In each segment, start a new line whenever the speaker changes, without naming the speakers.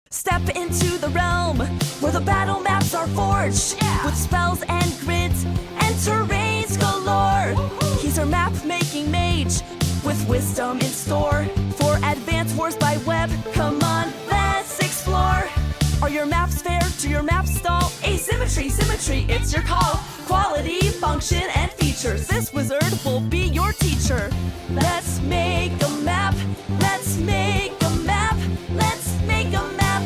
Step into the realm where the battle maps are forged, with spells and grids and terrains galore. He's our map-making mage with wisdom in store for advanced wars by web. Come on, let's explore. Are your maps fair? Do your maps stall? Asymmetry, symmetry, it's your call. Quality, function, and features. This wizard will be your teacher. Let's make a map. Let's make a map. Let's make a map.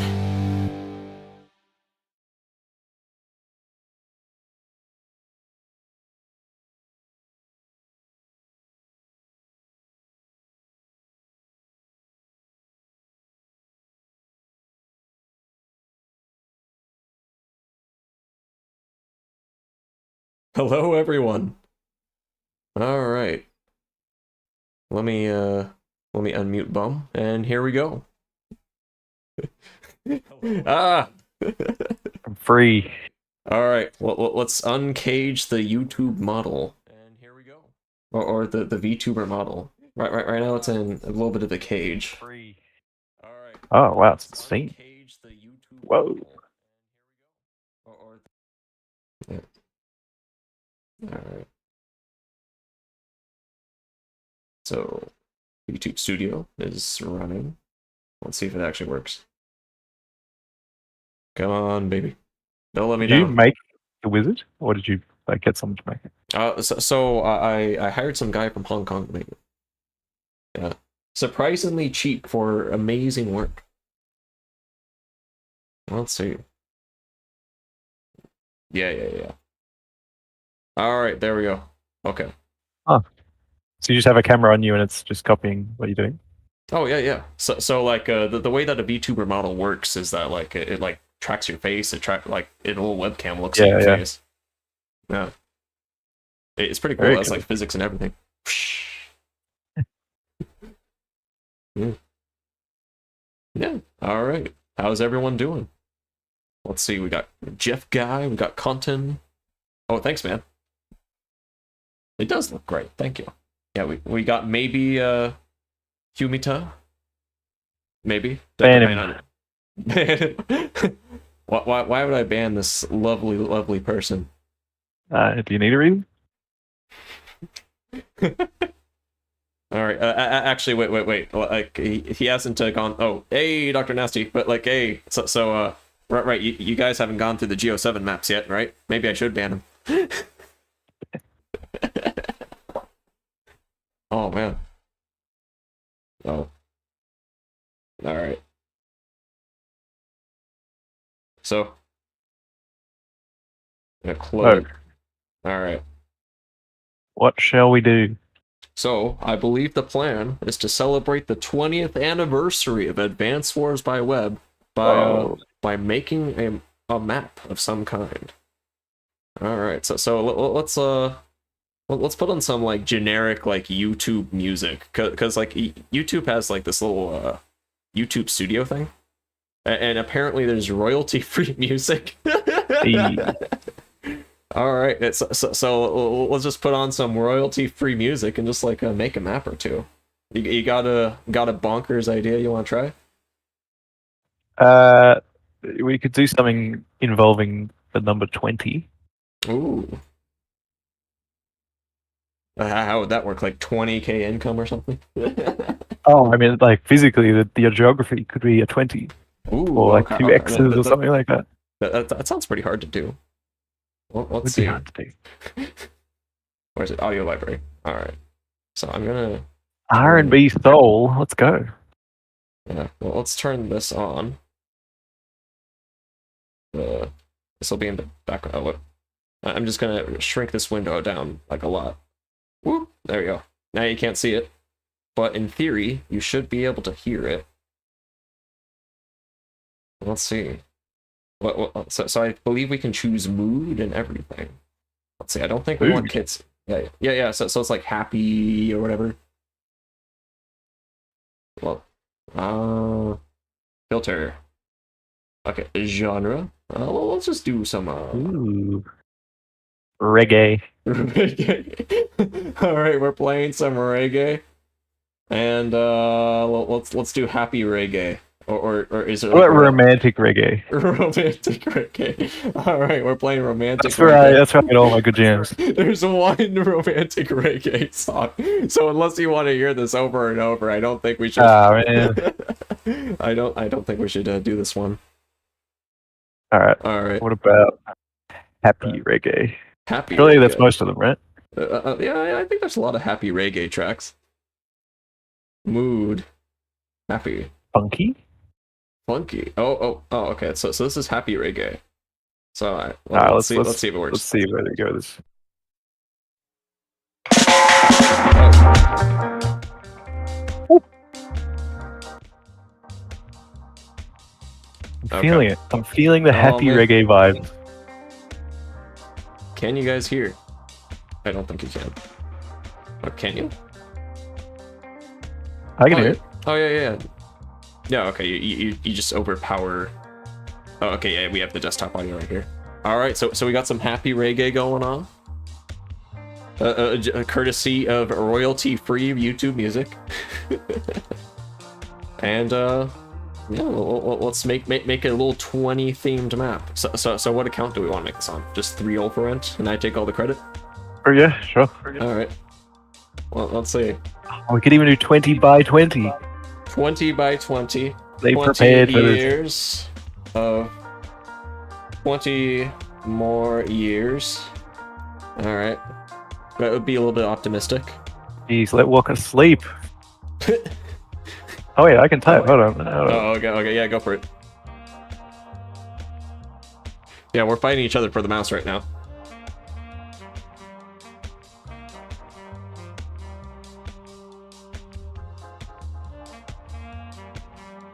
Hello, everyone. All right. Let me unmute Bum, and here we go. Ah.
I'm free.
All right. Well, let's uncage the YouTube model, and here we go. Or the VTuber model. Right now, it's in a little bit of a cage.
Free.
All right.
Oh wow, it's insane.
Uncage the YouTube
Whoa.
model. Yeah. All right. So, YouTube Studio is running. Let's see if it actually works. Come on, baby. Don't let me
Did you
down.
make the wizard, or did you get someone to make it?
So I hired some guy from Hong Kong to make it. Yeah. Surprisingly cheap for amazing work. Let's see. Yeah. All right, there we go. Okay.
So you just have a camera on you, and it's just copying what you're doing.
Oh yeah. So like the way that a VTuber model works is that like it like tracks your face. It like a little webcam looks at your face. Yeah. It's pretty cool.
Very
That's
cool.
like physics and everything. Yeah. All right. How's everyone doing? Let's see. We got Jeff Guy. We got Content. Oh, thanks, man. It does look great. Thank you. Yeah, we got maybe Humita. Maybe.
Ban
Depending
him.
on it. Why would I ban this lovely person?
Do you need a reason?
All right. Actually, wait. Like he hasn't gone. Oh, hey, Dr. Nasty. But like, hey, so right. You guys haven't gone through the Geo7 maps yet, right? Maybe I should ban him. Oh man. Oh. All right. So. Close. All right.
What shall we do?
So, I believe the plan is to celebrate the 20th anniversary of Advance Wars by Web by making a map of some kind. All right, so let's put on some like generic like YouTube music, cause like YouTube has like this little YouTube Studio thing, and apparently there's royalty-free music. All right, so let's just put on some royalty-free music and just like make a map or two. You got a bonkers idea you want to
try? We could do something involving the number 20.
Ooh. How would that work? Like 20k income or something?
Oh, I mean, like physically, the geography could be a 20.
Ooh,
or like two X's or something like that.
That sounds pretty hard to do. Well, let's
see.
see.
Hard to do.
Where's it? Audio library. All right. So I'm gonna
R&B soul. Let's go.
Yeah. Well, let's turn this on. This will be in the background. Oh, look. I'm just gonna shrink this window down like a lot. Whoop! There we go. Now you can't see it, but in theory, you should be able to hear it. Let's see. So I believe we can choose mood and everything. Let's see. I don't think we want kids. Yeah. So it's like happy or whatever. Well, filter. Okay, genre. Well, let's just do some
reggae.
Reggae. All right, we're playing some reggae, and let's do happy reggae. or is it
What
like
about romantic reggae?
romantic reggae? All right, we're playing romantic
That's where I
reggae.
get all my good jams.
There's one romantic reggae song, so unless you want to hear this over and over, I don't think we should.
Ah man.
I don't think we should do this one.
All right.
All right,
What about happy reggae?
happy.
Surely
reggae.
that's most of them, right?
Yeah, I think there's a lot of happy reggae tracks. Mood, happy,
Funky.
funky. Oh. Okay. So this is happy reggae. So
Let's
see if it works.
Let's see where they go with this. I'm
Okay.
feeling it. I'm feeling the happy
man.
reggae vibe.
Can you guys hear? I don't think you can. Oh, can you?
I can
oh,
hear
yeah.
it.
Oh yeah. Yeah. Okay. You just overpower. Oh, okay. Yeah, we have the desktop audio right here. All right. So we got some happy reggae going on. Courtesy of royalty-free YouTube music. And yeah, let's make it a little 20 themed map. So what account do we want to make this on? Just 3 all for rent, and I take all the credit.
Oh yeah, sure.
All right. Well, let's see.
We could even do 20 by 20.
20 by 20.
They
20
prepared for this.
years of 20 more years. All right. That would be a little bit optimistic.
Jeez, let Walker sleep. Oh wait, I can type. Hold on.
Oh, okay, yeah, go for it. Yeah, we're fighting each other for the mouse right now.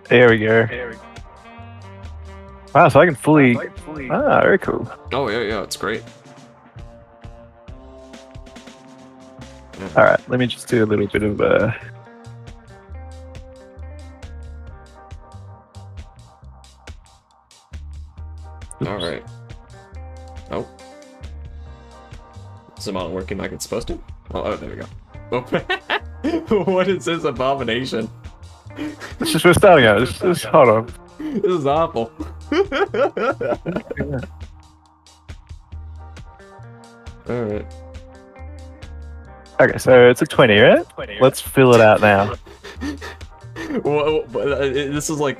There we go. Wow, so I can fully. Ah, very cool.
Oh yeah, it's great.
All right, let me just do a little bit of
All right. Oh. Is the model working like it's supposed to? Oh, there we go. Oh. What is this abomination?
It's just we're starting out. Just hold on.
This is awful. All right.
Okay, so it's a 20, right? Let's fill it out now.
Well, this is like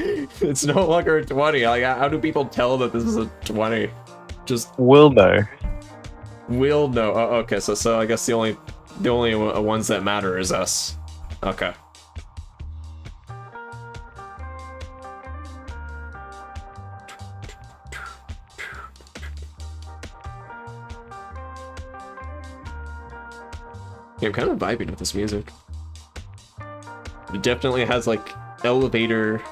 it's no longer a 20. Like, how do people tell that this is a 20? Just
We'll know.
we'll know. Oh, okay, so I guess the only ones that matter is us. Okay. Yeah, I'm kind of vibing with this music. It definitely has like elevator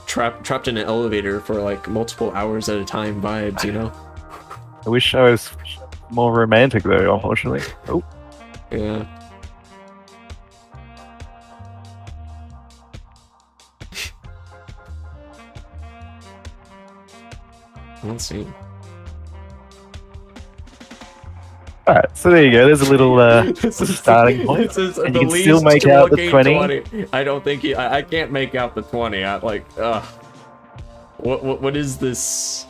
trapped in an elevator for like multiple hours at a time vibes, you know?
I wish I was more romantic though, unfortunately. Oh,
Yeah. Let's see.
alright, so there you go. There's a little
This is
starting point.
This is
And
the
you can
least
still make out the
looking
20.
I don't think I can't make out the 20. I like what is this?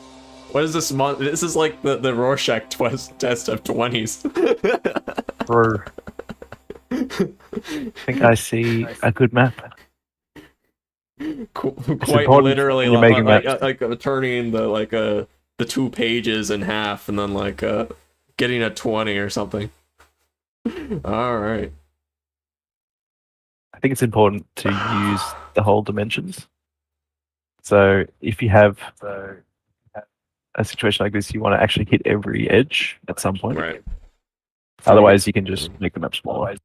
What is this month? This is like the Rorschach test of 20s.
Bro. I think I see a good map.
Quite
important
literally
when you're making
like turning the 2 pages in half and then like getting a 20 or something. All right.
I think it's important to use the whole dimensions. So if you have a situation like this, you want to actually hit every edge at some point.
Right.
Otherwise, you can just make the map smaller.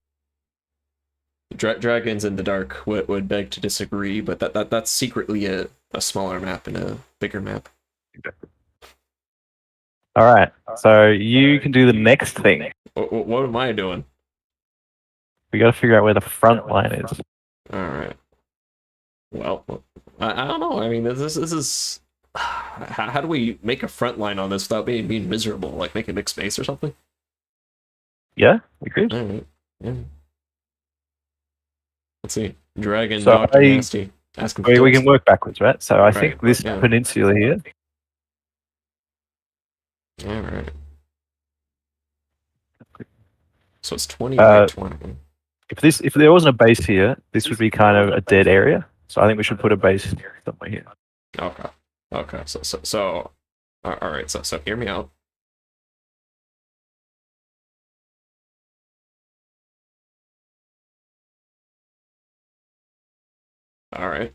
Dragons in the Dark would beg to disagree, but that's secretly a smaller map and a bigger map.
All right. So you can do the next thing.
What am I doing?
We got to figure out where the front line is.
All right. Well, I don't know. I mean, this is how do we make a front line on this without being miserable? Like make a mixed base or something?
Yeah, we could.
All right. Yeah. Let's see. Dragon
So
Dr. Nasty. Asking for
we
tips.
can work backwards, right? So I
Right,
think this
yeah.
peninsula here.
All right. So it's 20 by 20.
If there wasn't a base here, this would be kind of a dead area. So I think we should put a base somewhere here.
Okay. Okay. So all right. So hear me out. All right.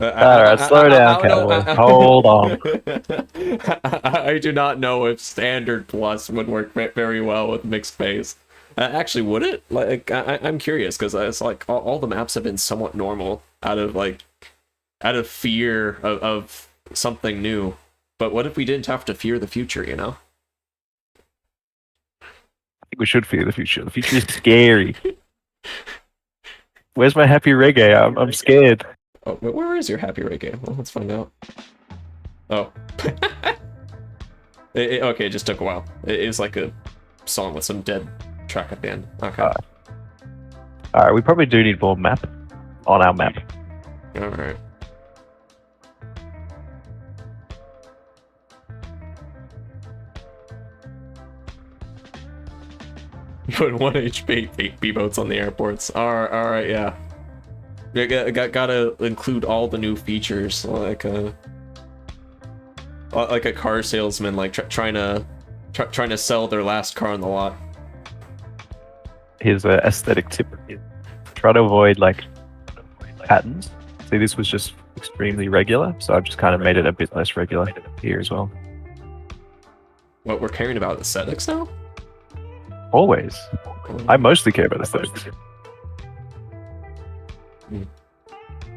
All right, slow down, Cowboy. Hold on.
I do not know if standard plus would work very well with mixed base. Actually, would it? Like, I'm curious because it's like all the maps have been somewhat normal out of fear of something new. But what if we didn't have to fear the future? You know?
I think we should fear the future. The future is scary. Where's my happy reggae? I'm scared.
Oh, where is your happy reggae? Well, let's find out. Oh. Okay, it just took a while. It was like a song with some dead track at the end. Okay.
All right, we probably do need more map on our map.
All right. Put 1 HP boats on the airports. All right, yeah. Gotta include all the new features, like a car salesman, like trying to sell their last car on the lot.
Here's an aesthetic tip: try to avoid like patterns. See, this was just extremely regular, so I've just kind of made it a bit less regular here as well.
What we're caring about aesthetics now?
Always. I mostly care about aesthetics.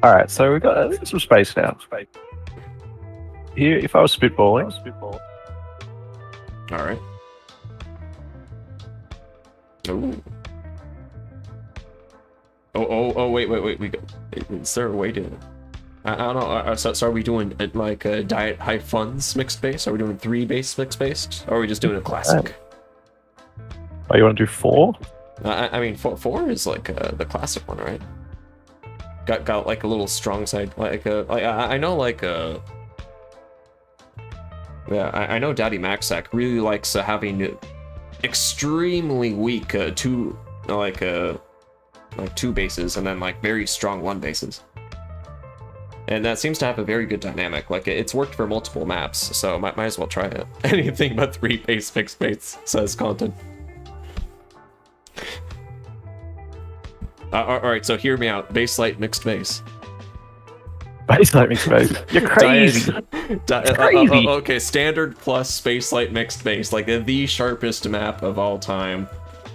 All right, so we've got some space now. Here, if I was spitballing,
All right. Ooh. Oh, wait. We go. Is there a way to? I don't know. So are we doing like a diet high funds mixed base? Are we doing 3 base mixed base? Or are we just doing a classic?
oh, you want to do 4?
I mean, 4 is like the classic one, right? Got like a little strong side, like I know like yeah, I know Daddy Maxac really likes having extremely weak 2 bases and then like very strong 1 bases, and that seems to have a very good dynamic. Like it's worked for multiple maps, so might as well try it. Anything but 3 base mixed base, says content. All right, so hear me out. Base light mixed base.
Base light mixed base. You're crazy.
Crazy. Okay, standard plus space light mixed base, like the sharpest map of all time,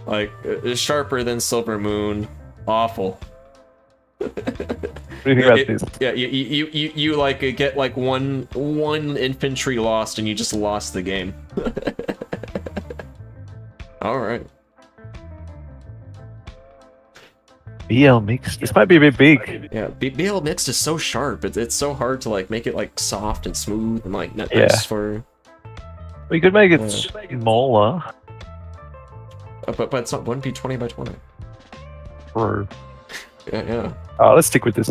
like sharper than Silver Moon. Awful.
What do you think about this?
Yeah, you like get like one infantry lost and you just lost the game. All right.
BL mixed. This might be a bit big.
Yeah, BL mixed is so sharp. It's so hard to like make it like soft and smooth and like nice for.
We could make it smaller.
But it's not 1p 20 by 20.
True.
Yeah.
Oh, let's stick with this.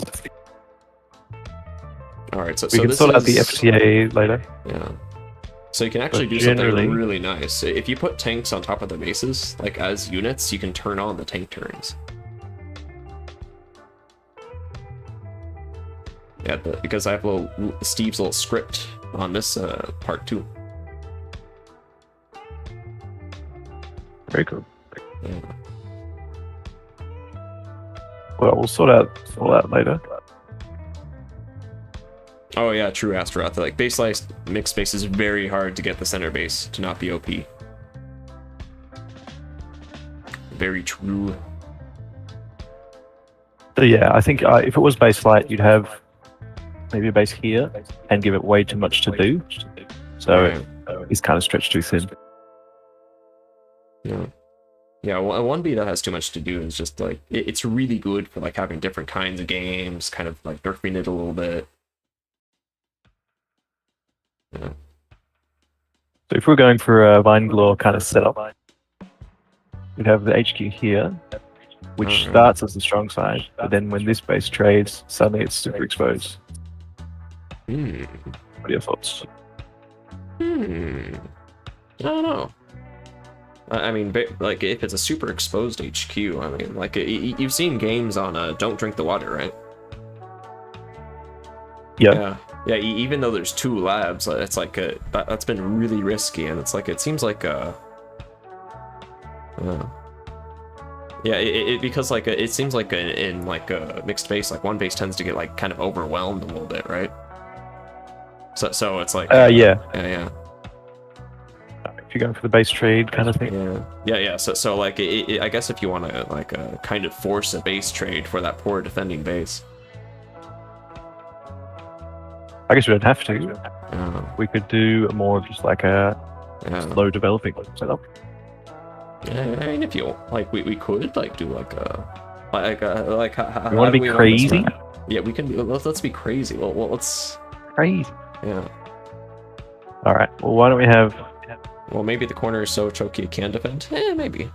All right, so
We can
this
sort out the
is-
FTA later.
Yeah. So you can actually
But
do
generally-
something really nice. If you put tanks on top of the bases, like as units, you can turn on the tank turns. Yeah, because I have Steve's little script on this part too.
Very cool.
Yeah.
Well, we'll sort out all that later.
Oh yeah, true, Astaroth. Like base light mixed base is very hard to get the center base to not be OP. Very true.
So yeah, I think if it was base light, you'd have maybe a base here and give it way too much to do. So
Right.
it's kind of stretched too thin.
Yeah. Yeah, well, 1B that has too much to do is just like it's really good for like having different kinds of games, kind of like nerfing it a little bit. Yeah.
So if we're going for a Vine-Glow kind of setup, we'd have the HQ here, which starts as the strong side, but then when this base trades, suddenly it's super exposed.
Hmm.
What are your thoughts?
I don't know. I mean, like, if it's a super exposed HQ, I mean, like, you've seen games on Don't Drink the Water, right?
Yeah.
Yeah, even though there's 2 labs, it's like, that's been really risky, and it's like, it seems like, yeah, because, like, it seems like in like, a mixed base, like, one base tends to get, like, kind of overwhelmed a little bit, right? So it's like...
Yeah.
Yeah.
If you're going for the base trade kind of thing.
Yeah. So like, I guess if you want to like kind of force a base trade for that poor defending base,
I guess we don't have to. We could do more of just like a slow developing setup.
Yeah, I mean, if you like, we could like do like
we want to be crazy.
Yeah, we can. Let's be crazy. Well, let's
crazy.
Yeah.
All right. Well, why don't we have?
Well, maybe the corner is so choky it can defend. Maybe.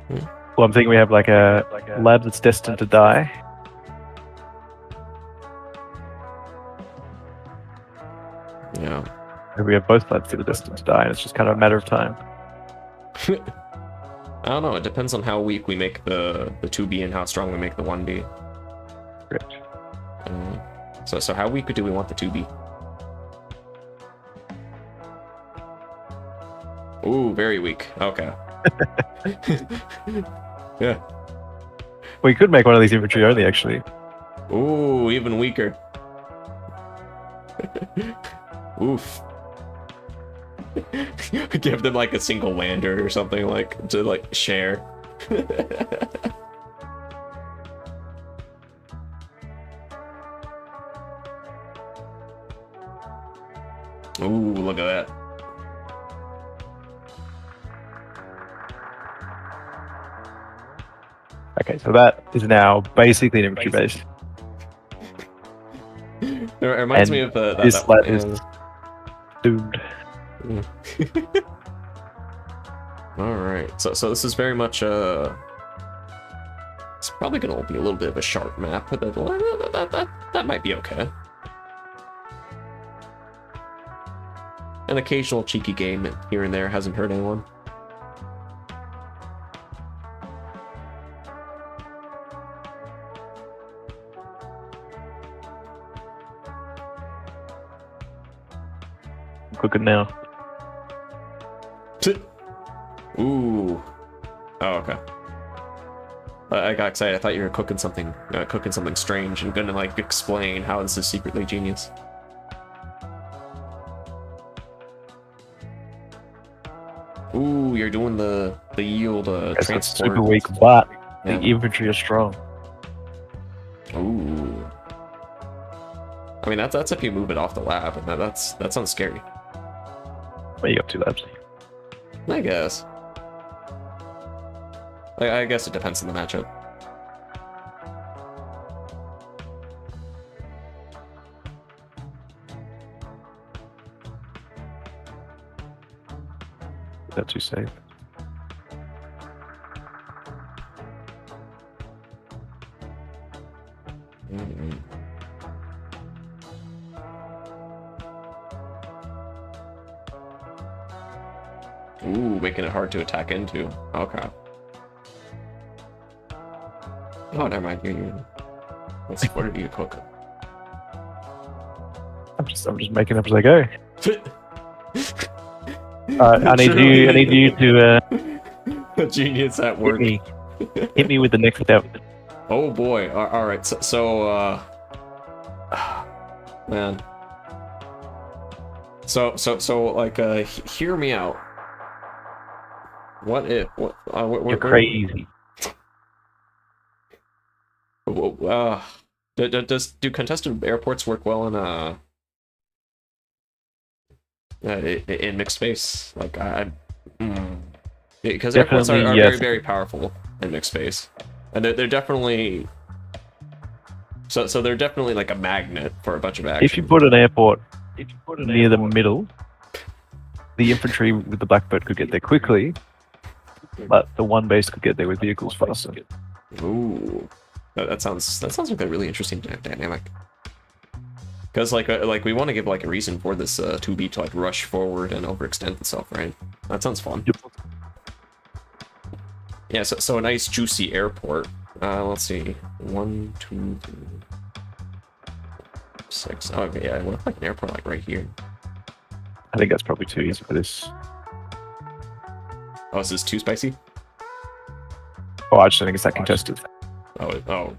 Well, I'm thinking we have like a lab that's destined to die.
Yeah.
Maybe we have both labs that are destined to die, and it's just kind of a matter of time.
I don't know. It depends on how weak we make the 2B and how strong we make the 1B.
Correct.
So how weak do we want the 2B? Ooh, very weak. Okay. Yeah.
We could make one of these infantry only, actually.
Ooh, even weaker. Oof. Give them like a single lander or something, like to like share. Ooh, look at that.
Okay, so that is now basically an infantry base.
It reminds me of
this lab is doomed.
All right, so this is very much it's probably gonna be a little bit of a sharp map, but that might be okay. An occasional cheeky game here and there hasn't hurt anyone.
Cooking now.
Ooh. Oh, okay. I got excited. I thought you were cooking something strange and gonna like explain how this is secretly genius. Ooh, you're doing the yield transport.
Super weak, but the infantry is strong.
Ooh. I mean, that's if you move it off the lab, and that sounds scary.
Well, you got 2 labs.
I guess. I guess it depends on the matchup.
Is that too safe?
Ooh, making it hard to attack into. Okay. Oh, never mind. You. Let's see. What do you cook?
I'm just making up as I go. I need you to
a genius at work.
Hit me with the next step.
Oh boy! All right. So man. So like hear me out. What if?
You're crazy.
Do contested airports work well in mixed space? Like because airports are very, very powerful in mixed space, and they're definitely so they're definitely like a magnet for a bunch of action.
If you put an airport near the middle, the infantry with the Blackbird could get there quickly, but the one base could get there with vehicles faster.
Ooh, that sounds like a really interesting dynamic. Because like we want to give like a reason for this 2B to like rush forward and overextend itself, right? That sounds fun.
Yep.
Yeah, so a nice juicy airport. Let's see, 1, 2, 3, 6. Oh, okay, yeah, I want like an airport like right here.
I think that's probably too easy for this.
Oh, is this too spicy?
Oh, I just don't think it's that contested.
Oh.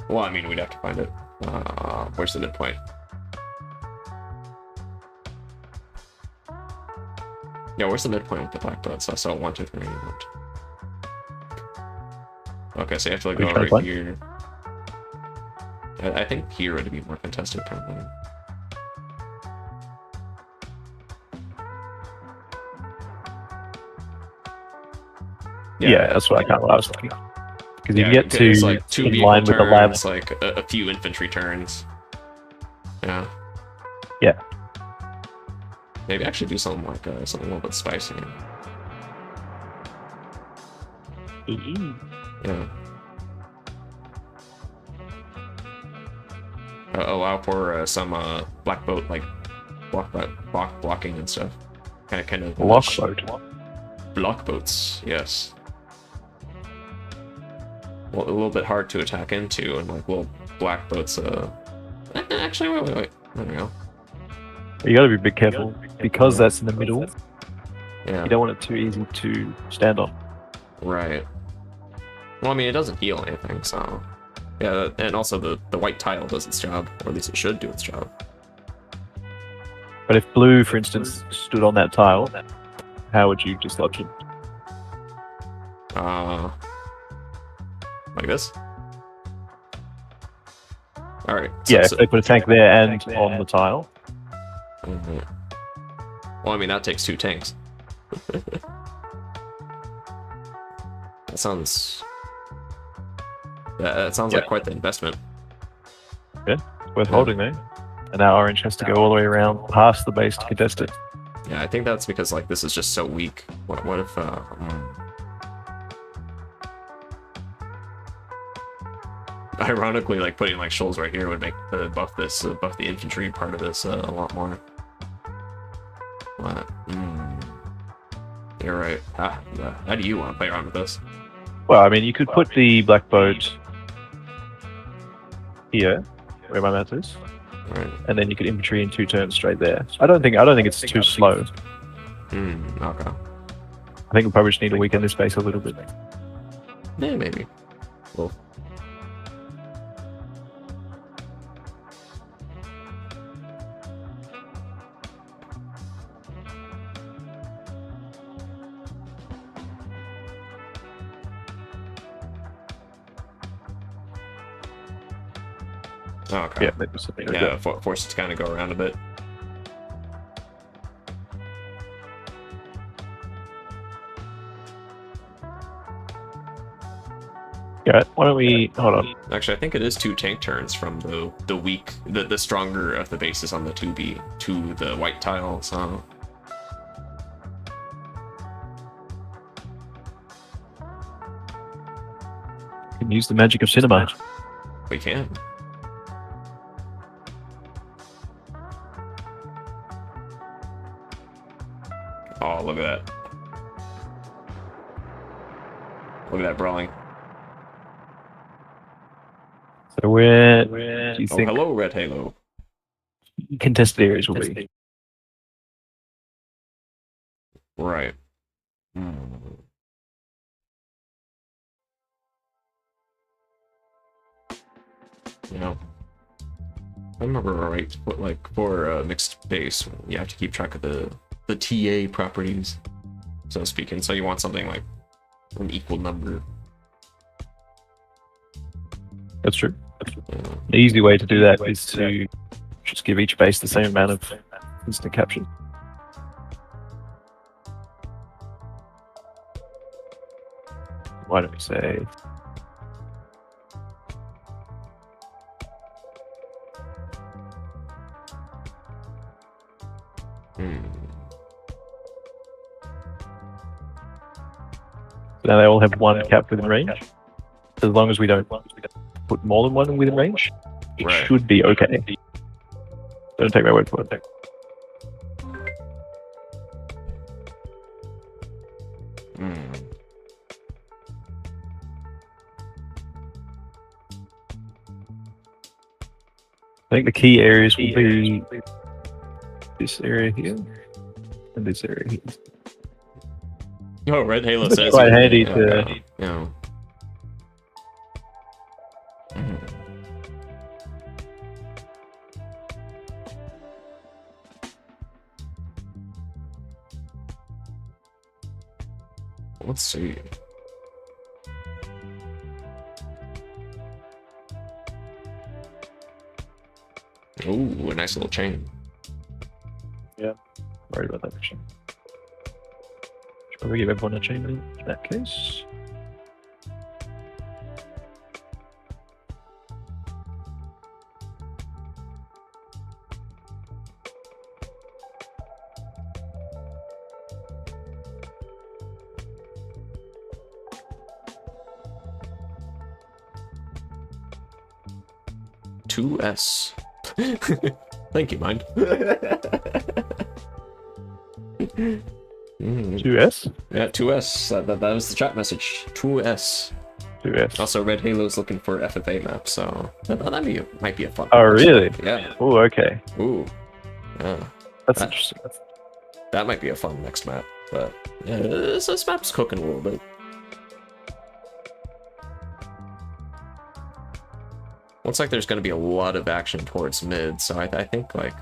Well, I mean, we'd have to find it. Where's the midpoint? Yeah, where's the midpoint with the black boats? I saw 1, 2, 3, 1, 2. Okay, so you have to like go right here. I think here would be more contested, probably.
Yeah, that's what I was thinking. Because you get to
like 2
in line with the lab.
It's like a few infantry turns. Yeah.
Yeah.
Maybe actually do something like something a little bit spicier. Yeah. Allow for some black boat like blocking and stuff. Kind of block boats. Yes. Well, a little bit hard to attack into, and like little black boats. Actually, wait. There we go.
You gotta be a bit careful because that's in the middle.
Yeah.
You don't want it too easy to stand on.
Right. Well, I mean, it doesn't heal anything, so yeah. And also, the white tile does its job, or at least it should do its job.
But if blue, for instance, stood on that tile, how would you dislodge it?
Like this. All right.
Yeah, if they put a tank there and on the tile.
Mm-hmm. Well, I mean, that takes 2 tanks. That sounds like quite the investment.
Yeah, worth holding though. And now orange has to go all the way around past the base to contest it.
Yeah, I think that's because like this is just so weak. What if ironically, like putting like shoals right here would make buff the infantry part of this a lot more. What? You're right. How do you want to play around with this?
Well, I mean, you could put the black boat here, where my mount is,
Right.
and then you could infantry in 2 turns straight there. I don't think it's too slow.
Okay.
I think we probably just need to weaken this base a little bit.
Yeah, maybe. Well. Oh, okay.
Yeah, maybe something like
Yeah,
that.
force it to kind of go around a bit.
Yeah, why don't we hold on?
Actually, I think it is 2 tank turns from the stronger of the bases on the 2B to the white tile. So
We can use the magic of cinema.
we can. Oh, look at that! Look at that brawling.
So where do you
Oh,
think
hello, Red Halo.
contested areas will be?
Right. You know, I remember right, but like for mixed base, you have to keep track of the TA properties, so speaking. So you want something like an equal number.
That's true. The easy way to do that is to just give each base the same amount of instant capture. Why don't we say Now they all have one cap within range. As long as we don't put more than one within range, it
Right.
should be okay. Don't take my word for it.
Hmm.
I think the key areas will be this area here and this area here.
Oh, Red Halo
It's
says
quite
you-
handy
yeah,
to-
yeah. Mhm. Let's see. Ooh, a nice little chain.
Worried about that actually. Should probably give everyone a chain in that case.
Two S. Thank you, mind.
2S?
Yeah, 2S. That was the chat message. 2S.
2S.
Also, Red Halo's looking for FFA map, so that might be a fun.
Oh, really?
Yeah.
Oh, okay.
Ooh. Yeah.
That's
That-
interesting.
That might be a fun next map, but yeah, this map's cooking a little bit. Looks like there's going to be a lot of action towards mid, so I think like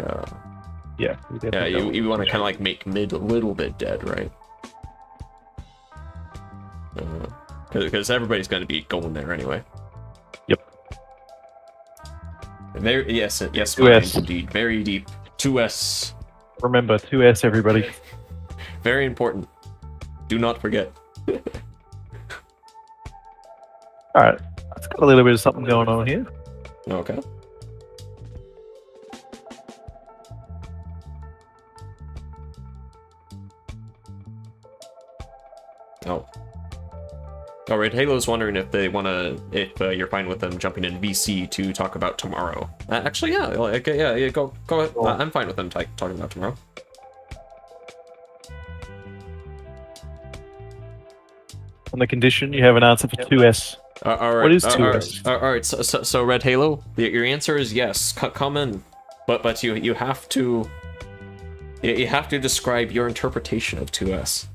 Yeah.
yeah, you want to kind of like make mid a little bit dead, right? Because everybody's going to be going there anyway.
Yep.
There, yes,
2S.
indeed, very deep. 2S,
Remember, 2S, everybody.
very important. Do not forget.
Alright. Let's got a little bit of something going on here.
Okay. Oh. All right, Halo's wondering if they want to, if you're fine with them jumping in VC to talk about tomorrow. Actually, yeah, like, yeah, go ahead. I'm fine with them talking about tomorrow.
On the condition, you have an answer for 2S.
All right.
What is 2S?
All right. So Red Halo, your answer is yes. Come in, but you have to describe your interpretation of 2S.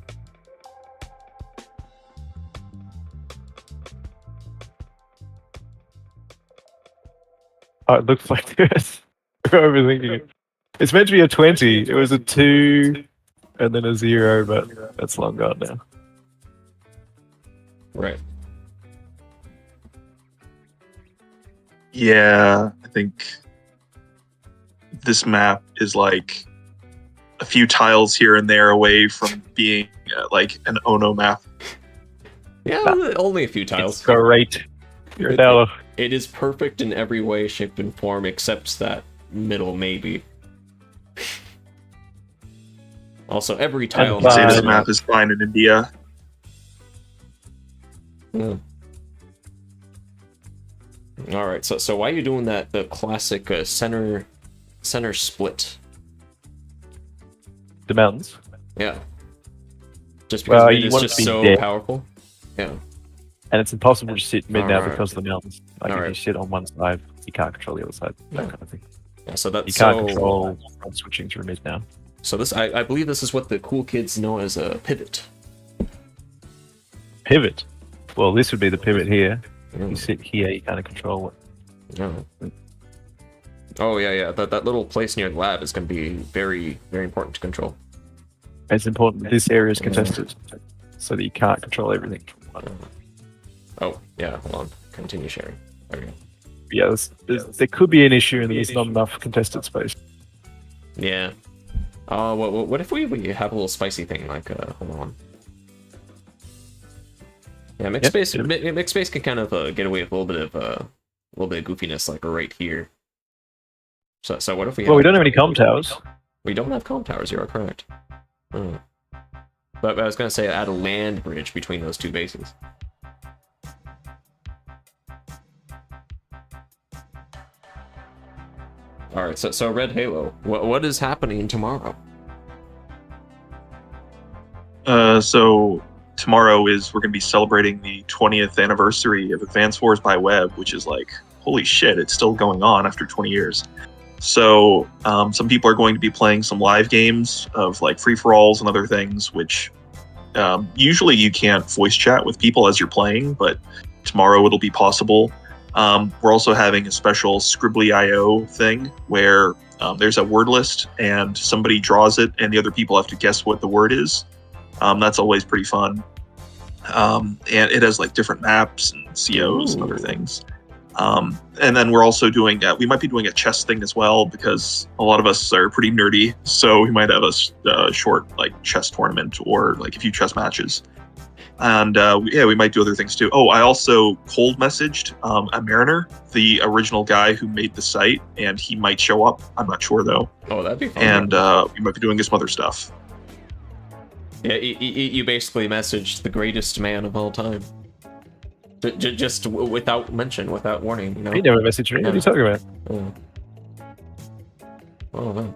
Oh, it looks like 2S. We're overthinking it. It's meant to be a 20. It was a 2 and then a 0, but that's long gone now.
Right.
Yeah, I think this map is like a few tiles here and there away from being like an Ono map.
Yeah, only a few tiles.
It's great. You're now
It is perfect in every way, shape, and form, except that middle maybe. Also, every tile.
And
I'd say this
Fine.
map is fine in India.
All right, so why are you doing that? The classic center split.
the mountains.
Yeah. Just because
Well,
mid
you
is
want it
just
to be
so
dead.
powerful. Yeah.
And it's impossible to sit mid now
Alright.
because of the mountains. Like if
Alright.
you sit on one side, you can't control the other side. That
Yeah.
kind of thing.
Yeah. So that's
You can't
so.
control front switching through mid now.
So this, I believe this is what the cool kids know as a pivot.
Pivot. Well, this would be the pivot here.
Yeah.
You sit here, you kind of control it.
Yeah. Oh yeah. That little place near the lab is going to be very, very important to control.
It's important that this area is contested so that you can't control everything.
Oh yeah. Hold on. Continue sharing. There we go.
Yeah, there could be an issue and there's not enough contested space.
Yeah. What if we have a little spicy thing like hold on. Yeah, mixed
Yeah,
space.
yeah.
Mixed space can kind of get away with a little bit of goofiness, like right here. So what if we?
Well, we don't have any comm towers.
We don't have comm towers. You are correct. But I was gonna say add a land bridge between those two bases. All right, so Red Halo, what is happening tomorrow?
So tomorrow is we're going to be celebrating the 20th anniversary of Advance Wars by Web, which is like, holy shit, it's still going on after 20 years. So some people are going to be playing some live games of like free-for-alls and other things, which usually you can't voice chat with people as you're playing, but tomorrow it'll be possible. We're also having a special Scribbly.io thing where there's a word list and somebody draws it and the other people have to guess what the word is. That's always pretty fun. And it has like different maps and COs and other things. And then we're also doing, we might be doing a chess thing as well because a lot of us are pretty nerdy. So we might have a short like chess tournament or like a few chess matches. And yeah, we might do other things too. Oh, I also cold messaged a Mariner, the original guy who made the site, and he might show up. I'm not sure though.
Oh, that'd be fun.
And we might be doing some other stuff.
Yeah, you basically messaged the greatest man of all time. Just without mention, without warning, you know?
He never messaged me. What are you talking about?
Oh man.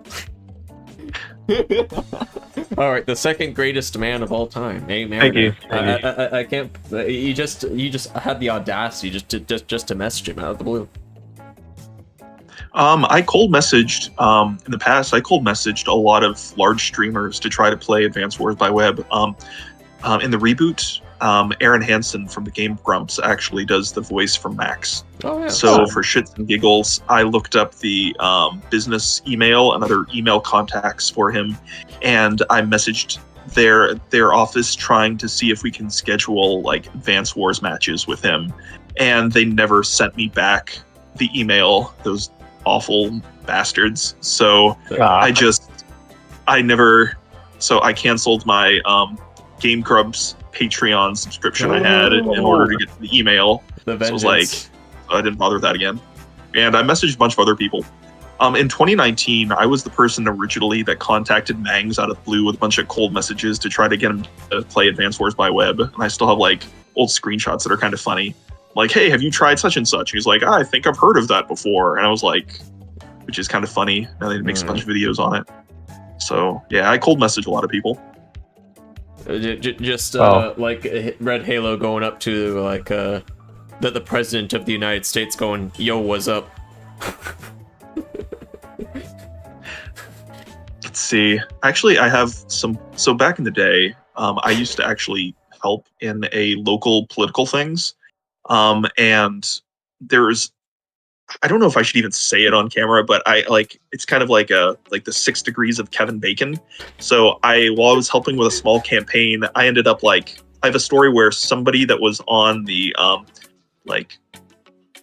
All right, the second greatest man of all time. Hey, Mariner.
Thank you.
I can't. You just had the audacity just to message him out of the blue.
I cold messaged in the past. I cold messaged a lot of large streamers to try to play Advance Wars by Web. In the reboot, Aaron Hansen from the Game Grumps actually does the voice for Max.
Oh yeah.
So for shits and giggles, I looked up the business email and other email contacts for him, and I messaged their office trying to see if we can schedule like Advance Wars matches with him, and they never sent me back the email. Those awful bastards. So I canceled my Game Grumps Patreon subscription I had in order to get the email.
The
so it was like, I didn't bother with that again. And I messaged a bunch of other people. In 2019, I was the person originally that contacted Mangs out of the blue with a bunch of cold messages to try to get him to play Advance Wars by Web. And I still have like old screenshots that are kind of funny. Like, hey, have you tried such and such? He's like, I think I've heard of that before. And I was like, which is kind of funny. Now they make a bunch of videos on it. So yeah, I cold message a lot of people.
Just like Red Halo going up to like the president of the United States going, yo, what's up?
Let's see. Actually, I have some. So back in the day, I used to actually help in a local political things. And there's, I don't know if I should even say it on camera, but it's kind of like the 6 degrees of Kevin Bacon. So while I was helping with a small campaign, I ended up I have a story where somebody that was on the,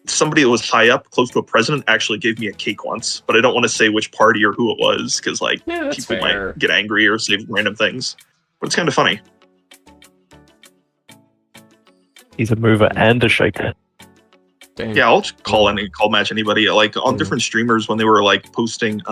somebody that was high up close to a president actually gave me a cake once, but I don't want to say which party or who it was because people might get angry or say random things, but it's kind of funny.
He's a mover and a shaker.
Dang.
Yeah, I'll call match anybody. Like on different streamers when they were posting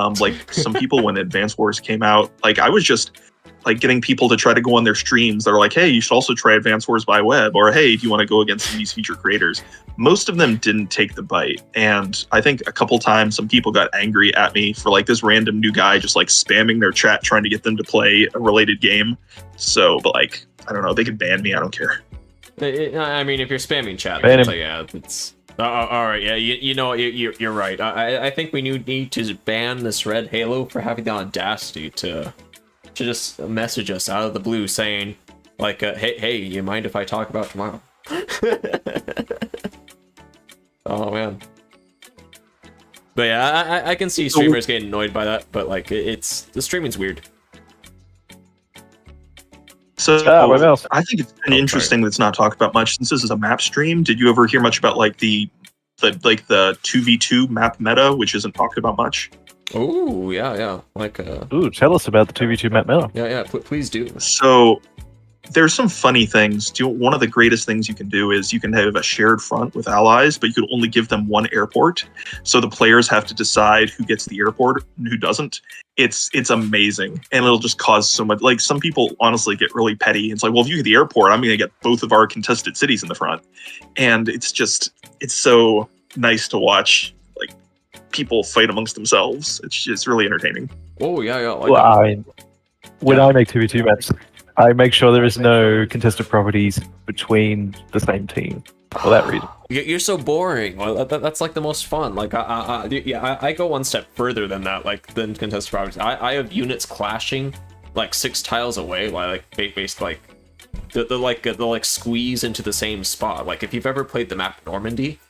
some people when Advance Wars came out. I was just getting people to try to go on their streams. They're like, hey, you should also try Advance Wars by Web, or hey, do you want to go against these feature creators? Most of them didn't take the bite, and I think a couple times some people got angry at me for this random new guy just spamming their chat trying to get them to play a related game. So, but I don't know, they could ban me. I don't care.
I mean, if you're spamming chat, yeah, it's all right. Yeah, you know, you're right. I think we need to ban this Red Halo for having the audacity to just message us out of the blue saying hey, you mind if I talk about tomorrow? Oh man. But yeah, I can see streamers getting annoyed by that, but it's the streaming's weird.
So I think it's interesting that's not talked about much since this is a map stream. Did you ever hear much about the 2v2 map meta, which isn't talked about much?
Oh yeah.
Ooh, tell us about the 2v2 map meta.
Yeah, please do.
So there's some funny things. One of the greatest things you can do is you can have a shared front with allies, but you can only give them one airport. So the players have to decide who gets the airport and who doesn't. It's amazing, and it'll just cause so much. Like, some people honestly get really petty. It's like, well, if you get the airport, I'm going to get both of our contested cities in the front, and it's so nice to watch, like, people fight amongst themselves. It's really entertaining.
Oh yeah, yeah.
Well, I mean, when I make 2v2 maps, I make sure there is no contested properties between the same team for that reason.
You're so boring. Well, that's like the most fun. Like, I go one step further than that, like, than contested properties. I have units clashing like 6 tiles away, like based like they'll squeeze into the same spot. Like, if you've ever played the map Normandy,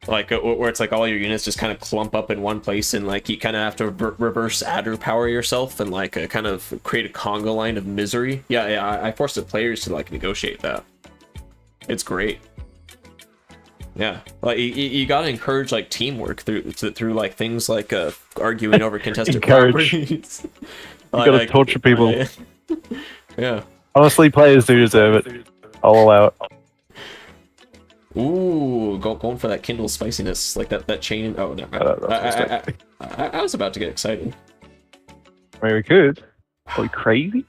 like, where it's like all your units just kind of clump up in one place, and like you kind of have to reverse adder power yourself and like kind of create a conga line of misery. Yeah, I force the players to like negotiate that. It's great. Yeah, like you gotta encourage like teamwork through like things like arguing over contested properties.
You gotta torture people.
Yeah.
Honestly, players do deserve it. I'll allow it.
Ooh, going for that Kindle spiciness, like that chain. Oh no, I was about to get excited.
Very good. Are we crazy?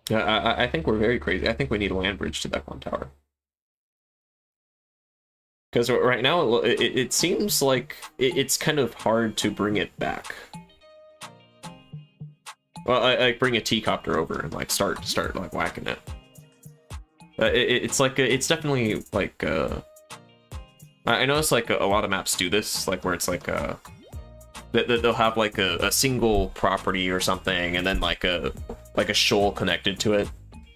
Yeah, I think we're very crazy. I think we need a land bridge to that one tower. Because right now, it seems like it's kind of hard to bring it back. Well, I bring a T-copter over and like start like whacking it. It's like it's definitely like I notice like a lot of maps do this, like where it's like they'll have like a single property or something, and then like a shoal connected to it.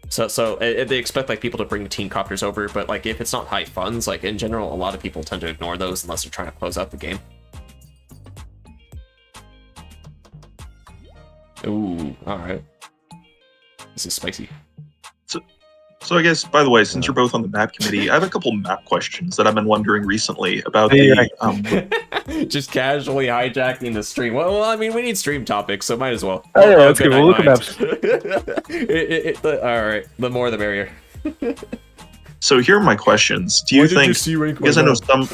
So they expect like people to bring team copters over, but like if it's not high funds, like in general, a lot of people tend to ignore those unless they're trying to close out the game. Ooh, all right. This is spicy.
So I guess, by the way, since you're both on the map committee, I have a couple map questions that I've been wondering recently about the...
Just casually hijacking the stream. Well, I mean, we need stream topics, so might as well.
Oh, yeah, let's go. We'll look at maps.
All right, the more the merrier.
So here are my questions. Do you think... Because I know some...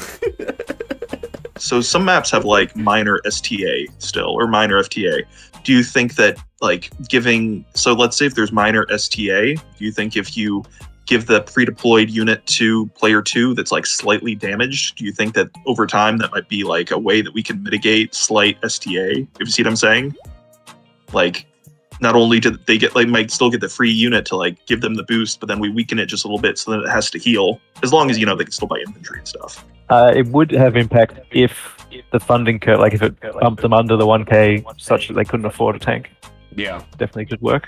So some maps have like minor STA still, or minor FTA. Do you think that like giving, so let's say if there's minor STA, do you think if you give the pre-deployed unit to player 2 that's like slightly damaged, do you think that over time that might be like a way that we can mitigate slight STA? If you see what I'm saying? Like, not only do they get, like, might still get the free unit to like give them the boost, but then we weaken it just a little bit so that it has to heal, as long as, you know, they can still buy infantry and stuff.
It would have impact if the funding curve, like if it bumped them under the 1k such that they couldn't afford a tank.
Yeah,
Definitely could work.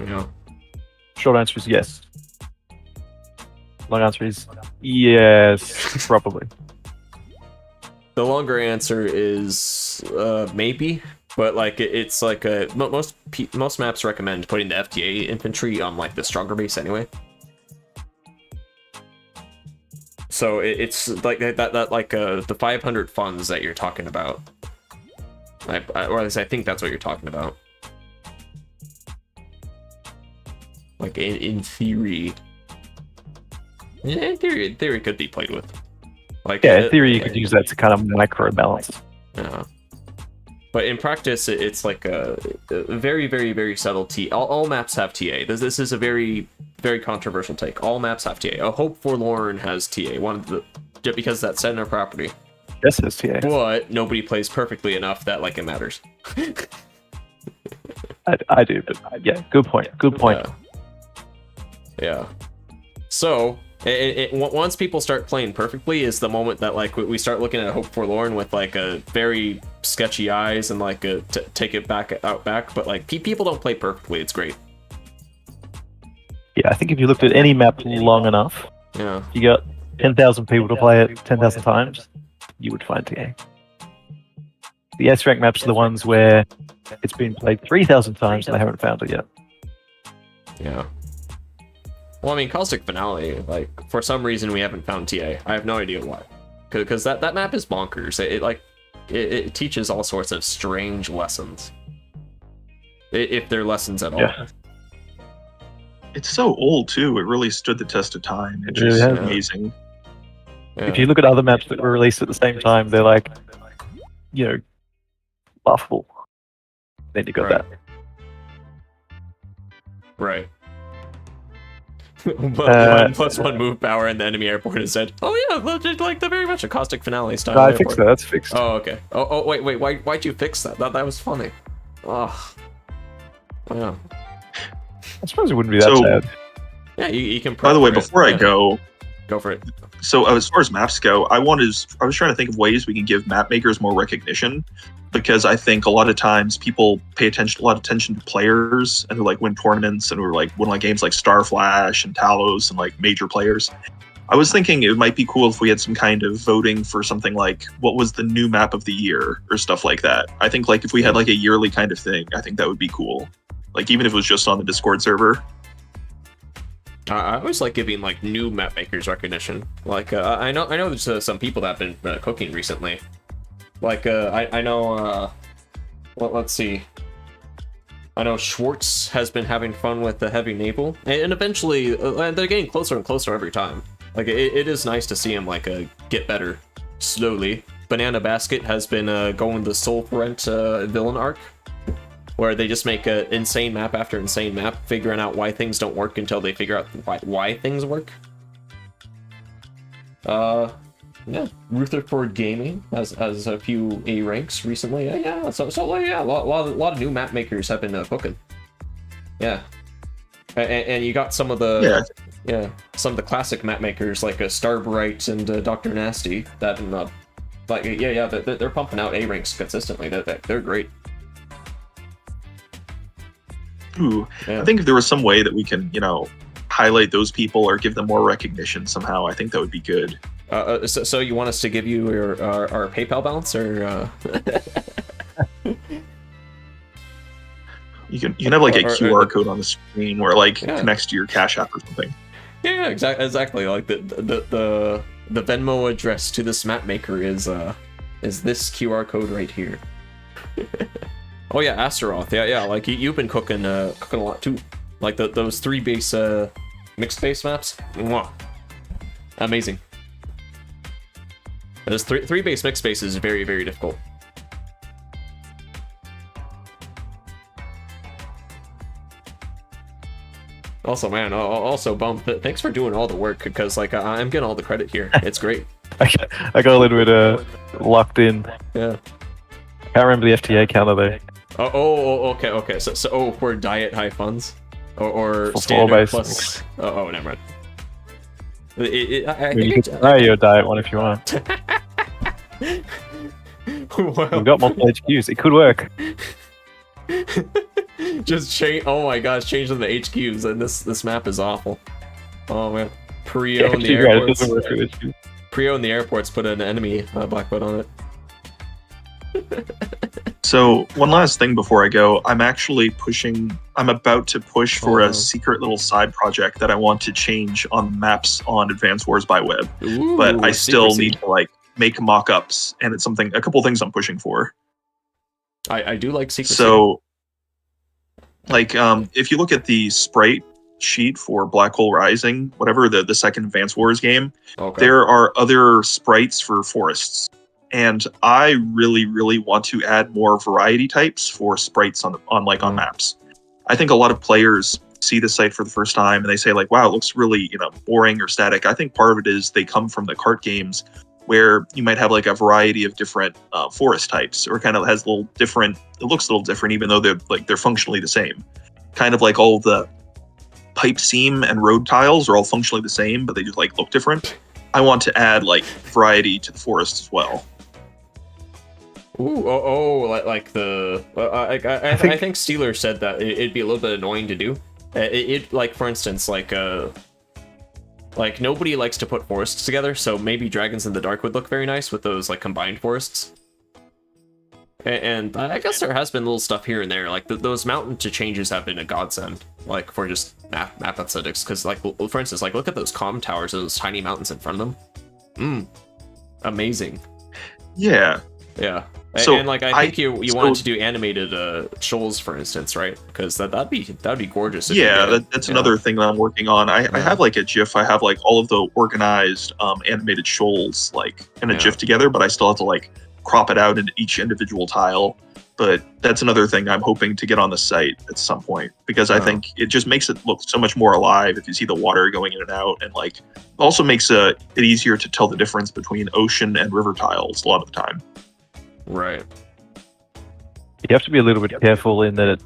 yeah.
Short answer is yes. Long answer is yes, probably.
The longer answer is maybe, but like it's like most maps recommend putting the FTA infantry on like the stronger base anyway. So it's like that like the 500 funds that you're talking about, or at least I think that's what you're talking about. Like in theory, theory could be played with. Like,
yeah, in theory you could use that to kind of micro balance.
Yeah. But in practice, it's like a very, very, very subtle T. All maps have TA. This is a very, very controversial take. All maps have TA. A Hope Forlorn has TA. One of the, just because that's center property.
Yes, it's TA.
But nobody plays perfectly enough that like it matters.
I do, but yeah, good point. Good point.
Yeah. So once people start playing perfectly is the moment that like we start looking at Hope Forlorn with like a very sketchy eyes and like take it out back. But like people don't play perfectly. It's great.
Yeah, I think if you looked at any map long enough,
yeah,
you got 10,000 people to play it 10,000 times, you would find TA. The S-rank maps are the ones where it's been played 3,000 times and they haven't found it yet.
Yeah. Well, I mean, Caustic Finale, like, for some reason we haven't found TA. I have no idea why. Because that map is bonkers. It teaches all sorts of strange lessons. if they're lessons at all.
Yeah.
It's so old too. It really stood the test of time. It's
It really
just
has.
amazing.
Yeah.
If you look at other maps that were released at the same time, they're like, laughable. Then you got
Right.
that.
Right. But 1+1 move power in the enemy airport is said, oh yeah, like the very much a caustic finale style.
No, I
airport.
fixed that. That's fixed.
Oh, okay. Oh, wait. Why'd you fix that? That was funny. Oh. Yeah.
I suppose it wouldn't be that
So-
sad.
Yeah, you can.
By the way,
prep for it.
before I
Yeah, go for it.
so as far as maps go, I was trying to think of ways we can give map makers more recognition, because I think a lot of times people pay a lot of attention to players and who like win tournaments and who are like win like games like Starflash and Talos and like major players. I was thinking it might be cool if we had some kind of voting for something like what was the new map of the year or stuff like that. I think like if we had like a yearly kind of thing, I think that would be cool. Like even if it was just on the Discord server.
I always like giving like new map makers recognition. Like I know there's some people that have been cooking recently. Like I know. Well, let's see. I know Schwartz has been having fun with the heavy naval, and eventually they're getting closer and closer every time. Like it is nice to see him like get better slowly. Banana Basket has been going the Soul Parent villain arc, where they just make an insane map after insane map, figuring out why things don't work until they figure out why things work. Yeah, Rutherford Gaming has a few A ranks recently. Yeah. So yeah, a lot of new map makers have been cooking. Yeah, and you got some of the some of the classic map makers like Starbright and Dr. Nasty that they're pumping out A ranks consistently. They're great.
Ooh,
Yeah.
I think if there was some way that we can, highlight those people or give them more recognition somehow, I think that would be good.
So you want us to give you our PayPal balance, or
You can have like a
Or-
QR code on the screen where like
Yeah.
connects to your Cash App or something.
yeah, exactly. Like the Venmo address to this map maker is this QR code right here. Oh yeah, Astaroth. Yeah. Like you've been cooking a lot too. Like those 3 base mixed base maps. Mwah. Amazing. Those 3 base mixed base is very, very difficult. Also, man, also Bump, thanks for doing all the work, because like I'm getting all the credit here. It's great.
I got a little bit locked in.
Yeah.
Can't remember the FTA counter though.
Okay. So for diet high funds, or
For
standard
full
plus. Oh, never mind. I
I mean, you
think
could try your diet one if you want.
Well,
We've got multiple HQs. It could work.
just change. Oh my gosh, change them to HQs, and this map is awful. Oh man, Prio in the
Actually, right, it
airports.
doesn't work for HQs.
Prio in the airports put an enemy black belt on it.
So one last thing before I go, I'm about to push for
Oh.
a secret little side project that I want to change on maps on Advance Wars by Web.
Ooh,
But I still
secrecy.
need to like make mock-ups, and it's a couple things I'm pushing for.
I do like secrecy.
So like if you look at the sprite sheet for Black Hole Rising, whatever the second Advance Wars game,
okay.
there are other sprites for forests. And I really, really want to add more variety types for sprites on maps. I think a lot of players see the site for the first time and they say like, wow, it looks really, boring or static. I think part of it is they come from the cart games where you might have like a variety of different forest types, or kind of has a little different, it looks a little different, even though they're functionally the same. Kind of like all the pipe seam and road tiles are all functionally the same, but they just like look different. I want to add like variety to the forest as well.
Ooh, like the. I think Steeler said that it'd be a little bit annoying to do. It like, for instance, like nobody likes to put forests together, so maybe Dragons in the Dark would look very nice with those like combined forests. And I guess there has been little stuff here and there, like those mountain to changes have been a godsend, like for just map aesthetics. Because like, for instance, like look at those comm towers, those tiny mountains in front of them. Amazing.
Yeah.
Yeah.
So
and like I think you wanted to do animated shoals, for instance, right? Because that'd be gorgeous. If you
Yeah,
did it,
that's
you know?
another thing that I'm working on. I
Yeah.
have like a GIF. I have like all of the organized animated shoals like in a
Yeah.
GIF together, but I still have to like crop it out into each individual tile. But that's another thing I'm hoping to get on the site at some point, because I
Oh.
think it just makes it look so much more alive if you see the water going in and out, and like also makes it easier to tell the difference between ocean and river tiles a lot of the time.
Right.
You have to be a little bit careful in that it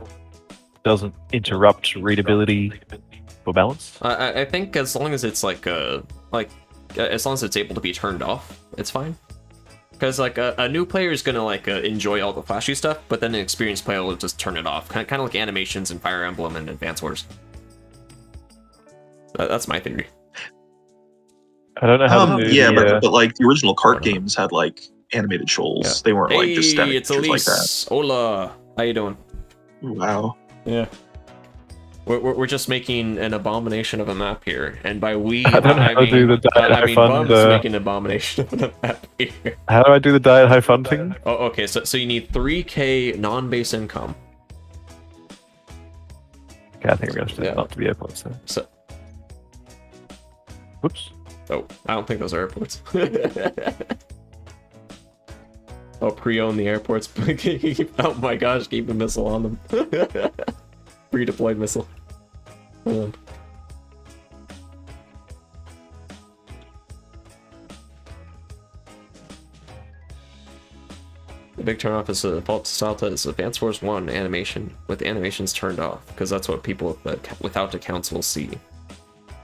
doesn't interrupt readability for balance.
I think as long as it's like as long as it's able to be turned off, it's fine. Because like a new player is gonna like enjoy all the flashy stuff, but then an experienced player will just turn it off. Kind of like animations in Fire Emblem and Advance Wars. That's my theory.
I don't know how to do
Yeah,
the,
but like the original cart games had like animated shoals.
Yeah.
They weren't like just static
It's
pictures like that.
Elise. Hola. How you doing?
Wow.
Yeah. We're just making an abomination of a map here, and by we,
I don't know how to do the diet high fund,
Bum's making an abomination of a map here.
how do I do the diet high fund thing?
Oh, okay. So you need 3K non-base income.
Okay, I think I'm gonna
Yeah.
not to the airports then.
So,
Whoops.
oh, I don't think those are airports. Oh, pre-own the airports. Oh my gosh, keep a missile on them. Redeployed missile. Hold on. The big turnoff is the default style is Advance Wars 1 animation with animations turned off, because that's what people without accounts will see.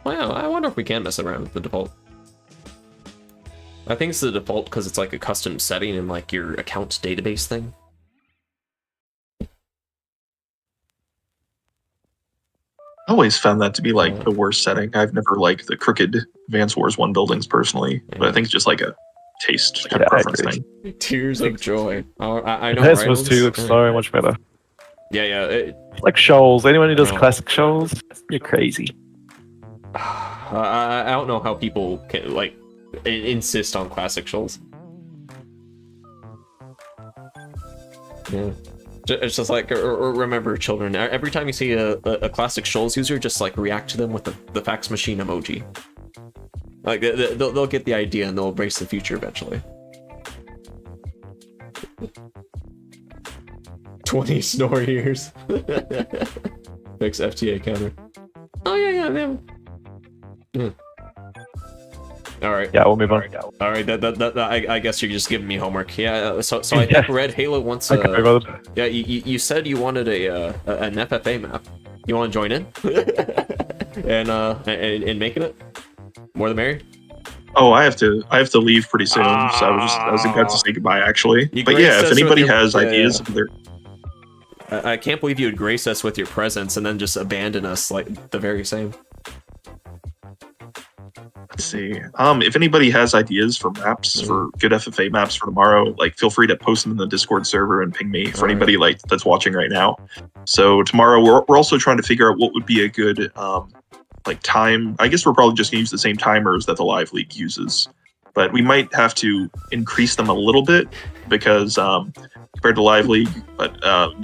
Wow, I wonder if we can mess around with the default. I think it's the default because it's like a custom setting in like your account database thing.
I always found that to be like the worst setting. I've never liked the crooked Advance Wars 1 buildings personally, but I think it's just like a taste kind of
Yeah, I
preference
agree.
thing.
Tears of joy. Oh, I know.
Advance
right?
Wars 2 looks so much better.
Yeah, yeah.
Like shoals. Anyone who does
No.
classic shoals, you're crazy.
I don't know how people can like insist on classic shoals. Yeah. It's just like, or remember, children, every time you see a classic shoals user, just like react to them with the fax machine emoji. Like they'll get the idea and they'll embrace the future eventually. 20 snore years. Fix FTA counter. Oh yeah. All right.
Yeah, we'll move on.
All right. I guess you're just giving me homework. Yeah. So I think Red Halo wants.
Okay, brother.
Yeah. You said you wanted an FFA map. You want to join in? and making it more the merrier.
Oh, I have to leave pretty soon, so I was about to say goodbye actually.
You
But
graced
yeah,
us
if
with
anybody
your-
has
yeah,
ideas,
yeah.
they're
I can't believe you would grace us with your presence and then just abandon us like the very same.
Let's see. If anybody has ideas for maps, for good FFA maps for tomorrow, like feel free to post them in the Discord server and ping me for
Alright.
anybody like that's watching right now. So tomorrow we're also trying to figure out what would be a good like time. I guess we're probably just gonna use the same timers that the Live League uses, but we might have to increase them a little bit because compared to Live League, but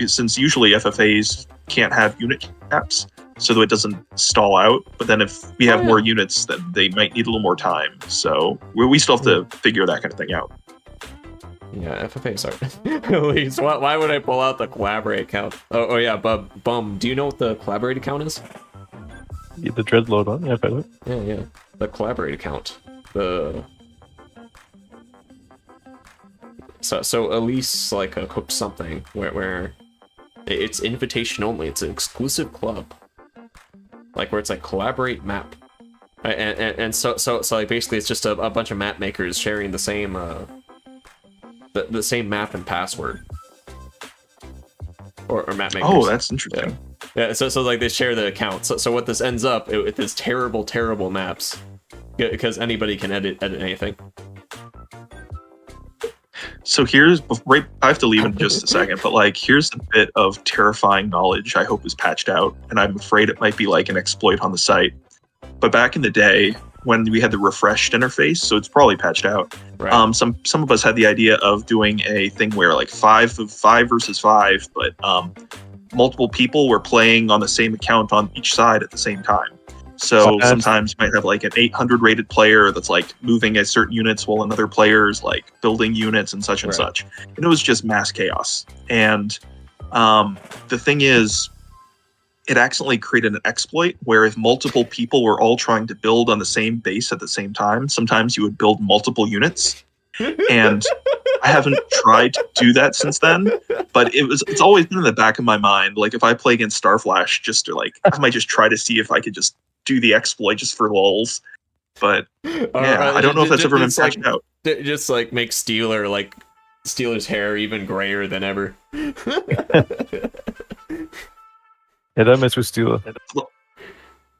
since usually FFAs can't have unit caps, so that it doesn't stall out. But then if we have more units, then they might need a little more time. So we still have to figure that kind of thing out.
Yeah, FFAs are. At least, why would I pull out the collaborate account? Oh yeah, but Bum, do you know what the collaborate account is?
Yeah, the Dreadlord one, yeah, better.
Yeah. The collaborate account. So Elise like hooked something where it's invitation only. It's an exclusive club. Like where it's like collaborate map, and so like basically it's just a bunch of map makers sharing the same the same map and password, or map makers.
Oh, that's interesting.
Yeah. So like they share the account. So what this ends up with is terrible maps, because anybody can edit anything.
So here's right. I have to leave in just a second, but like here's the bit of terrifying knowledge I hope is patched out, and I'm afraid it might be like an exploit on the site. But back in the day, when we had the refreshed interface, so it's probably patched out.
Right.
Some of us had the idea of doing a thing where like five versus five, but multiple people were playing on the same account on each side at the same time. So sometimes you might have like an 800 rated player that's like moving at certain units while another player is like building units and such and
Right.
such. And it was just mass chaos. And the thing is, it accidentally created an exploit where if multiple people were all trying to build on the same base at the same time, sometimes you would build multiple units. And I haven't tried to do that since then, but it's always been in the back of my mind. Like if I play against Starflash, just to like, I might just try to see if I could just do the exploit just for lulz. But yeah, I don't know if that's ever been patched out.
Just like make Steeler's hair even grayer than ever.
Yeah, don't mess with Steeler.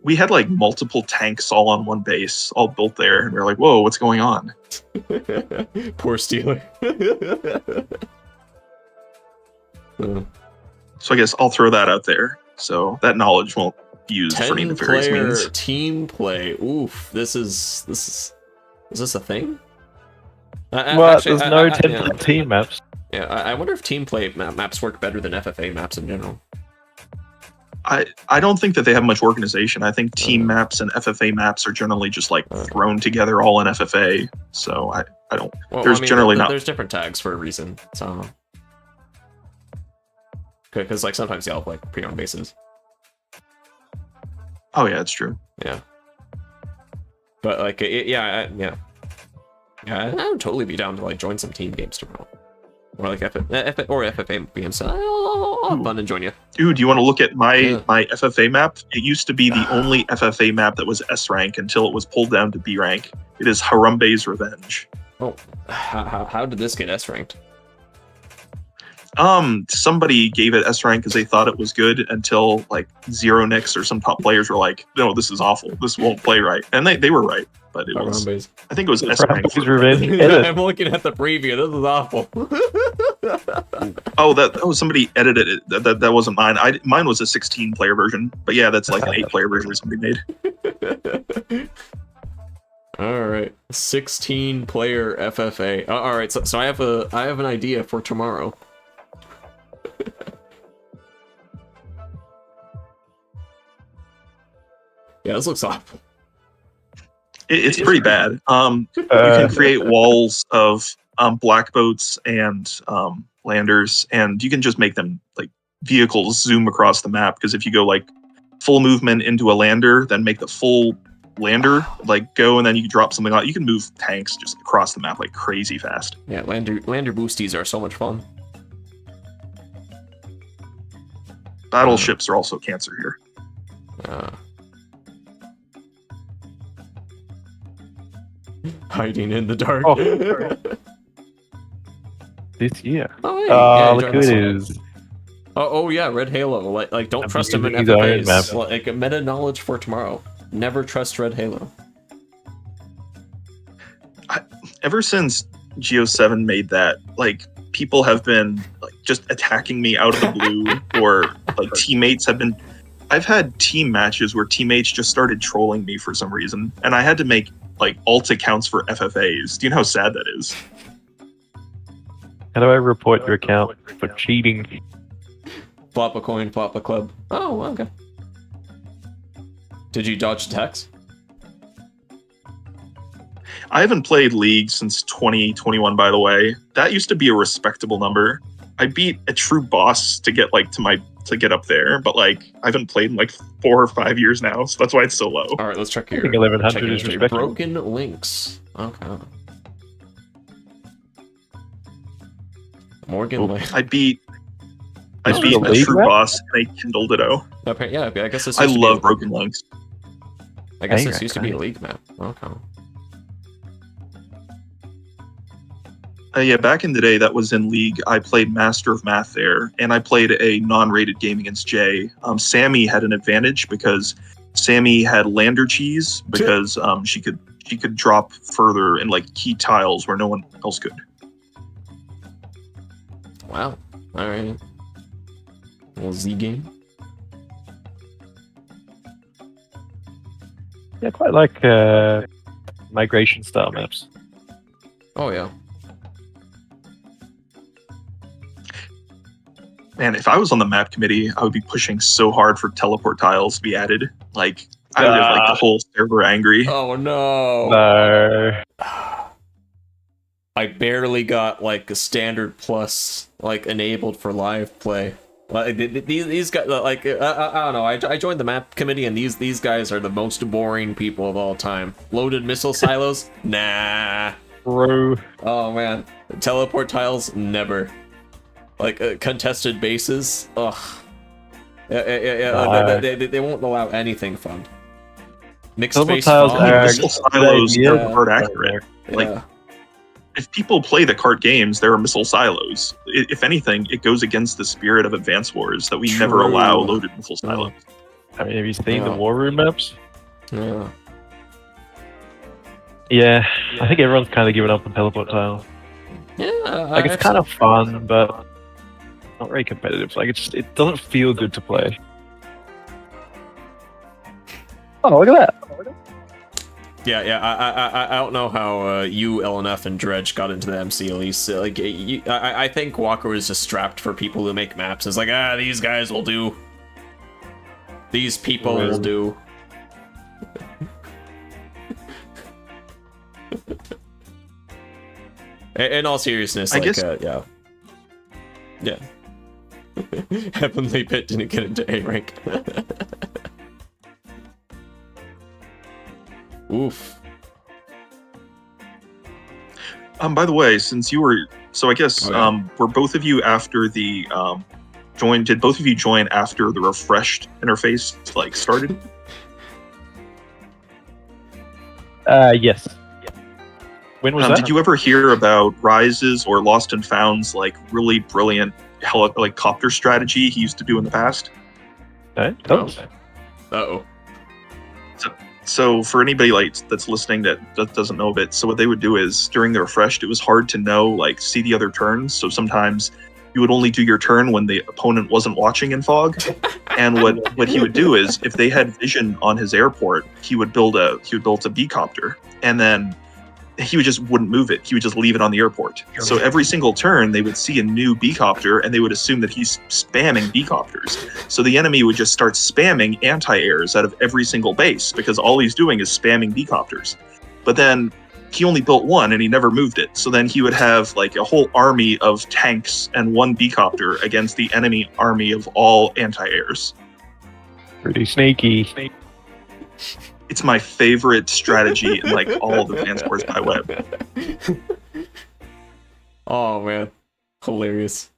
We had like multiple tanks all on one base, all built there, and we are like, whoa, what's going on?
Poor Steeler.
So I guess I'll throw that out there. So that knowledge won't be used for any nefarious means.
Team play. Oof. Is this a thing?
Well,
Actually,
there's no 10 team maps.
Yeah, I wonder if team play maps work better than FFA maps in general.
I don't think that they have much organization. I think team maps and FFA maps are generally just like thrown together all in FFA. So I don't.
Well,
there's generally not.
There's different tags for a reason. So because like sometimes they all have like pre-owned bases.
Oh yeah, it's true.
Yeah. But like yeah. I would totally be down to like join some team games tomorrow. Or like FFA games. I'll have fun and join you.
Dude, you want to look at my FFA map? It used to be the only FFA map that was S rank until it was pulled down to B rank. It is Harambe's Revenge.
Oh, how did this get S ranked?
Somebody gave it S rank because they thought it was good until like Zero Nix or some top players were like, no, this is awful. This won't play right. And they were right. But it was, I think it was S rank.
I'm looking at the preview. This is awful.
Oh, that was somebody edited it. That wasn't mine. Mine was a 16-player version. But yeah, that's like an 8-player version somebody made.
All right, 16-player FFA. All right, so I have an idea for tomorrow. Yeah, this looks awful.
It's pretty bad. You can create walls of black boats and landers, and you can just make them like vehicles zoom across the map. Because if you go like full movement into a lander, then make the full lander like go, and then you can drop something out. You can move tanks just across the map like crazy fast.
Yeah, lander boosties are so much fun.
Battleships are also cancer here.
Hiding in the dark.
Oh. This year.
Oh, hey, yeah,
look who it is.
Oh yeah, Red Halo. Like don't trust him in
his own map.
FFAs. Like meta knowledge for tomorrow. Never trust Red Halo.
Ever since Geo 7 made that, like people have been like just attacking me out of the blue, or like teammates have been. I've had team matches where teammates just started trolling me for some reason, and I had to make like alt accounts for FFAs. Do you know how sad that is?
How do I report your account for cheating?
Flop a coin, flop a club. Oh, okay. Did you dodge attacks?
I haven't played League since 2021, by the way. That used to be a respectable number. I beat a true boss to get like to get up there, but like I haven't played in like 4 or 5 years now, so that's why it's so low.
All right, let's check here.
I think 1100 is respectable.
Broken links. Okay. Morgan Link.
I beat a
League
true
map?
boss and a Kindle Ditto.
Okay, yeah, I guess this.
I
used to
love
be,
Broken Links.
I guess
Hey,
this used to be a
okay.
league map. Okay.
Yeah, back in the day, that was in League. I played Master of Math there, and I played a non-rated game against Jay. Sammy had an advantage because Sammy had lander cheese because she could drop further in like key tiles where no one else could.
Wow. All right. Little Z game.
Yeah, I quite like migration style maps.
Oh yeah.
Man, if I was on the map committee, I would be pushing so hard for teleport tiles to be added. Like, I would have like the whole server angry.
Oh no.
No.
I barely got like a standard plus like enabled for live play. Like these guys, like I don't know. I joined the map committee, and these guys are the most boring people of all time. Loaded missile silos, nah.
Bro.
Oh man, teleport tiles, never. Like contested bases, ugh. Yeah. They won't allow anything fun. Mixed
Teleport
space
tiles
fog.
are
Missile silos
yeah.
are hard accurate. Like,
Yeah.
if people play the cart games, there are missile silos. If anything, it goes against the spirit of Advance Wars that we never
True.
allow loaded missile silos.
I mean, have you seen the
Yeah.
war room maps?
Yeah.
Yeah, I think everyone's kind of given up on teleport tiles.
Yeah,
Like, it's kind of fun, but not very competitive. Like, it doesn't feel good to play. Oh, look at that!
Yeah. I don't know how you, LNF, and Dredge got into the MC at least. Like, I think Walker was just strapped for people who make maps. It's like, these guys will do. These people will do. In all seriousness,
I
like,
guess-
yeah. Heavenly Pit didn't get into A rank. Oof.
By the way, since you were, so I guess,
Oh, yeah.
were both of you after the join? Did both of you join after the refreshed interface like started?
Yes. When was that?
Did you ever hear about Rise's or Lost and Found's like really brilliant copter strategy he used to do in the past?
No? Oh.
Uh-oh.
So for anybody like that's listening that doesn't know of it, so what they would do is during the refreshed, it was hard to know see the other turns. So sometimes you would only do your turn when the opponent wasn't watching in fog. And what he would do is if they had vision on his airport, he would build a B copter, and then he wouldn't move it. He would just leave it on the airport. So every single turn, they would see a new B-copter, and they would assume that he's spamming B-copters. So the enemy would just start spamming anti-airs out of every single base, because all he's doing is spamming B-copters. But then he only built one, and he never moved it. So then he would have like a whole army of tanks and one B-copter against the enemy army of all anti-airs.
Pretty sneaky.
It's my favorite strategy in like all of Advanced Wars by Web.
Oh man, hilarious.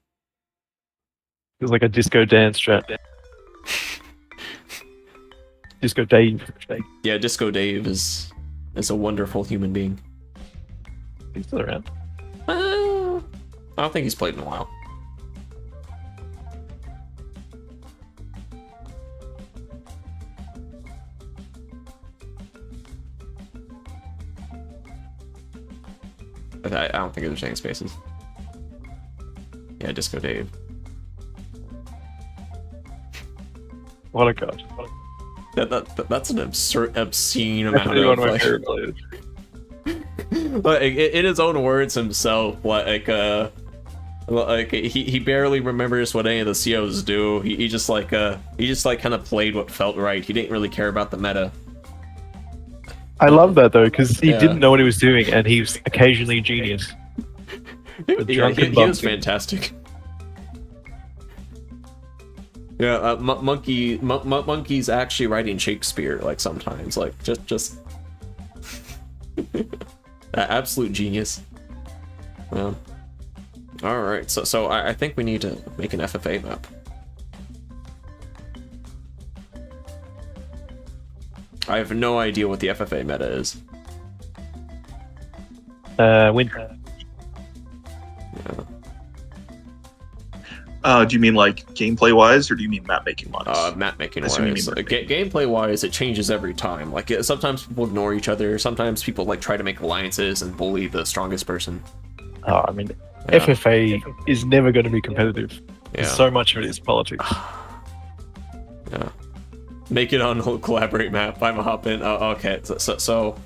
It was like a disco dance strat. Disco Dave.
Yeah, Disco Dave is a wonderful human being.
He's still around.
I don't think he's played in a while. But I don't think there's any spaces. Yeah, Disco Dave.
What a god.
That's an obscene amount
Definitely one
of
of my
like,
favorite players.
like in his own words himself, like he barely remembers what any of the COs do. He just kind of played what felt right. He didn't really care about the meta.
I love that though, because he
Yeah.
didn't know what he was doing, and he was occasionally genius.
He
drunken
was
bumpkin.
fantastic. Yeah, Monkey's actually writing Shakespeare, like sometimes, like just absolute genius. Yeah. All right, so I think we need to make an FFA map. I have no idea what the FFA meta is.
Win.
Do you mean like gameplay wise, or do you mean map making wise?
Map making
I assume you
wise,
mean map
gameplay wise, it changes every time. Like sometimes people ignore each other. Sometimes people like try to make alliances and bully the strongest person.
Oh, I mean,
Yeah.
FFA is never going to be competitive.
Yeah.
So much of it is politics.
Yeah. Make it on collaborate map. I'm a hop in. Oh, okay. So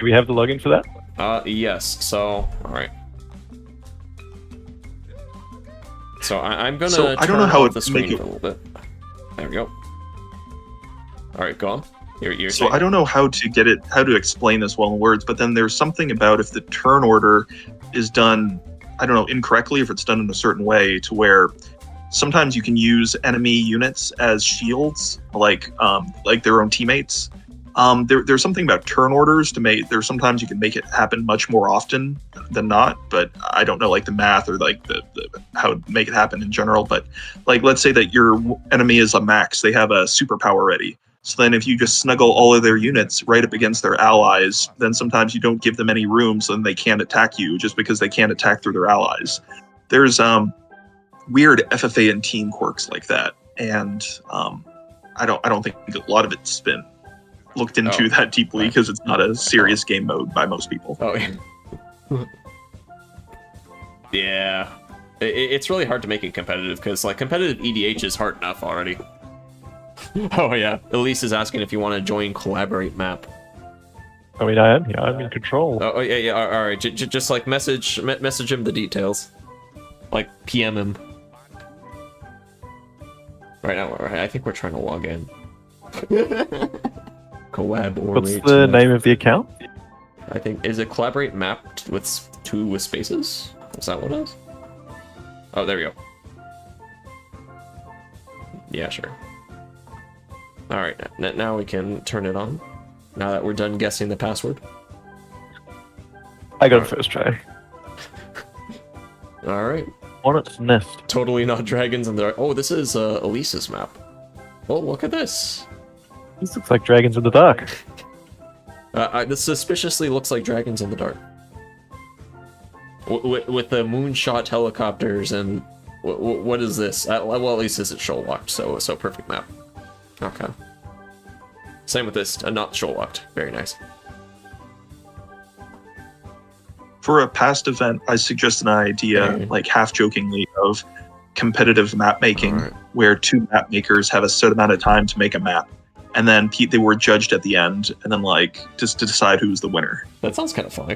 Do we have the login for that?
Yes. So, all right. So I'm gonna.
So, I don't
turn
know how
off
it
the screen
make it-
for a little bit. There we go. All right, go on. You're
So
saying-
I don't know how to explain this well in words, but then there's something about if the turn order is done, I don't know, incorrectly, if it's done in a certain way to where sometimes you can use enemy units as shields, like their own teammates. There's something about turn orders to make. There's sometimes you can make it happen much more often than not, but I don't know like the math or like the how to make it happen in general. But like let's say that your enemy is a max, they have a superpower ready. So then if you just snuggle all of their units right up against their allies, then sometimes you don't give them any room, so then they can't attack you just because they can't attack through their allies. There's weird FFA and team quirks like that, and I don't think a lot of it's been looked into that deeply because it's not a serious game mode by most people.
Oh, yeah. Yeah. It's really hard to make it competitive because like competitive EDH is hard enough already. Oh yeah, Elise is asking if you want to join collaborate map.
I mean, I am. Yeah, I'm in control.
Oh yeah. All right. Just like message him the details. Like PM him. Right now, I think we're trying to log in. Collab or
What's the name of the account?
I think is it collaborate mapped with 2 with spaces? Is that what it is? Oh, there we go. Yeah, sure. All right, now we can turn it on. Now that we're done guessing the password.
I got it first try.
All right.
On its nest.
Totally not dragons in the dark. Oh, this is Elise's map. Oh, look at this.
This looks like dragons in the dark.
This suspiciously looks like dragons in the dark. With the moonshot helicopters and what is this? Well, at least this is shoal locked, so perfect map. Okay. Same with this, not shoal locked. Very nice.
For a past event, I suggested an idea, like half jokingly, of competitive map making, where 2 map makers have a set amount of time to make a map, and then they were judged at the end, and then like just to decide who's the winner.
That sounds kind of funny.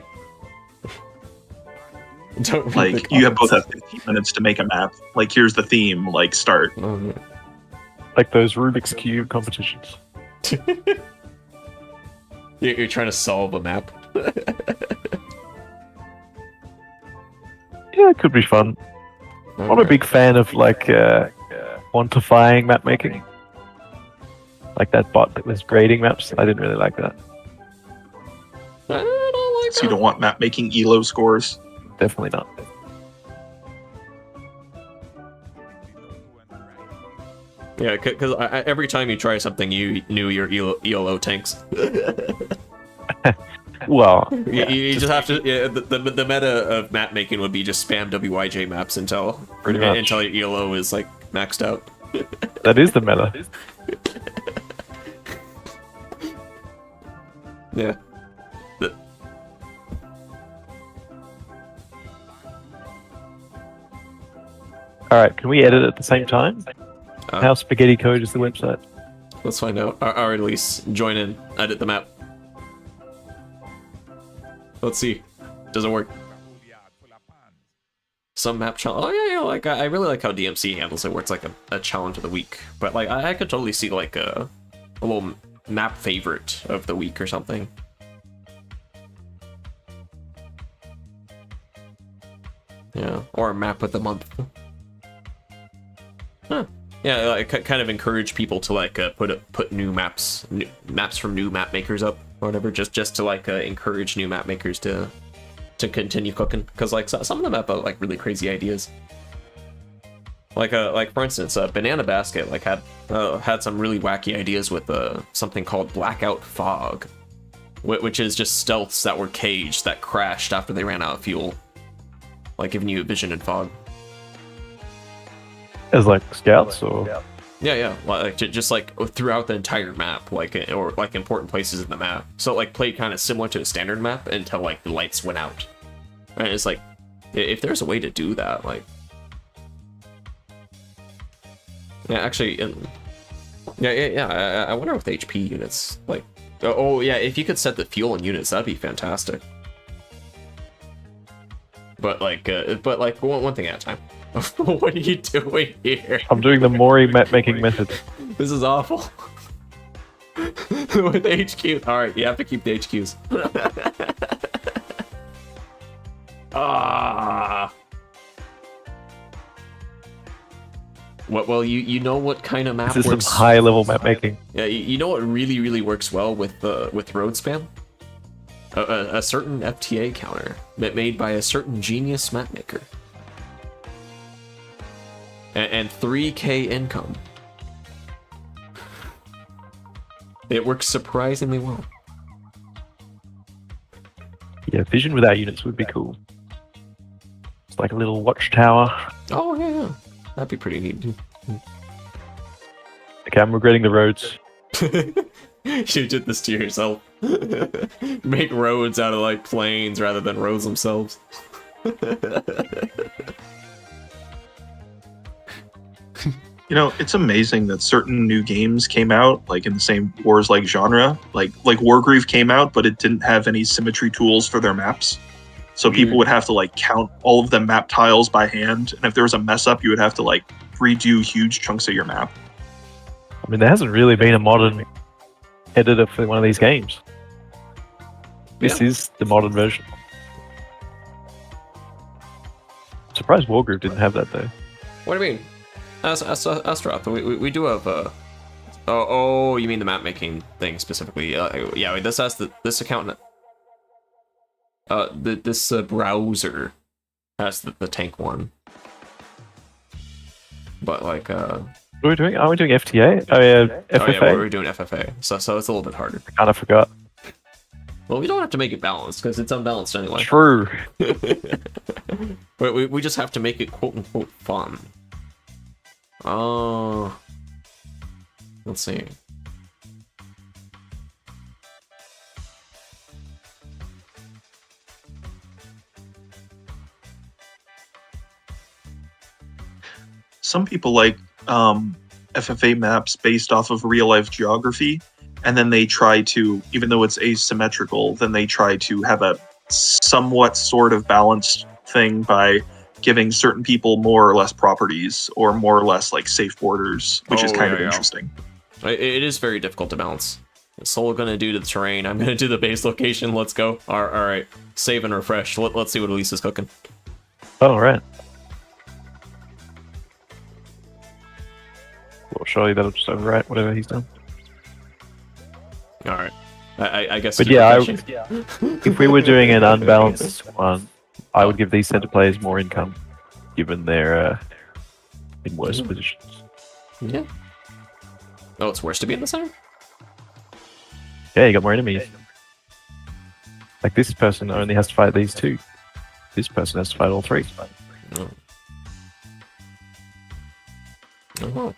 Don't read
Like
the
you have both
comments.
have 15 minutes to make a map. Like here's the theme. Like start.
Like those Rubik's Cube competitions.
You're trying to solve a map.
Yeah, it could be fun. I'm a big fan of like quantifying map making. Like that bot that was grading maps. I didn't really like that.
I don't like
So you don't want map making ELO scores.
Definitely not.
Yeah, because every time you try something, you knew your ELO tanks.
Well,
You just have to. Yeah, the meta of map making would be just spam WYJ maps until
Pretty much.
until your ELO is like maxed out.
that is the meta.
Yeah.
All right, can we edit at the same time? How spaghetti code is the website?
Let's find out. Or at least join in, edit the map. Let's see. Does it work? Some map challenge. Oh yeah. Like I really like how DMC handles it, where it's like a challenge of the week. But like I could totally see like a little map favorite of the week or something. Yeah, or a map of the month. Huh. Yeah, like kind of encourage people to like put new maps from new map makers up or whatever, just to like encourage new map makers to continue cooking, because like some of them have like really crazy ideas. Like for instance, Banana Basket like had some really wacky ideas with something called Blackout Fog, which is just stealths that were caged that crashed after they ran out of fuel, like giving you vision and fog.
As like scouts or
Yeah, like just like throughout the entire map, like or like important places in the map. So like played kind of similar to a standard map until like the lights went out. And it's like, if there's a way to do that, like, yeah, actually, yeah. I wonder with HP units, like, Oh yeah, if you could set the fuel in units, that'd be fantastic. But like one thing at a time. What are you doing here?
I'm doing the Mori map making method.
This is awful. With HQ. Alright, you have to keep the HQs. Ah. What? Well, you know what kind of map
This is
works.
some high level map making.
Yeah, you know what really works well with road spam. A certain FTA counter made by a certain genius map maker. And 3K income. It works surprisingly well.
Yeah, vision without units would be cool. It's like a little watchtower.
Oh yeah, that'd be pretty neat.
Okay, I'm regretting the roads.
You did this to yourself. Make roads out of like planes rather than roads themselves.
You know, it's amazing that certain new games came out like in the same Wars-like genre. Like Wargroove came out, but it didn't have any symmetry tools for their maps. So people would have to like count all of the map tiles by hand, and if there was a mess up, you would have to like redo huge chunks of your map.
I mean, there hasn't really been a modern editor for one of these games. This is the modern version. I'm surprised Wargroove didn't have that though.
What do you mean? Astroth, we do have oh, you mean the map making thing specifically? Yeah, wait, this has this account. This browser has the tank one, but like
What are we doing? Are we doing FTA? Oh yeah, FFA.
Oh yeah, we're doing FFA, so it's a little bit harder.
I kind of forgot.
Well, we don't have to make it balanced because it's unbalanced anyway.
True.
But we just have to make it quote unquote fun. Oh, let's see.
Some people like FFA maps based off of real life geography, and then they try to, even though it's asymmetrical, then they try to have a somewhat sort of balanced thing by giving certain people more or less properties or more or less like safe borders, which is kind of interesting.
It is very difficult to balance. What's Soul gonna do to the terrain? I'm gonna do the base location. Let's go. All right. Save and refresh. Let's see what Elise is cooking.
Oh right. Well, surely that'll just overwrite whatever he's done.
All right. I guess.
But yeah, if we were doing an unbalanced one, I would give these center players more income, given they're in worse positions.
Yeah. Oh, it's worse to be in the center?
Yeah, you got more enemies. Like this person only has to fight these two. This person has to fight all three.
Oh. Oh.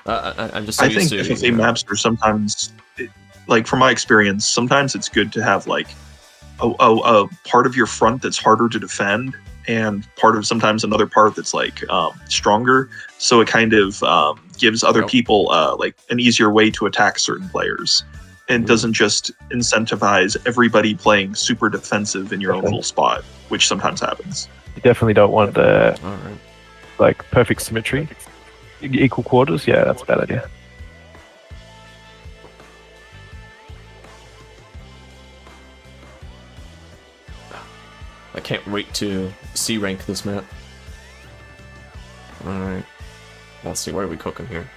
I'm just so
I think
used to,
FFA maps are sometimes, like from my experience, sometimes it's good to have like a part of your front that's harder to defend, and sometimes another part that's like stronger. So it kind of gives other people like an easier way to attack certain players, and doesn't just incentivize everybody playing super defensive in your own little spot, which sometimes happens.
You definitely don't want the like perfect symmetry. Equal quarters, yeah, that's a bad idea.
I can't wait to C rank this map. Alright. Let's see, what are we cooking here?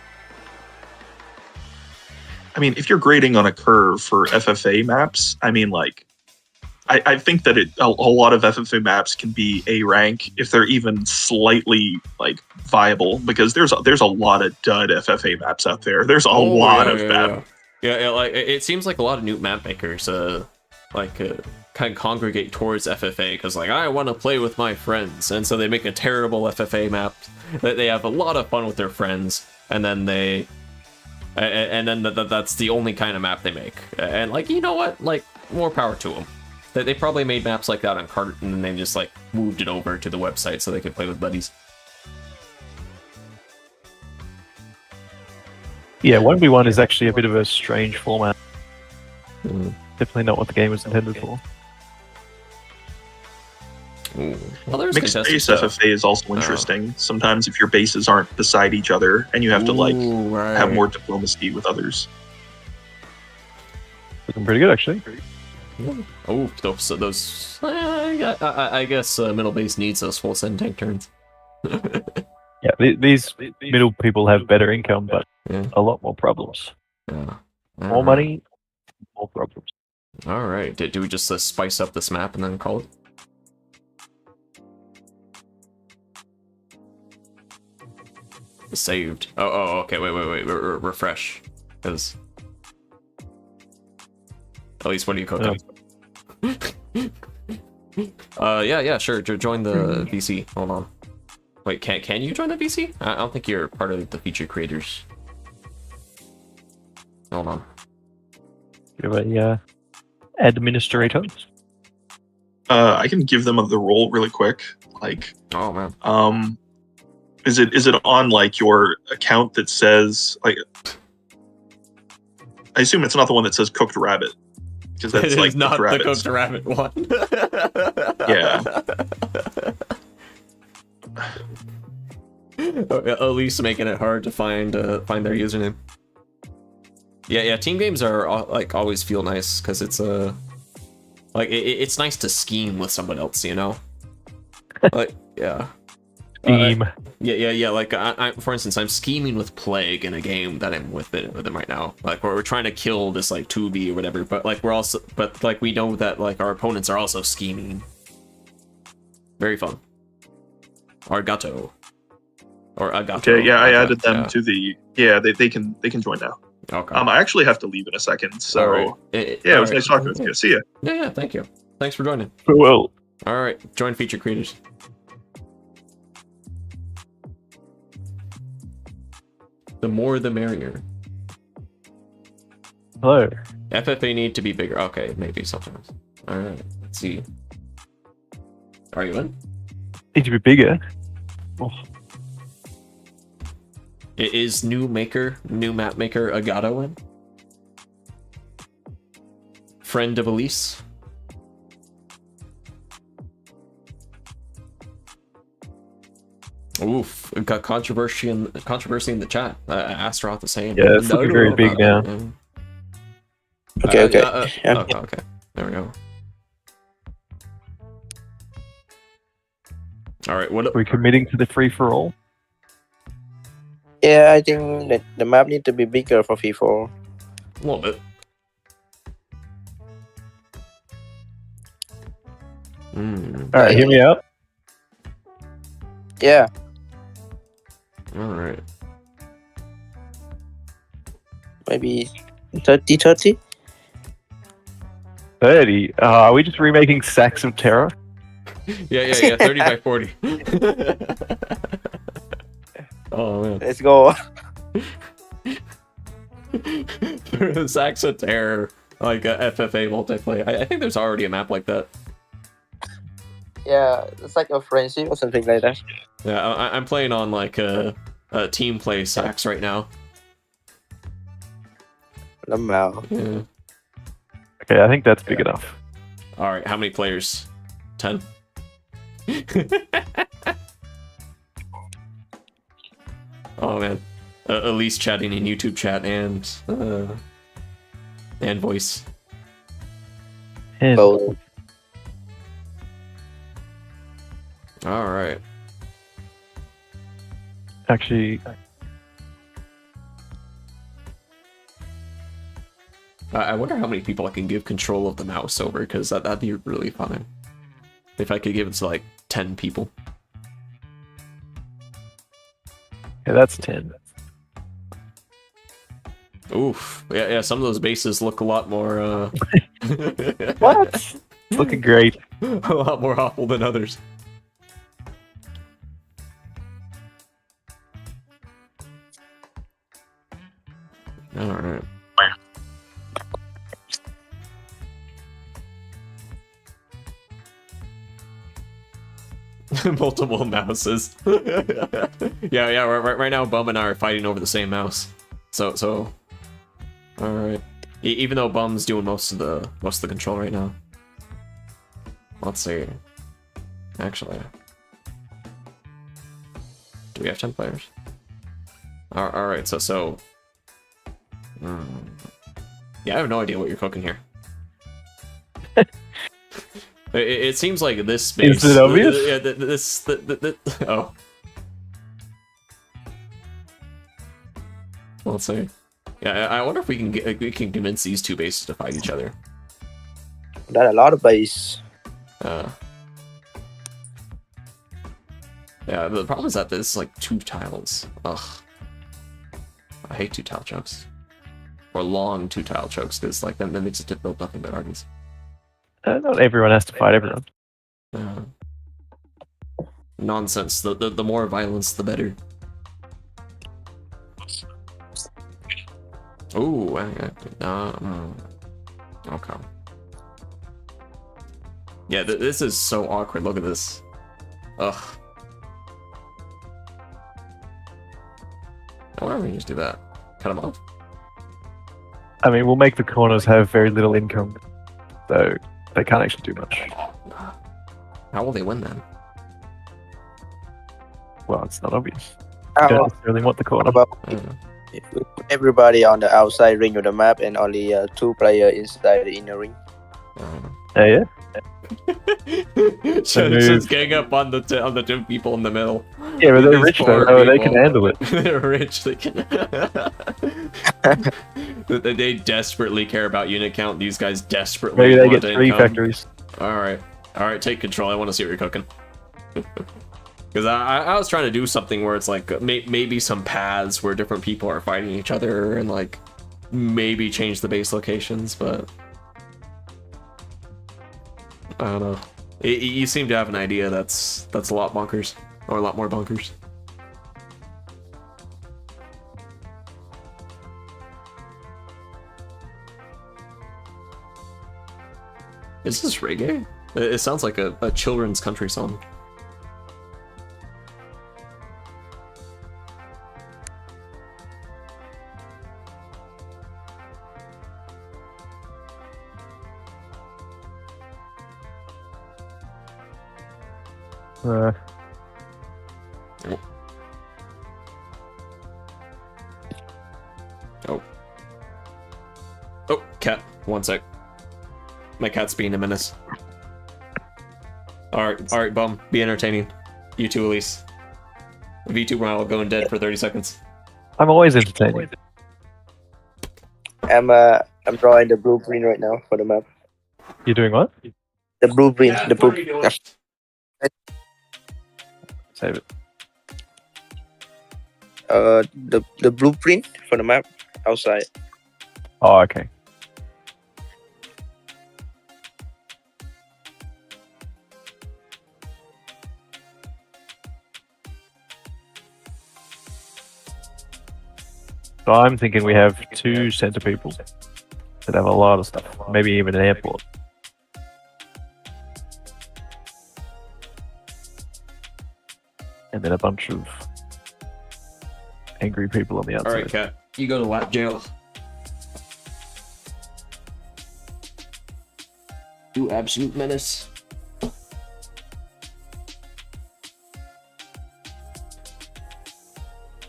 I mean, if you're grading on a curve for FFA maps, I mean, like, I think that a lot of FFA maps can be A rank if they're even slightly like viable, because there's a lot of dud FFA maps out there. There's a lot of bad.
Yeah, like it seems like a lot of new map makers kind of congregate towards FFA because like I want to play with my friends, and so they make a terrible FFA map that they have a lot of fun with their friends, and then that's the only kind of map they make. And like, you know what? Like, more power to them. They probably made maps like that on Cart, and then they just like moved it over to the website so they could play with buddies.
Yeah, 1v1 is actually a bit of a strange format. Definitely not what the game was intended for.
Ooh. Well, there's
Mixed
contested
base
stuff.
FFA is also interesting. Sometimes if your bases aren't beside each other and you have to like
Ooh, right.
have more diplomacy with others.
Looking pretty good, actually.
Oh, those. I guess middle base needs those full send tank turns.
Yeah, these middle people have better income, but
Yeah.
a lot more problems.
Yeah.
More money, more problems.
All right. Do we just spice up this map and then call it? Saved. Oh, okay. Wait. Refresh. Because at least what do you cook up? Yeah, sure. Join the VC. Hold on. Wait, can you join the VC? I don't think you're part of the feature creators. Hold on.
You have a administrator.
I can give them the role really quick. Like,
Oh man.
is it on like your account that says like? I assume it's not the one that says cooked rabbit, because that's
It
like
is not the
rabbits.
cooked rabbit one.
Yeah.
At least making it hard to find their username. Yeah. Team games are like always feel nice because it's like it's nice to scheme with someone else, you know. Like yeah.
Team.
Yeah. Like I, for instance, I'm scheming with Plague in a game that I'm with them right now. Like we're trying to kill this like 2B or whatever, but like we know that like our opponents are also scheming. Very fun. Arigato. Or Agato.
Okay. Yeah, I added them
yeah.
to the. Yeah, they can join now.
Okay.
I actually have to leave in a second, so
All right.
yeah, it was
all
nice talking with you. See ya.
Yeah, thank you. Thanks for joining.
Well,
All right, join feature creators. The more the merrier.
hello.
FFA need to be bigger. Okay, maybe sometimes. All right, let's see. Are you in?
Need to be bigger. Oh,
It is new map maker Agato in? Friend of Elise? Oof, it got controversy in the chat. Astaroth the same.
yeah, it's looking very big now.
Okay.
Okay. There we go. All right. What?
Are we committing to the free for all?
Yeah, I think that the map need to be bigger for FIFA.
A little bit.
All right, hear me out.
Yeah.
All right.
Maybe 30.
30. Are we just remaking Sacks of Terror?
Yeah. 30 by 40. Oh man.
Let's go.
Sacks of Terror, like FFA multiplayer. I think there's already a map like that.
Yeah, it's like a friendship or something like that.
Yeah, I'm playing on like a team play Sacks right now.
Wow.
Yeah.
Okay, I think that's big enough.
All right, how many players? 10. Oh man, Elise chatting in YouTube chat and voice.
And
Both.
All right.
actually,
I wonder how many people I can give control of the mouse over, because that'd be really fun. If I could give it to like 10 people.
yeah, that's 10.
Oof. Yeah, some of those bases look a lot more,
What? It's looking great.
a lot more awful than others. Alright. Multiple mouses. yeah. Right now, Bum and I are fighting over the same mouse. So. All right. Even though Bum's doing most of the control right now. Let's see. Actually, do we have 10 players? All right. So. Yeah, I have no idea what you're cooking here. It seems like this space.
Is it obvious?
Yeah, oh. Let's see. Yeah, I wonder if we can convince these two bases to fight each other.
That's a lot of base.
Yeah, the problem is that this is like 2 tiles. Ugh. I hate 2 tile chokes. Or long 2 tile chokes, because like that makes it difficult nothing but armies.
Not everyone has to fight everyone.
Nonsense. The more violence, the better. Ooh, okay. Yeah, this is so awkward. Look at this. Ugh. Why don't we just do that? Cut them off?
I mean, we'll make the corners have very little income, so they can't actually do much.
How will they win then?
Well, it's not obvious. You
How
don't necessarily want the corner.
about
I don't know.
if we put everybody on the outside ring of the map and only 2 players inside the inner ring?
Yeah.
Just gang up on the 2 people in the middle.
Yeah, but they're
These
rich
poor
though. They can
people.
handle it.
They're rich. They can. They desperately care about unit count. These guys desperately.
Maybe they
want
get 3
income.
factories.
All right, take control. I want to see what you're cooking. Because I was trying to do something where it's like maybe some paths where different people are fighting each other and like maybe change the base locations, but I don't know. You seem to have an idea that's a lot bonkers, or a lot more bonkers. Is this reggae? It sounds like a children's country song. Oh, cat. 1 sec. My cat's being a menace. Alright, Bum. Be entertaining. You too, Elise. VTuber will go in dead for 30 seconds.
I'm always entertaining.
I'm drawing the blueprint right now for the map.
You're doing what?
The blueprint. The blueprint.
Save it.
The blueprint for the map outside.
Oh, okay. So I'm thinking we have 2 center people that have a lot of stuff. Maybe even an airport. And then a bunch of angry people on the outside.
Alright, cat. You go to lap jail. You absolute menace.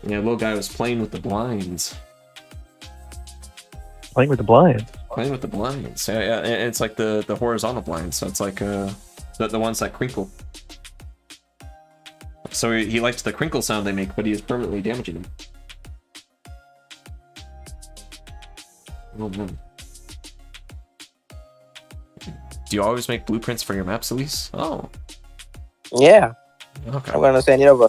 Yeah, little guy was playing with the blinds.
Playing with the blinds.
Playing with the blinds. Yeah, and it's like the horizontal blinds, so it's like the ones that crinkle. So he likes the crinkle sound they make, but he is permanently damaging them. Oh, man. Do you always make blueprints for your maps, Elise? Oh.
Yeah,
Okay.
I'm gonna send it over.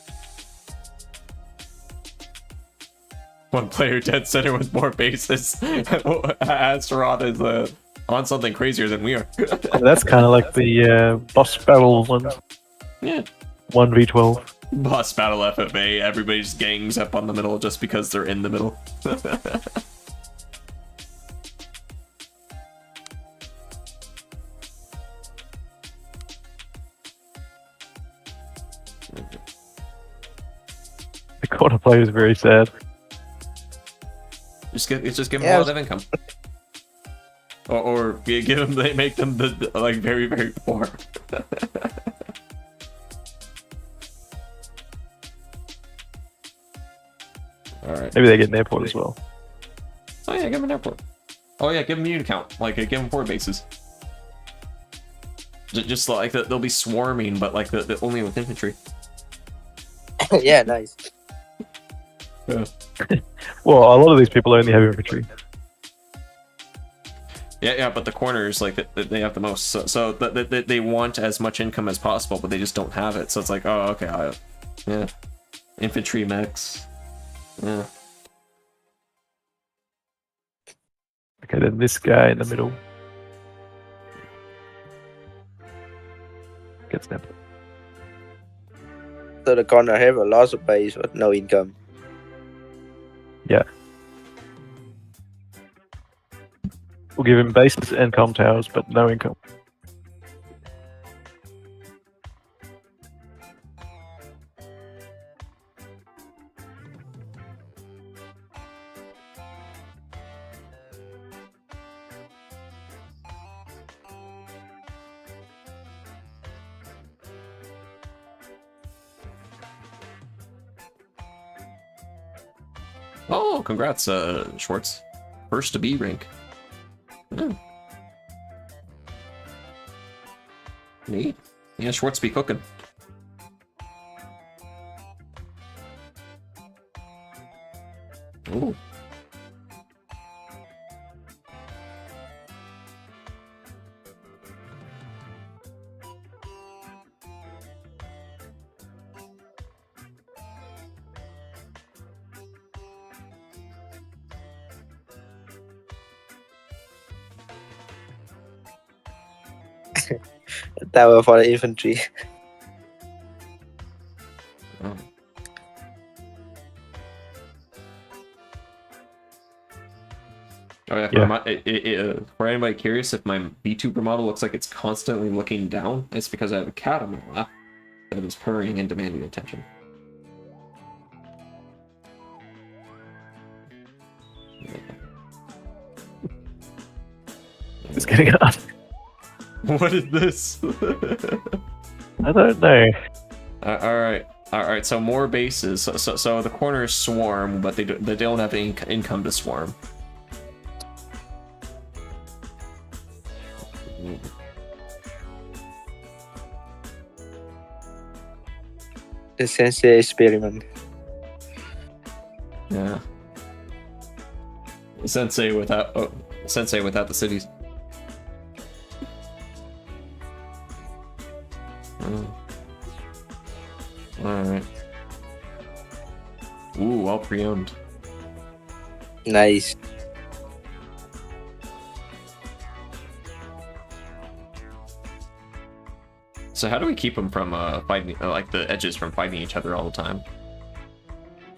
One player dead center with more bases. Astaroth is on something crazier than we are.
That's kind of like the boss battle ones.
Yeah.
1v12.
Boss battle FFA, everybody just gangs up on the middle just because they're in the middle.
The corner player is very sad.
Just give him
Yeah.
a lot of income. or give them, they make them like very, very poor. All right.
Maybe they get an airport as well.
Oh yeah, give them an airport. Oh yeah, give them unit count. Like give them 4 bases. Just like they'll be swarming, but like the only with infantry.
Yeah, nice.
Yeah.
Well, a lot of these people only have infantry.
Yeah, but the corners, like, they have the most. So they want as much income as possible, but they just don't have it. So it's like, oh, okay, yeah. Infantry mechs. Yeah.
Okay, then this guy in the middle gets an airport.
So the corner have a lot of base but no income.
Yeah. We'll give him bases and comm towers, but no income.
Oh, congrats, Schwartz. First to B rank. Yeah. Neat. Yeah, Schwartz be cooking. Ooh.
Tower for the infantry.
Oh. Oh yeah, for anybody curious, if my VTuber model looks like it's constantly looking down, it's because I have a cat on my lap that is purring and demanding attention.
It's getting up.
What is this?
I don't know.
Alright, so more bases. So the corners swarm, but they don't have any income to swarm.
The sensei experiment.
Yeah. Sensei without the cities. Alright. Ooh, all pre-owned.
Nice.
So how do we keep them from fighting, like the edges from fighting each other all the time?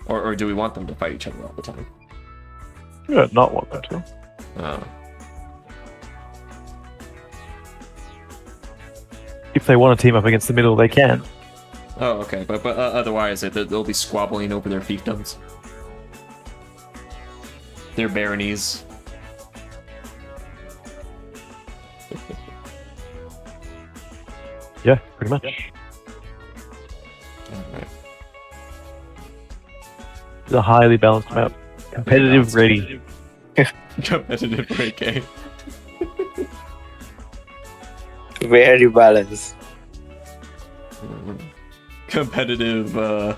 Or do we want them to fight each other all the time?
Yeah, not want them to. If they want to team up against the middle, they can.
Oh, okay, but otherwise they'll be squabbling over their fiefdoms. Their baronies.
Yeah, pretty much.
Alright.
It's a highly balanced map. Competitive ready.
Competitive break game.
Very balanced.
Competitive, yeah.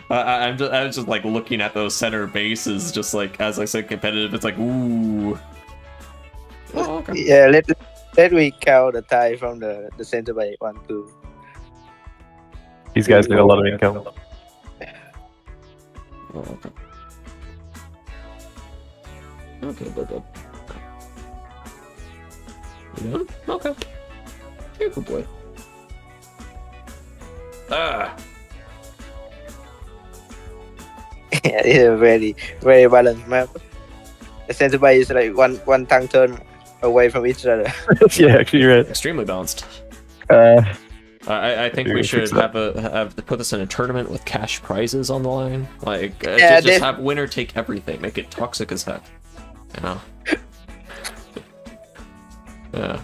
I'm just like looking at those center bases, just like as I said, competitive. It's like ooh. Oh, okay.
Yeah, let we count the tie from the center by 1, 2.
These guys get a lot of income.
Oh, okay. Okay, good. You know? Okay. You're a good boy. Ah.
Yeah, it's a very, very balanced map. The center by is like one tank turn away from each other.
Yeah, actually, you're right.
Extremely balanced. I think we should have put this in a tournament with cash prizes on the line. Like, just have winner take everything. Make it toxic as heck. You know. Yeah.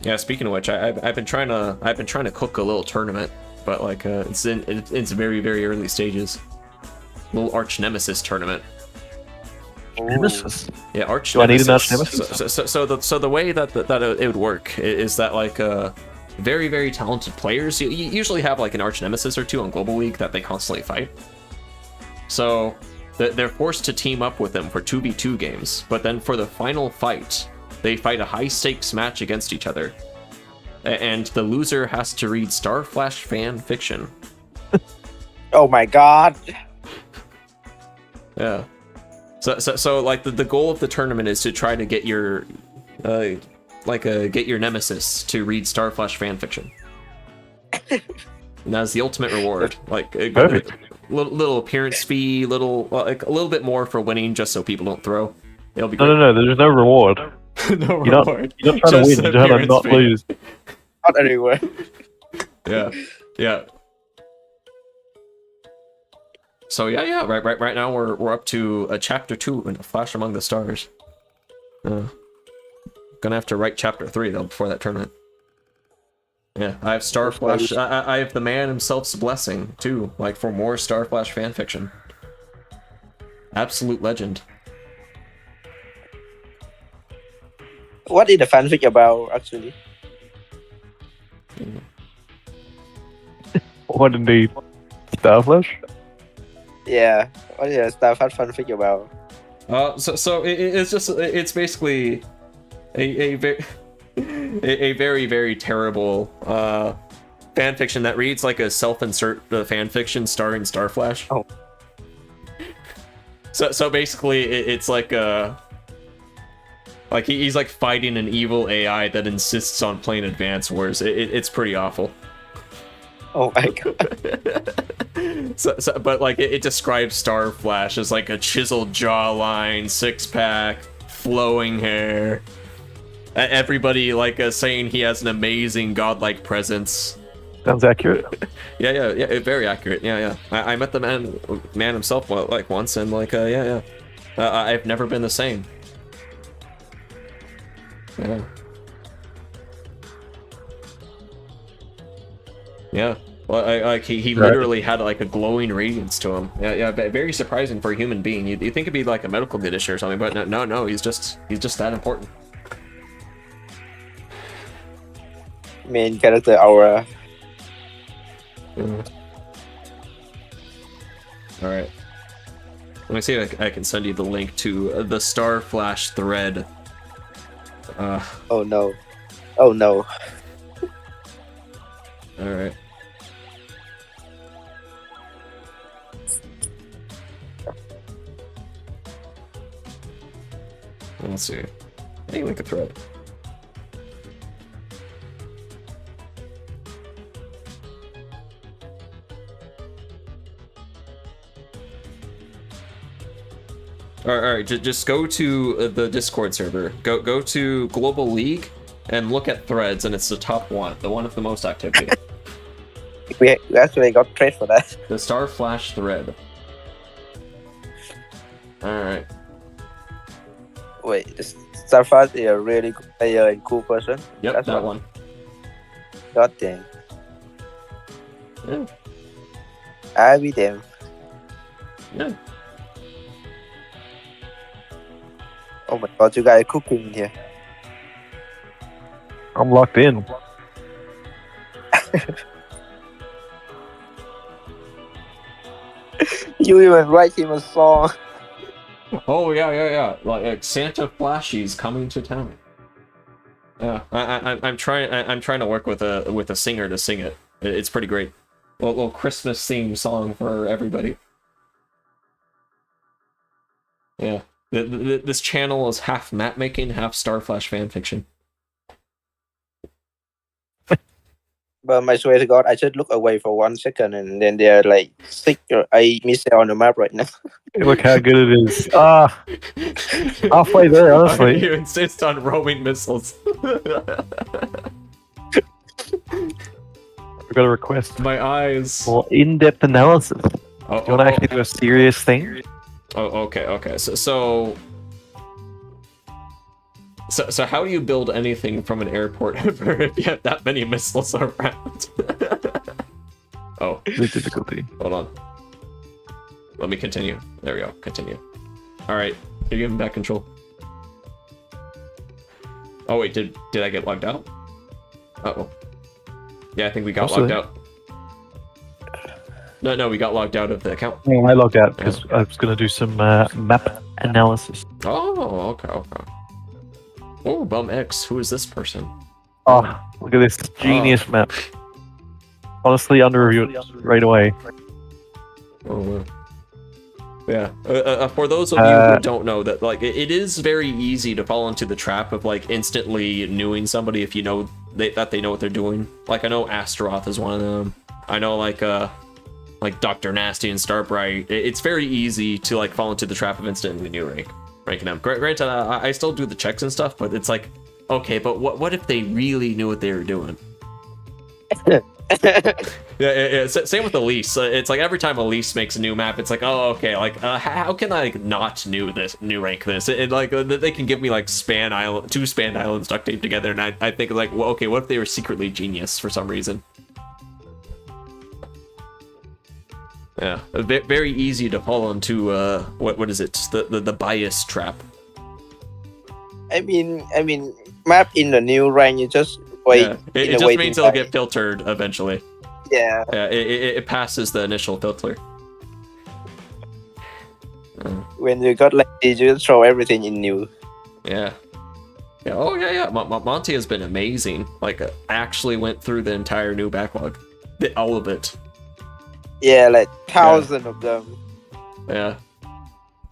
Yeah. Speaking of which, I've been trying to cook a little tournament, but like it's very very early stages. Little arch nemesis tournament.
Nemesis.
Yeah, arch.
Do I need an arch nemesis?
So the way that it would work is that like very very talented players you usually have like an arch nemesis or two on Global League that they constantly fight. So they're forced to team up with them for 2v2 games, but then for the final fight, they fight a high stakes match against each other, and the loser has to read Starflash fan fiction.
Oh my god.
Yeah. So like the goal of the tournament is to try to get your get your nemesis to read Starflash fanfiction. And that's the ultimate reward. Like a little appearance fee, like a little bit more for winning, just so people don't throw. It'll be great.
No. There's no reward.
No reward.
You're not trying to win. You're trying to not lose.
Not anywhere.
Yeah. So yeah. Right now we're up to chapter 2 in Flash Among the Stars. Gonna have to write chapter 3 though before that tournament. Yeah, I have Starflash. I have the man himself's blessing too, like for more Starflash fanfiction. Absolute legend.
What is the fanfic about actually?
What indeed? Starflash?
Yeah, what is the Starflash fanfic about?
It's basically a very very terrible fanfiction that reads like a self-insert fanfiction starring Starflash.
Oh.
So basically it's like he's like fighting an evil AI that insists on playing Advance Wars. It's pretty awful.
Oh my god.
But like it describes Starflash as like a chiseled jawline, 6-pack, flowing hair. Everybody like saying he has an amazing godlike presence.
Sounds accurate.
Yeah, very accurate. Yeah. I met the man himself like once, and like I've never been the same. Yeah. Well, he literally had like a glowing radiance to him. Yeah, very surprising for a human being. You think it'd be like a medical condition or something, but no, he's just that important.
Main character aura.
All right. Let me see if I can send you the link to the Starflash thread.
Oh no. Oh no.
All right. Let's see. How do you link a thread? All right, just go to the Discord server. Go to Global League and look at threads, and it's the top one, the one with the most activity.
We actually got trade for that.
The Starflash thread. All right.
Wait, Starflash is a really good player and cool person.
Yep,
That's
that one.
God damn.
Yeah.
I be damn.
Yeah.
Oh my god, you guys are cooking here.
I'm locked in.
You even write him a song.
Oh yeah. Like Santa Flashy's coming to town. Yeah, I'm trying to work with a singer to sing it. It's pretty great. Little Christmas theme song for everybody. Yeah. This channel is half map making, half Starflash fanfiction.
But I swear to God, I just look away for 1 second, and then they're like 8 missiles on the map right now.
Look how good it is. Halfway there, honestly.
You insist on roaming missiles.
We've got a request
My eyes.
for in-depth analysis. Do
Oh,
you want to actually do a serious thing?
okay. So how do you build anything from an airport ever if you have that many missiles around? Oh,
The difficulty.
hold on. Let me continue. There we go. Continue. All right. Can you give him back control? Oh wait, did I get logged out? Uh-oh. Yeah, I think we got
Possibly.
logged out. No, we got logged out of the account.
Oh, I logged out because I was going to do some map analysis.
Oh, okay. Oh, Bum X, who is this person?
Oh, look at this genius map. Honestly, under review right away.
Oh, wow. Yeah. For those of you who don't know, that like it is very easy to fall into the trap of like instantly knowing somebody if you know that they know what they're doing. Like I know Astaroth is one of them. I know like Dr. Nasty and Starbright. It's very easy to like fall into the trap of instantly new ranking them. Granted, I still do the checks and stuff, but it's like, okay, but what if they really knew what they were doing? Yeah. Same with Elise. It's like every time Elise makes a new map, it's like, oh, okay, like how can I not new rank this? It like they can give me like two span islands duct taped together, and I think like, well, okay, what if they were secretly genius for some reason? Yeah, very easy to fall into what is it? The bias trap.
I mean, map in the new rank, you just wait.
Yeah. It just means it'll get filtered eventually.
Yeah.
Yeah, it passes the initial filter.
When you got like, you just throw everything in new.
Yeah. Yeah. Oh yeah. Monty has been amazing. Like, actually went through the entire new backlog, all of it.
Yeah, like thousands of them.
Yeah.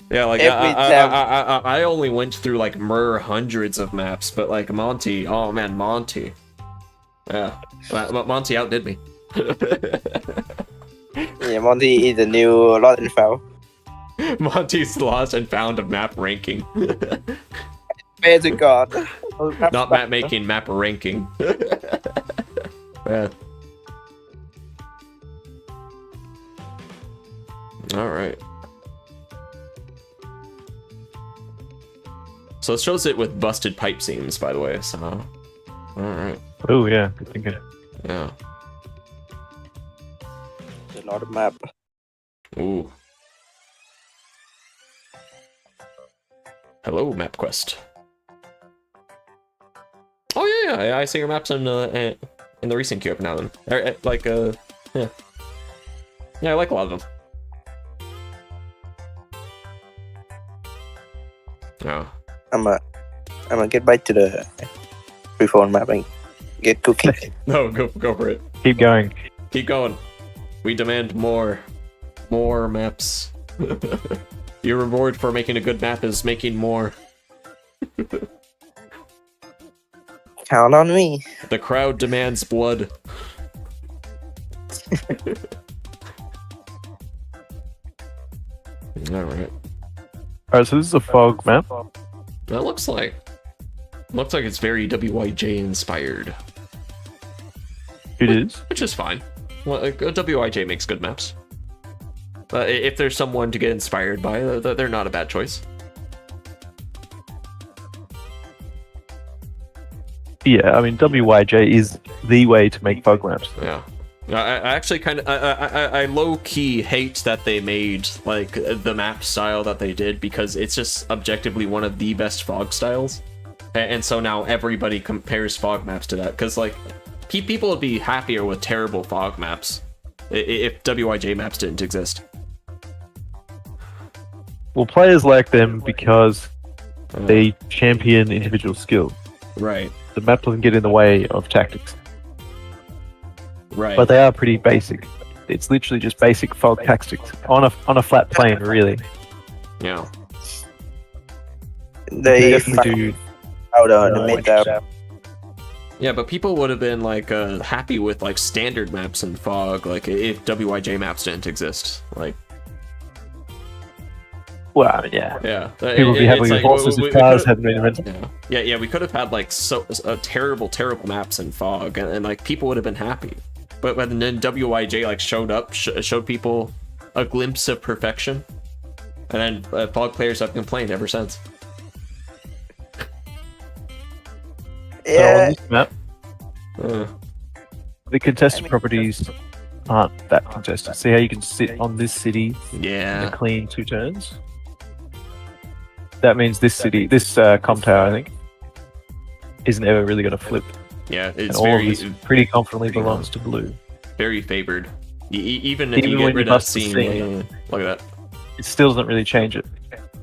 Yeah, like I only went through like hundreds of maps, but like Monty, oh man, Monty. Yeah, Monty outdid me.
Yeah, Monty is the new Lost and Found.
Monty's lost and found of map ranking.
Swear to God.
Not map making, map ranking. Yeah. All right. So it shows it with busted pipe seams, by the way. So, all right.
Oh yeah, good thinking.
Yeah.
A lot of map.
Ooh. Hello, MapQuest. Oh yeah. I see your maps in the recent queue up now. Then, like yeah. Yeah, I like a lot of them. Oh.
I'm gonna get back to the freeform map and get cooking.
No, go for it.
Keep going.
Keep going. We demand more maps. Your reward for making a good map is making more.
Count on me.
The crowd demands blood. Alright.
Alright, so this is a fog map.
That looks like it's very WYJ inspired.
It is.
Which is fine. Well, like, WYJ makes good maps. If there's someone to get inspired by, they're not a bad choice.
Yeah, I mean WYJ is the way to make fog maps.
Yeah. I actually kind of I low key hate that they made like the map style that they did, because it's just objectively one of the best fog styles, and so now everybody compares fog maps to that, because like people would be happier with terrible fog maps if WYJ maps didn't exist.
Well, players like them because they champion individual skill.
Right.
The map doesn't get in the way of tactics.
Right.
But they are pretty basic. It's literally just basic fog tactics on a flat plane, really.
Yeah.
They
definitely do.
out the meta.
Yeah, but people would have been like happy with like standard maps in Fog, like if WIJ maps didn't exist. Like,
Well, I mean, yeah.
yeah,
People would be happy with horses if cars hadn't been invented.
Yeah, we could have had like terrible maps in Fog, and like people would have been happy. But when then WIJ like showed up, showed people a glimpse of perfection, and then Fog players have complained ever since.
So on this map,
Uh,
the contested properties aren't that contested. See how you can sit on this city in
yeah,
a clean 2 turns? That means this city, this com tower, I think, isn't ever really going to flip.
yeah,
And
it's
all
very
of this pretty confidently belongs to blue.
very favored. Even if
Even
you
when
get
you
rid of
bust the
scene,
scene.
look at that.
It still doesn't really change it.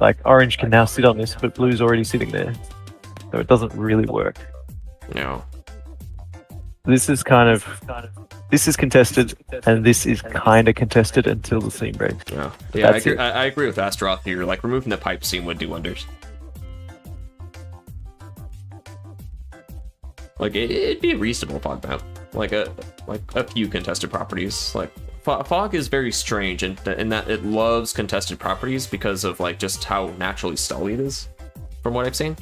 Like, orange can now sit on this, but blue's already sitting there. So it doesn't really work.
No.
This is contested, and this is kind of contested until the scene breaks.
Yeah, yeah,
That's
I agree with Astaroth here. Like removing the pipe scene would do wonders. Like it'd be a reasonable fog map. Like a few contested properties. Like fog is very strange in that it loves contested properties because of like just how naturally stally it is, from what I've seen.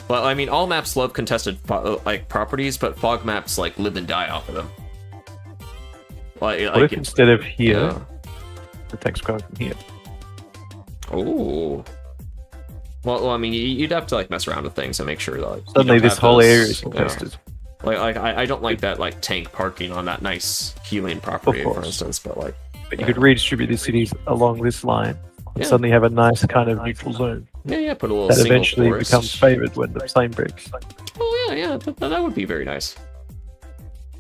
But I mean, all maps love contested like properties, but fog maps like live and die off of them.
What if instead of here,
yeah.
the text coming from here?
Oh. Well, I mean, you'd have to like mess around with things and make sure that like, you
Suddenly
don't
this
have
whole
those-
area is
yeah.
contested.
Like I don't like that like tank parking on that nice healing property,
Of
for
course.
instance. But like,
But you could redistribute the cities along this line and
Yeah.
suddenly have a nice kind of neutral zone
yeah, put a little
that
single
eventually
forest.
becomes favored when the flame breaks.
Oh yeah, that would be very nice.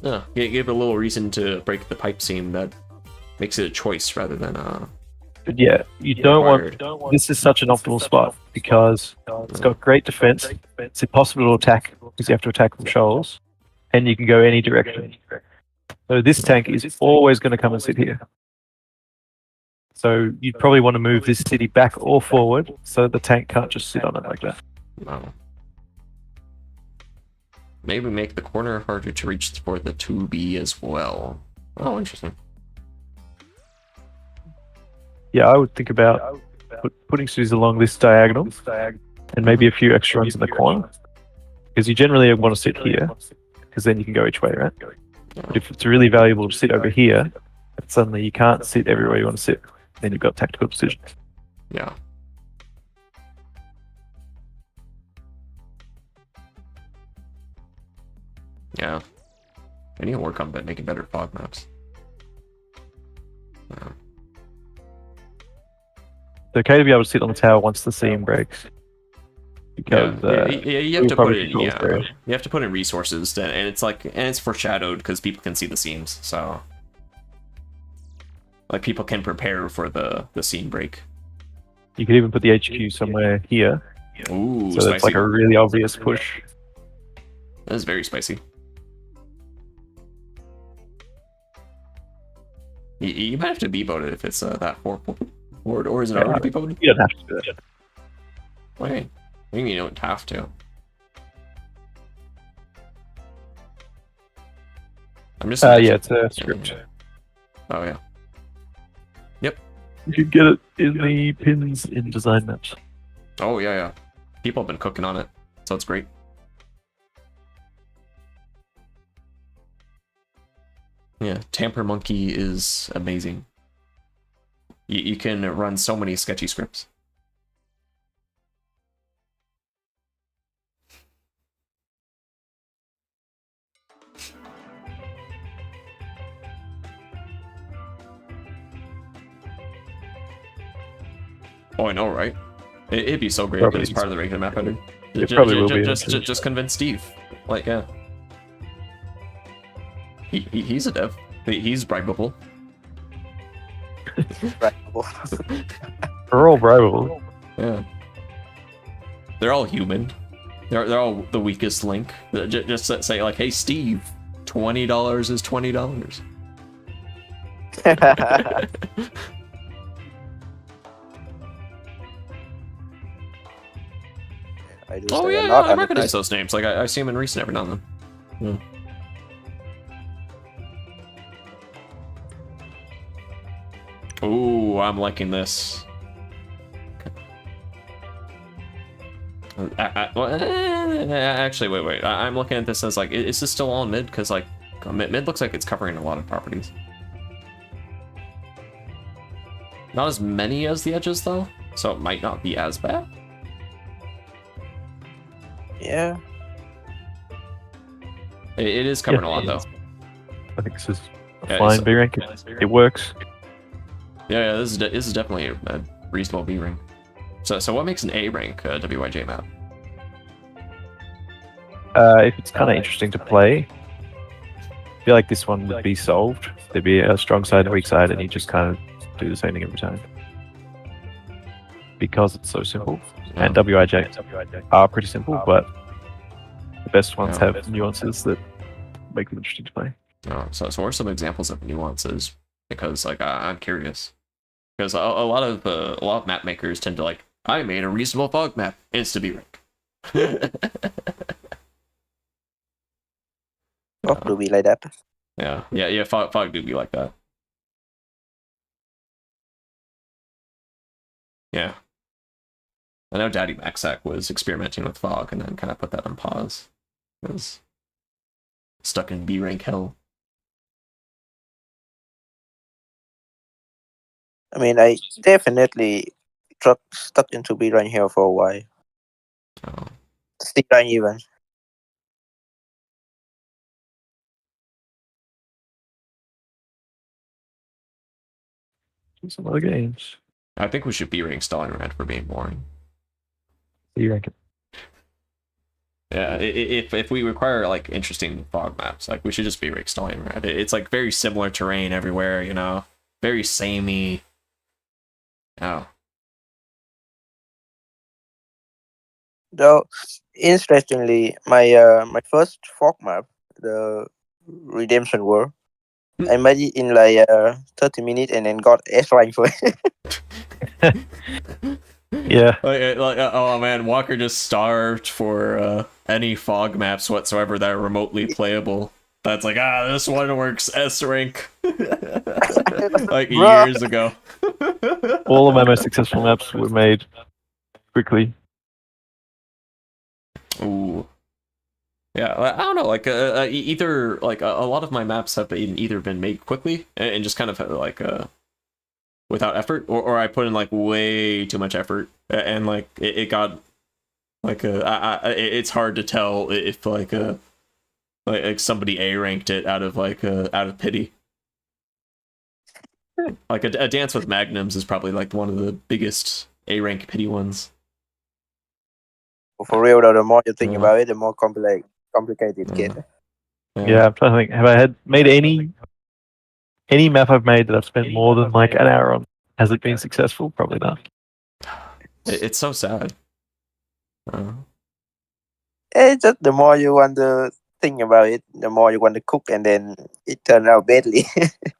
Yeah, give it a little reason to break the pipe seam that makes it a choice rather than
But yeah, you don't
required.
want. This is such an optimal spot because it's got great defense. It's impossible to attack because you have to attack from shoals, and you can go any direction. So this tank is always going to come and sit here. So you'd probably want to move this city back or forward so the tank can't just sit on it like that.
No. Maybe make the corner harder to reach for the 2B as well. Oh, interesting.
Yeah, I would think about putting cities along this diagonal and maybe a few extra ones in the corner. Because you generally want to sit here, because then you can go each way, right? But if it's really valuable to sit over here, and suddenly you can't sit everywhere you want to sit, then you've got tactical decisions.
Yeah. Yeah. I need to work on making better fog maps. Yeah.
It's okay to be able to sit on the tower once the seam breaks. Because
you have to put
probably
in,
should go
yeah,
there.
you have to put in resources to, and it's like, and it's foreshadowed because people can see the seams, so like people can prepare for the seam break.
you could even put the HQ somewhere here,
Ooh,
so
spicy.
that's like a really obvious push.
That is very spicy. You might have to be-boat it if it's that forward, or is it
Yeah.
already be-boated?
You don't have to do that.
Wait, I think you don't have to. I'm just.
Yeah, it's a script.
Oh yeah.
You can get it in the pins in design maps.
Oh yeah. People have been cooking on it, so it's great. Yeah, Tamper Monkey is amazing. You can run so many sketchy scripts. Oh, I know, right? It'd be so great if it was
Probably
part of the regular map editor.
It probably will be
Just convince Steve. Like, yeah. He's a dev. He's bribable.
We're all bribable.
Yeah. They're all human. They're all the weakest link. Just say like, hey Steve, $20 is $20.
I do
Oh
say
yeah,
a
yeah,
lot.
I
And
recognize those names. Like I see them in recent every now and then. Ooh, I'm liking this. Actually, wait. I'm looking at this as like, is this still all in mid? Because like, mid looks like it's covering a lot of properties. Not as many as the edges though, so it might not be as bad.
yeah,
It is covering a lot though.
I think this is a
Yeah,
fine
it's-
B rank. It works.
Yeah, this is definitely a reasonable B rank. So what makes an A rank WYJ map?
If it's kind of interesting to play, I feel like this one would be solved. There'd be a strong side and a weak side, and you just kind of do the same thing every time. Because it's so simple. And WIJ are pretty simple, but the best ones
Yeah.
have nuances that make them interesting to play.
So what are some examples of nuances? Because like I'm curious. Because a lot of map makers tend to like, I made a reasonable fog map, insta B rank.
what do be like that?
Yeah. Fog do be like that. Yeah. I know Daddy Maxac was experimenting with fog and then kind of put that on pause. It was stuck in B rank hell.
I mean, I definitely stuck into B run here for a while.
Oh.
C run even.
Some other games.
I think we should B rank Stalingrad for being boring.
B rank.
Yeah, if we require like interesting fog maps, like we should just be rank Stalingrad. It's like very similar terrain everywhere, you know, very samey. Oh,
Though, interestingly, my first fog map, the Redemption World, I made it in like 30 minutes and then got S rank for it.
Yeah.
Oh man, Walker just starved for any fog maps whatsoever that are remotely playable. That's like, this one works S rank. Like
Bruh.
years ago.
All of my most successful maps were made quickly.
Ooh. Yeah, I don't know. Like, either like a lot of my maps have either been made quickly and just kind of like without effort, or I put in like way too much effort and like it got like it's hard to tell if like somebody A ranked it out of pity. Like a dance with magnums is probably like one of the biggest A rank pity ones.
For real though, the more you think
Yeah.
about it, the more complicated it gets.
Yeah, I'm trying to think. Have I made any map I've made that I've spent more than like an hour on? Has it been successful? Probably not.
It's so sad.
It's just the more you want to think about it, the more you want to cook, and then it turned out badly.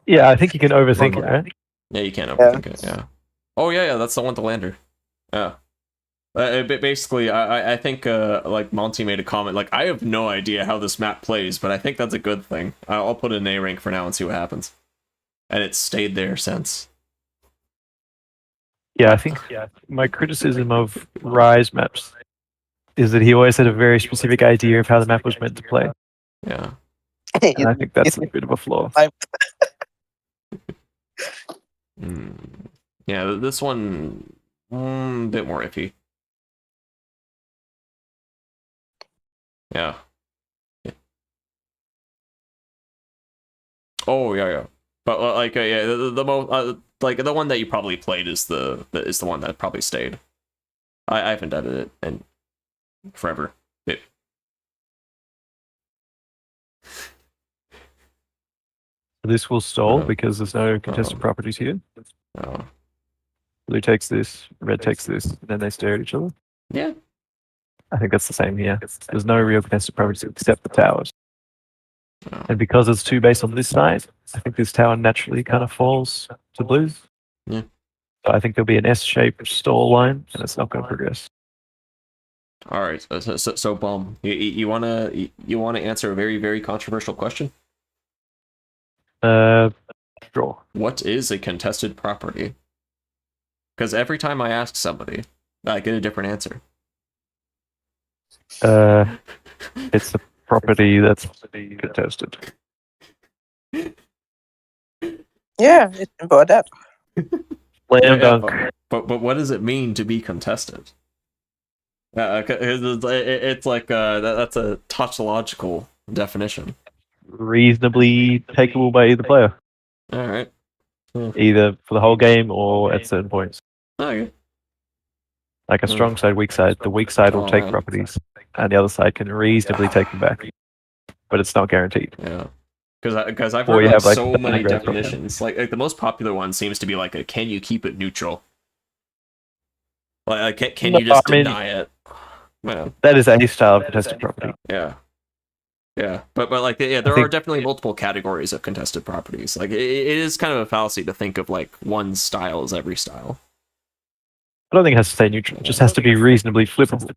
Yeah, I think you can overthink it, right?
Yeah, you can't overthink it. Yeah. Oh yeah, that's the one with the lander. Yeah. Basically, I think like Monty made a comment like, I have no idea how this map plays, but I think that's a good thing. I'll put it in A rank for now and see what happens. And it's stayed there since.
Yeah, I think my criticism of Rise maps is that he always had a very specific idea of how the map was meant to play.
Yeah.
And I think that's a bit of a flaw.
Yeah, this one a bit more iffy. Yeah. Oh yeah. But like yeah, the most like the one that you probably played is the one that probably stayed. I haven't done it in forever.
This will stall
Uh-oh.
because there's no contested properties here.
Oh.
Blue takes this, red takes this, and then they stare at each other.
Yeah.
I think that's the same here. There's no real contested properties except the towers.
Oh.
And because it's two based on this side, I think this tower naturally kind of falls to blues.
Yeah.
So I think there'll be an S-shaped stall line, and it's not going to progress.
All right. So Bum, you wanna answer a very very controversial question?
Sure.
What is a contested property? Because every time I ask somebody, I get a different answer.
It's a property that's contested.
Yeah, it's about that.
Slam dunk.
But what does it mean to be contested? It's like that's a tautological definition.
Reasonably takeable by either player,
All right.
either for the whole game or at certain points.
Okay.
Like a strong side, weak side. The weak side will
Oh,
take
man.
properties, and the other side can reasonably take them back, but it's not guaranteed.
Yeah. Because I've
Or
heard
you
like,
have, like,
so
the
many
background program.
definitions. Like the most popular one seems to be like a can you keep it neutral? Like can you
No,
just
I mean-
deny it? Man.
That is a style of contested property.
Yeah. Yeah, but like there
think-
are definitely multiple categories of contested properties. Like it is kind of a fallacy to think of like one style as every style.
I don't think it has to stay neutral. It just has to be reasonably flippable.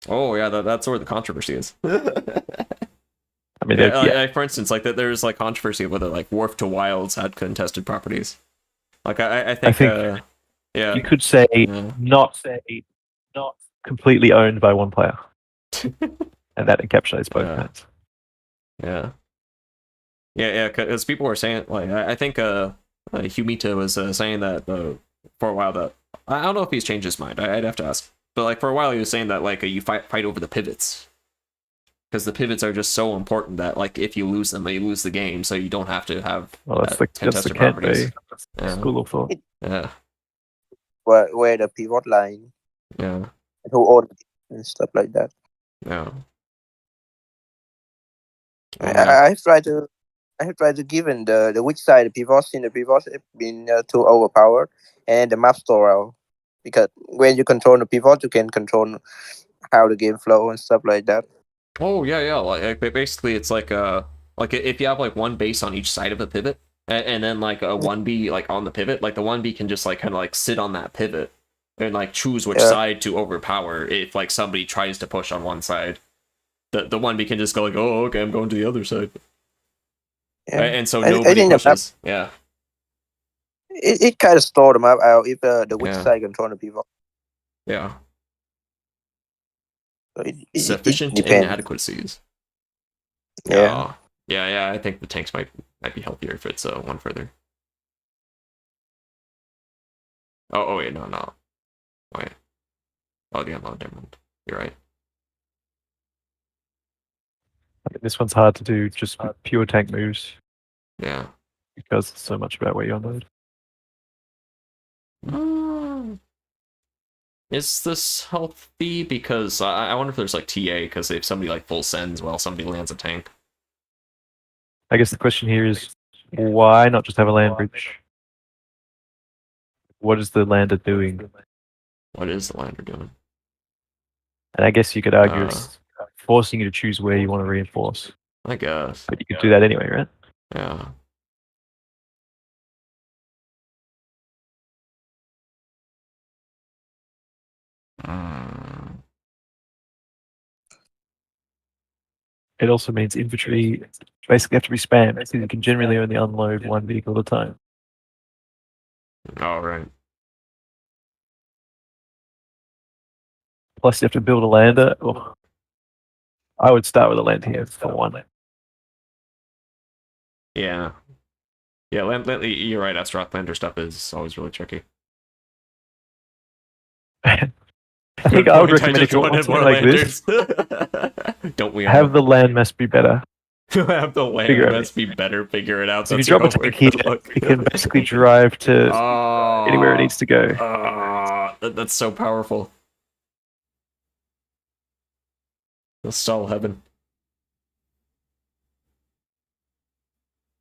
Oh yeah, that's where the controversy is.
I mean,
Yeah,
yeah.
like, for instance, like there's like controversy of whether like Wharf to Wilds had contested properties. Like I think, yeah,
You could say
yeah.
not completely owned by one player, and that encapsulates both
Yeah.
kinds.
Yeah, because people were saying like I think Humita was saying that for a while that I don't know if he's changed his mind. I'd have to ask, but like for a while he was saying that like you fight over the pivots because the pivots are just so important that like if you lose them, you lose the game. So you don't have to have
Well, that's the
contested
Kent
properties.
Bay
Yeah.
school of thought.
Yeah,
Where the pivot line
yeah,
and who owns it and stuff like that.
yeah.
I have tried to given the which side the pivots have been too overpowered and the map store out because when you control the pivot you can control how the game flow and stuff like that.
Oh yeah. Like basically, it's like if you have like one base on each side of a pivot, and then like a 1B like on the pivot, like the 1B can just like kind of like sit on that pivot and like choose which
Yeah.
side to overpower if like somebody tries to push on one side. The 1B can just go like, oh okay, I'm going to the other side,
Yeah.
and so
I
nobody
think the map,
pushes. Yeah,
it kind of store the map out if the which
Yeah.
side control the pivot.
yeah.
So it
Sufficient
depends.
inadequacies.
Yeah.
Yeah. I think the tanks might be healthier if it's one further. Oh wait, no. Wait. Oh yeah, no, never mind. You're right.
I mean, this one's hard to do just with pure tank moves
Yeah.
because it's so much about where you unload.
Is this healthy? Because I wonder if there's like TA, because if somebody like full sends while somebody lands a tank.
I guess the question here is why not just have a land bridge? What is the lander doing?
What is the lander doing?
And I guess you could argue it's forcing you to choose where you want to reinforce.
I guess.
But you could do that anyway, right?
Yeah.
It also means infantry basically have to be spammed because you can generally only unload one vehicle at a time.
All right.
Plus, you have to build a lander. Oh, I would start with a lander here for one.
Yeah. Yeah, you're right. Astaroth lander stuff is always really tricky.
I think I would recommend if you want something like this,
Don't we
have the land mass be better.
have the land
Figure it
must be better? Figure it out.
If you
That's
drop a
your
tank
homework.
here,
Good luck.
it can basically drive to anywhere it needs to go.
That's so powerful. The stall heaven.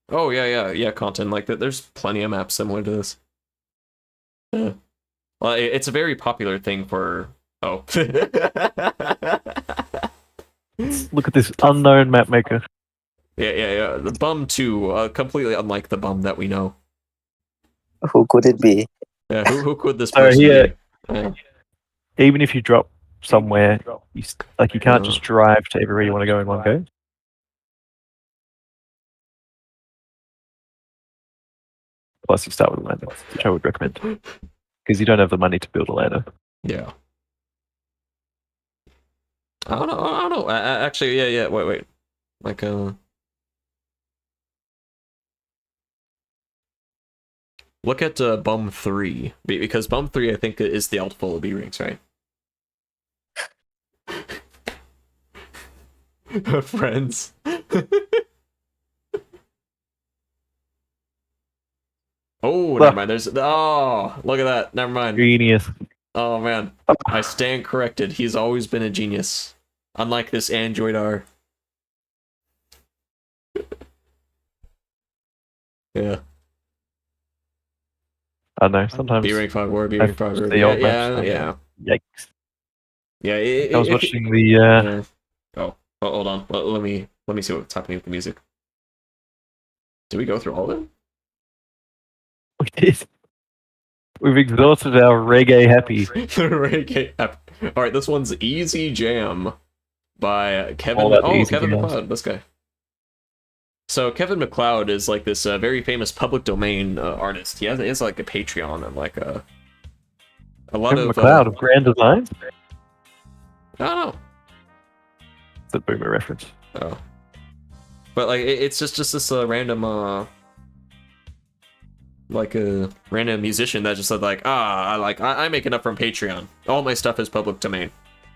Oh yeah, content like that. There's plenty of maps similar to this. Yeah. Well, it's a very popular thing for. Oh.
Look at this unknown map maker.
Yeah. The bum 2, completely unlike the bum that we know.
Who could it be?
Yeah, who could this
So
person
here-
be? Yeah.
even if you drop somewhere, you can't just drive to everywhere you want to go in one go. Plus, you start with a lander, which I would recommend, because you don't have the money to build a lander.
Yeah. I don't know. Actually, yeah. Wait. Like, look at Bum 3, because Bum 3, I think, is the alt full of B-rings, right? Friends. Oh, never mind. Look at that. Never mind.
Genius.
Oh, man. I stand corrected. He's always been a genius. Unlike this Android R. Yeah.
I know, sometimes...
B-rank 5 war, B-rank 5 war.
The old maps,
Yeah.
Yikes.
Yeah,
I was watching the...
Yeah. Oh, hold on. Let me see what's happening with the music. Did we go through all of it?
We did. We've exhausted our reggae happy.
Reggae happy. Alright, this one's Easy Jam by Kevin. Kevin McLeod, this guy. So Kevin McLeod is like this very famous public domain artist. He has like a Patreon and like a lot
Kevin
of
McLeod of Grand Designs?
I don't know.
It's a boomer reference.
Oh. But like it's just this random like a random musician that just said like, I make enough from Patreon. All my stuff is public domain.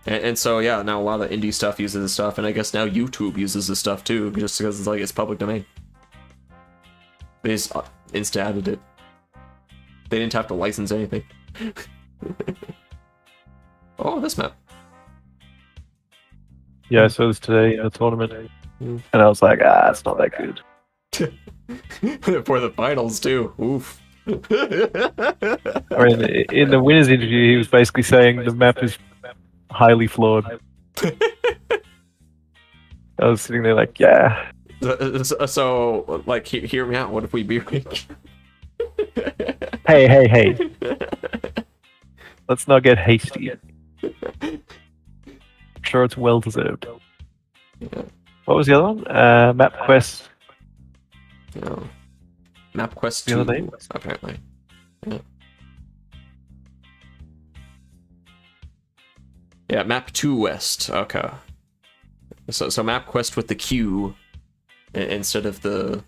And so yeah, now a lot of indie stuff uses this stuff, and I guess now YouTube uses this stuff too, just because it's public domain. They just insta added it. They didn't have to license anything. Oh, this map.
Yeah, I saw this today in a tournament, and I was like, it's not that good.
For the finals too. Oof.
I mean, in the winner's interview, he was basically saying the map is highly flawed. I was sitting there like, yeah.
So like, hear me out. What if we be rank?
Hey. Let's not get hasty. I'm sure it's well deserved.
Yeah.
What was the other one? Map Quest.
No. Map Quest
The
2,
other name?
apparently. Yeah. Yeah, Map 2 West. Okay. So Map Quest with the Q instead of the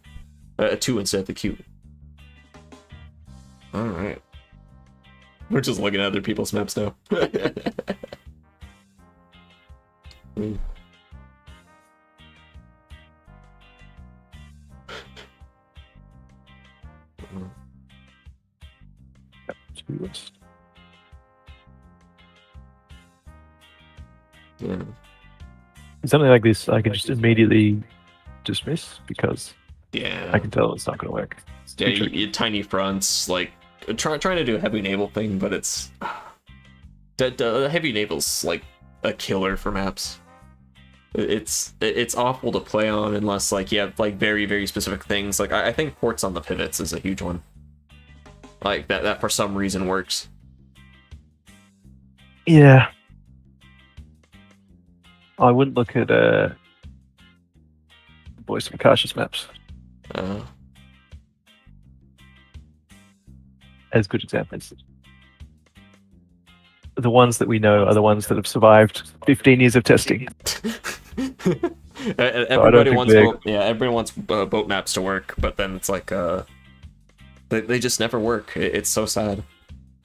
2 instead of the Q. All right. We're just looking at other people's maps now. Mm. Yeah.
Something like this, I can just immediately dismiss because
Yeah.
I can tell it's not going to work. It's too
Yeah,
tricky.
tiny fronts, like trying to do a heavy naval thing, but it's heavy naval's like a killer for maps. It's awful to play on unless like you have like very, very specific things. Like I think ports on the pivots is a huge one. Like that for some reason works.
Yeah. I wouldn't look at Boys from Cautious maps as good examples. The ones that we know are the ones that have survived 15 years of testing.
Everybody wants boat maps to work, but then it's like they just never work. It's so sad.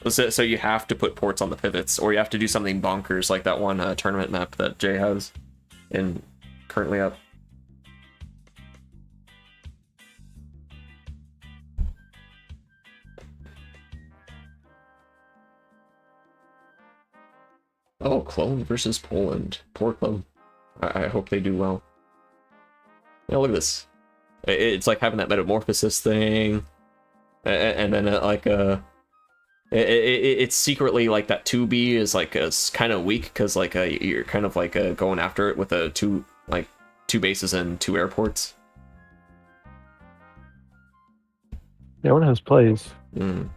So you have to put ports on the pivots, or you have to do something bonkers like that one tournament map that Jay has in currently up. Oh, Clone versus Poland. Poor Clone. I hope they do well. Yeah, look at this. It's like having that metamorphosis thing, and then it's secretly like that 2B is like kind of weak because like you're kind of like going after it with two bases and 2 airports.
Yeah, one has plays.
Mm.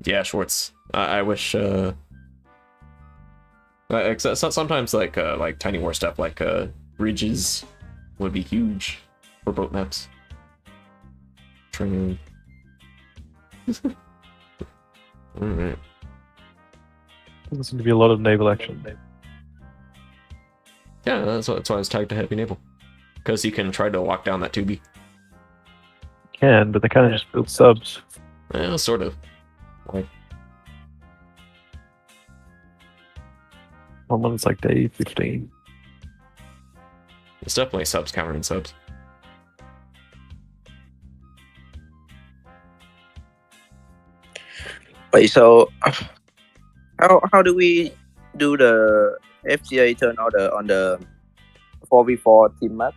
Yeah, Schwartz. I wish. Sometimes like tiny war stuff like bridges would be huge for boat maps. Training. All right.
Doesn't seem to be a lot of naval action.
Yeah, that's why I was tagged to heavy naval, because you can try to lock down that 2B.
Can, but they kind of just build subs.
Yeah, sort of. Like,
One is like day 15.
it's definitely subs countering subs.
Wait, so how do we do the FGA turn order on the 4v4 team map?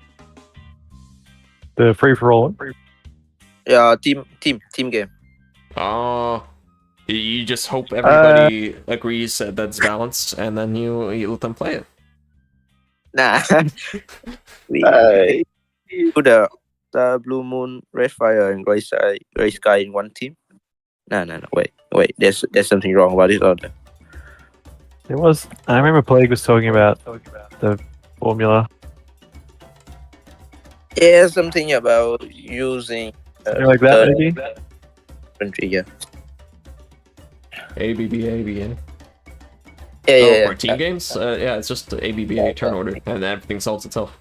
The free for all one.
Yeah, team game.
Oh, you just hope everybody agrees that that's balanced, and then you let them play it.
Nah, we do the Blue Moon, Red Fire, and Gray Sky in one team. No. Wait. There's something wrong about this order.
There was. I remember Plague was talking about the formula.
Yeah, something about using
Something like that,
third
maybe.
country. Yeah.
ABBA.
Yeah.
For team games? Yeah, it's just the ABBA turn order, and everything solves itself.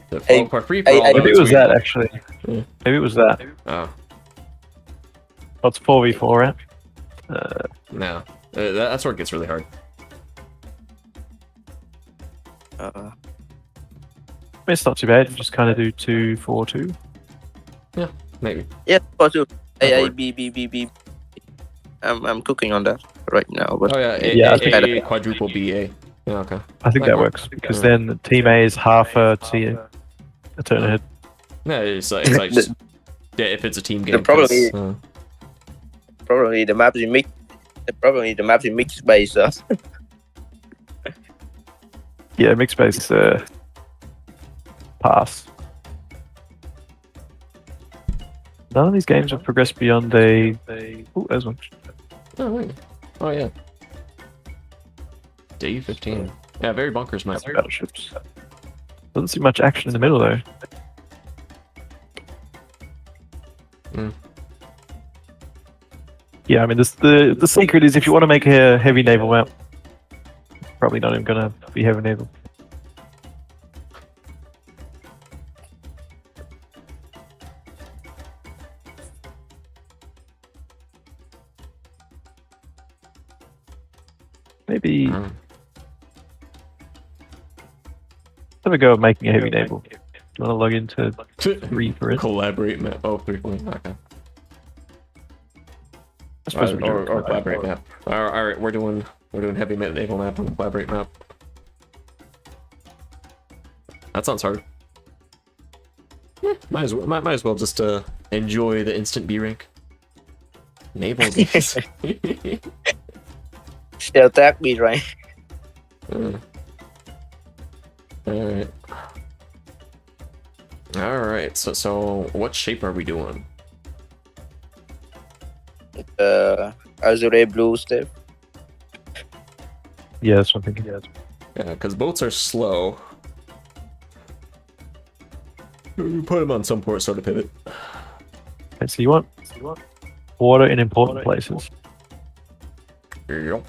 For free for all,
Maybe it was that actually.
Yeah.
Maybe it was that.
Oh,
What's 4v4, right?
no. That's where it gets really hard.
I mean, it's not too bad. You just kind of do 2-4-2.
Maybe.
Yeah, for two.
That
B. I'm cooking on that right now, but
Oh yeah,
Yeah, I think
A quadruple BA. Yeah, okay.
I think that works because then team A is half a turn ahead.
Yeah, it's like just, yeah, if it's a team game.
problem
'cause,
is- probably the map is mixed. Probably the map is mixed by us.
Yeah, mixed base pass. None of these games have progressed beyond a. Oh, there's one.
Oh, wait. Oh yeah. Day 15. Yeah, very bunkers map.
Battleships. Doesn't see much action in the middle though.
Mm.
Yeah, I mean, the secret is if you want to make a heavy naval map, probably not even gonna be heavy naval. Maybe
Mm.
have a go at making a heavy naval. Do you want to log into 3 for it?
Collaborate map. Oh, 3 for it. Okay.
I suppose we do
Or
it.
collaborate map. All right, we're doing heavy naval map on the collaborate map. That sounds hard. Might as well just enjoy the instant B rank. Naval games.
They'll attack me, right?
Alright. Alright, so what shape are we doing?
Azure blue step.
Yeah, that's what I'm thinking.
Yeah, because boats are slow. We put them on some sort of pivot.
Okay, so you want water in important places.
Yep.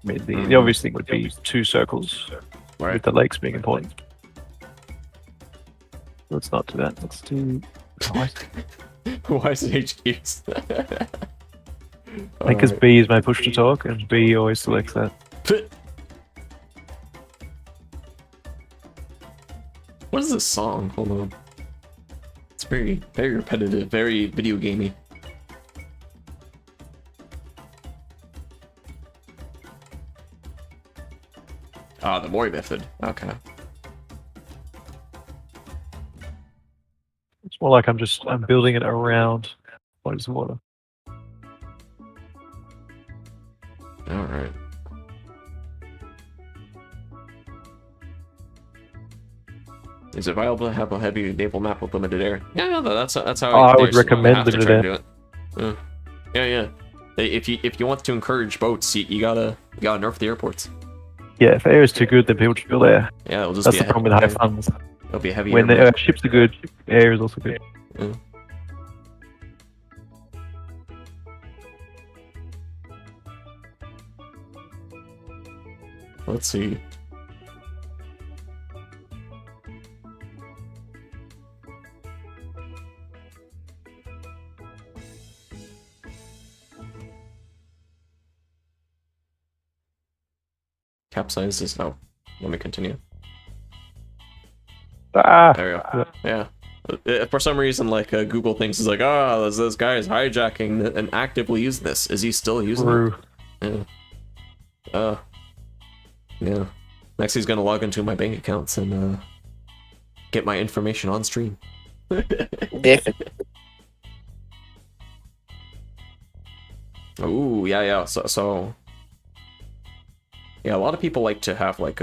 I mean, the obvious thing would be 2 circles,
Right.
with the lakes being important. Let's not do that. Let's do.
Why is it HQs?
Because B is my push to talk, and B always selects that.
What is this song? Hold on. It's very repetitive, very video gamey. Ah, the Mori method. Okay.
It's more like I'm building it around bodies of water.
Alright. Is it viable to have a heavy naval map with limited air? Yeah, that's how
I would
you
recommend
have to
limited
try
air.
to do it. Yeah. If you want to encourage boats, you gotta nerf the airports.
Yeah, if air is too good, then people just go there.
Yeah, it'll just
That's
be
the problem with high funds.
It'll be a heavy
When
air
the
map.
ships are good, air is also good.
Let's see. Capsize is no. Let me continue.
Ah,
There we go. Yeah. For some reason, like Google thinks is like, oh, this guy is hijacking and actively using this. Is he still using
true.
it? Yeah. Yeah. Next, he's gonna log into my bank accounts and get my information on stream.
Definitely.
Ooh, yeah. So, yeah, a lot of people like to have like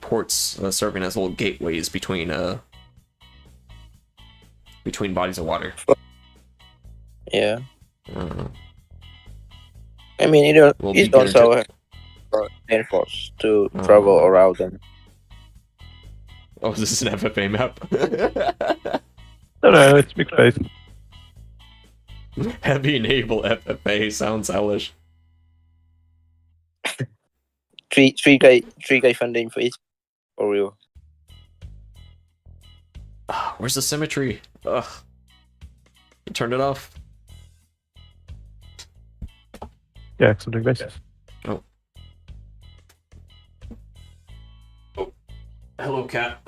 ports serving as little gateways between bodies of water.
Yeah.
Uh,
I mean,
Will
it
be
also
good.
land force to travel around them.
oh, this is an FFA map.
No, it's mixed base.
Heavy naval FFA sounds hellish.
Three guy funding for each. For real.
Where's the symmetry? Ugh. You turned it off.
Yeah, because I'm doing bases.
Hello, cat.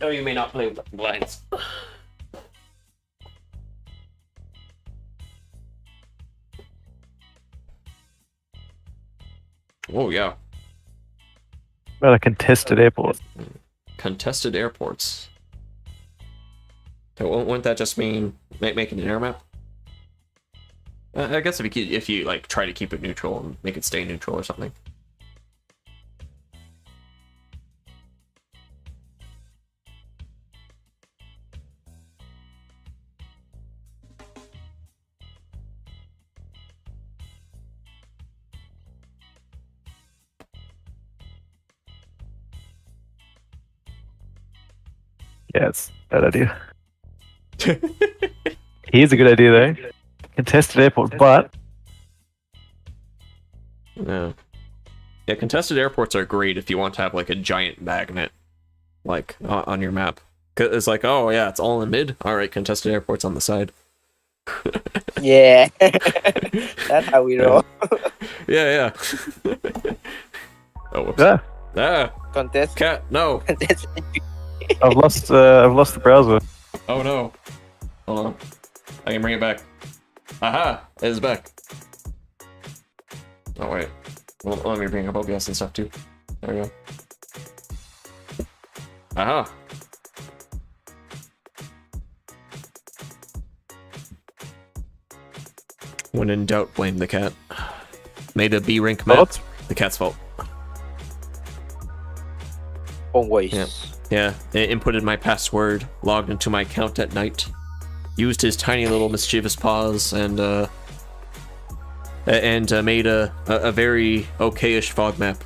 Oh, you may not play with the blinds. Oh, yeah.
Well, a contested airport.
Contested airports. Okay, wouldn't that just mean making an air map? I guess if you like try to keep it neutral and make it stay neutral or something.
Yeah, it's a bad idea. Here's a good idea though. Contested airport, but
Yeah. Yeah, contested airports are great if you want to have like a giant magnet, like on your map. 'Cause it's like, oh yeah, it's all in mid. All right, contested airports on the side.
Yeah. That's how we roll.
Yeah. Oh, whoops.
yeah,
Contest.
Cat, no.
Contest.
I've lost the browser.
Oh no. Hold on. I can bring it back. Aha! It is back. Oh wait. Well, let me bring up OBS and stuff too. There we go. Aha! When in doubt, blame the cat. Made a B rank map.
What?
The cat's fault.
Always.
Yeah. Yeah, inputted my password, logged into my account at night, used his tiny little mischievous paws, and made a very okayish fog map.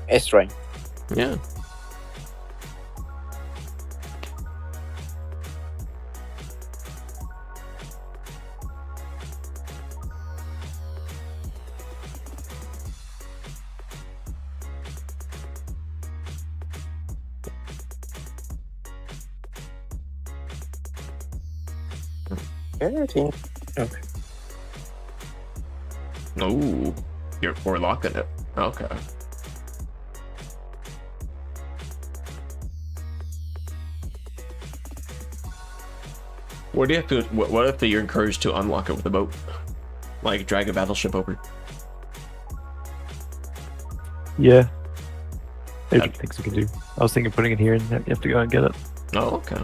That's right.
Yeah.
Yeah, I think.
Oh, we're locking it. Okay. What do you have to? What if you're encouraged to unlock it with a boat, like drag a battleship over?
Yeah. There's things you can do. I was thinking putting it here and you have to go and get it.
Oh, okay.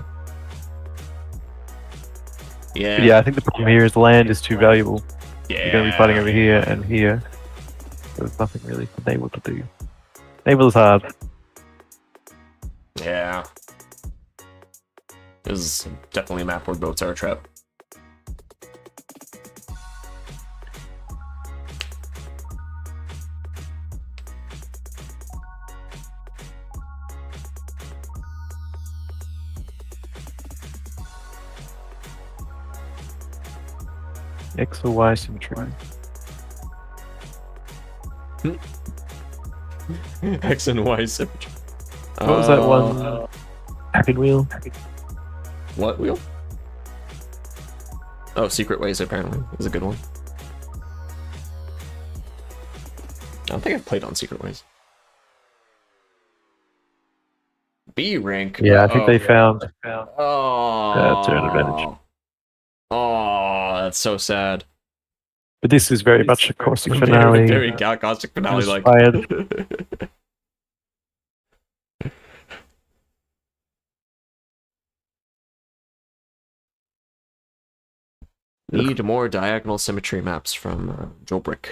Yeah.
But yeah, I think the problem here is land is too valuable.
Yeah.
You're going to be fighting over here and here. There's nothing really for naval to do. Naval is hard.
Yeah. This is definitely a map where boats are a trap.
X or Y symmetry.
X and Y symmetry.
What was that one? Pinwheel?
What wheel? Oh, Secret Ways apparently is a good one. I don't think I've played on Secret Ways. B rank.
Yeah, I think they found
Oh,
turn advantage.
Oh, that's so sad.
But this is very much a caustic
Very,
finale.
very caustic finale, like.
Inspired.
Need more diagonal symmetry maps from Jobrick.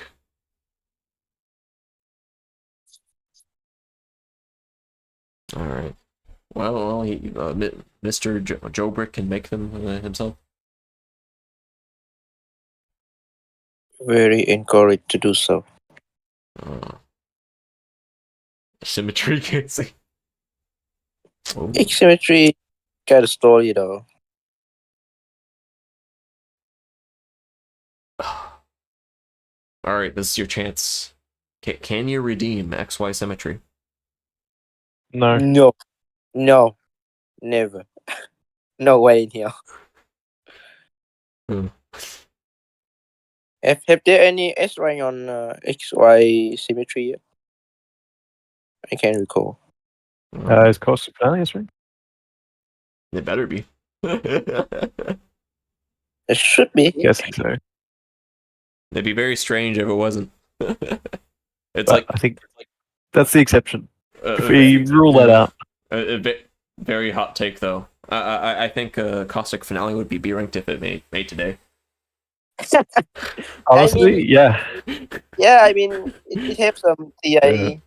All right. Well, he, Mr. Jobrick can make them himself.
Very encouraged to do so.
Symmetry casing. Oh.
Asymmetry kind of story though.
All right, this is your chance. Can you redeem XY symmetry?
No.
No, never. No way in here.
Hmm.
Have there any S rank on XY symmetry yet? I can't recall.
Is caustic finale S rank?
It better be.
It should be.
Guessing so.
It'd be very strange if it wasn't. It's
But
like
I think that's the exception. If we rule that out.
Very hot take though. I think Caustic Finale would be B ranked if it made today.
Honestly, yeah.
Yeah, I mean, it has some TIE.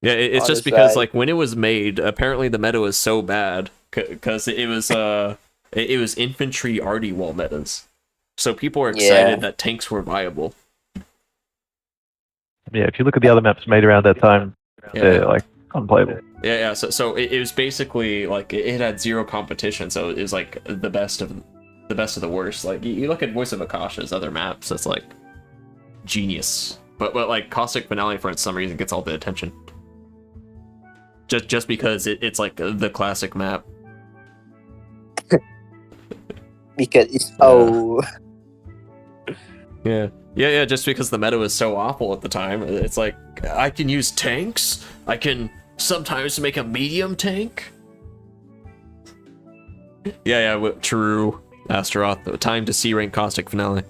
Yeah, it's
On
just
the
because
side.
like when it was made, apparently the meta was so bad because it was infantry arty wall metas, so people were excited
Yeah.
that tanks were viable.
Yeah, if you look at the other maps made around that time, they're like unplayable.
Yeah. So it was basically like it had zero competition, so it was like the best of the worst. Like you look at Voice of Akasha's other maps, it's like genius, but like Caustic Finale for some reason gets all the attention. Just because it's like the classic map.
Because it's old.
Yeah, just because the meta was so awful at the time. It's like, I can use tanks? I can sometimes make a medium tank? Yeah, true. Astaroth, time to C rank Caustic Finale.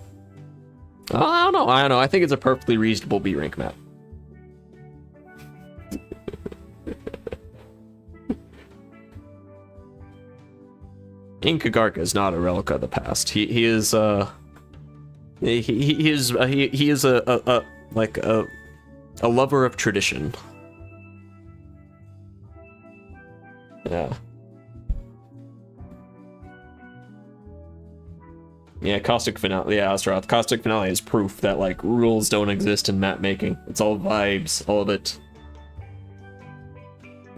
I don't know. I think it's a perfectly reasonable B rank map. Inkagarka is not a relic of the past. He is a lover of tradition. Yeah. Yeah, Caustic Finale. Yeah, Astaroth. Caustic Finale is proof that like rules don't exist in map making. It's all vibes, all of it.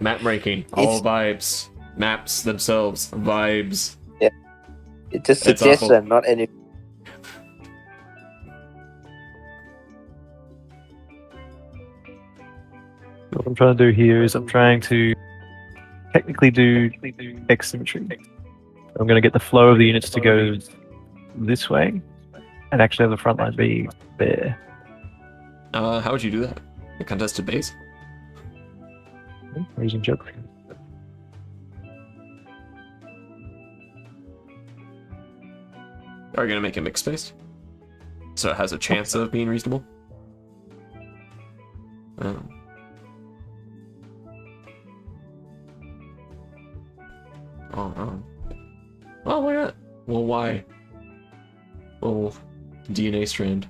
Map ranking, all vibes. Maps themselves, vibes.
Yeah. It's a
It's awful.
suggestion, not any.
What I'm trying to do here is I'm trying to technically do X symmetry. I'm going to get the flow of the units to go this way and actually have the front line be there.
How would you do that? A contested base?
We're using geography.
Are you gonna make a mixed base? So it has a chance of being reasonable? Oh. Oh, no. Oh, why not? Well, why? Well, DNA strand.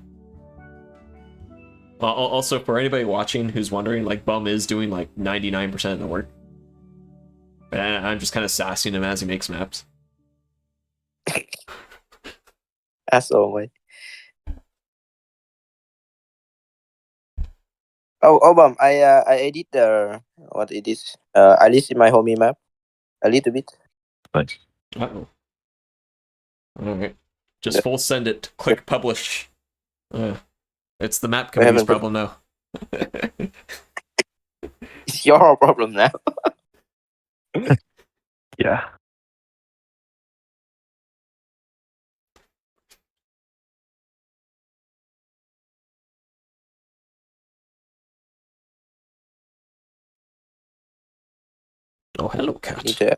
Also, for anybody watching who's wondering, like, Bum is doing like 99% of the work. And I'm just kind of sassing him as he makes maps.
As always. Oh, Bum, I edit the what it is. I list in my homie map a little bit.
Thanks.
Uh-oh. Alright. Just full send it. Click publish. It's the map committee's problem now.
It's your problem now.
Yeah.
Oh, hello, cat.
Need to-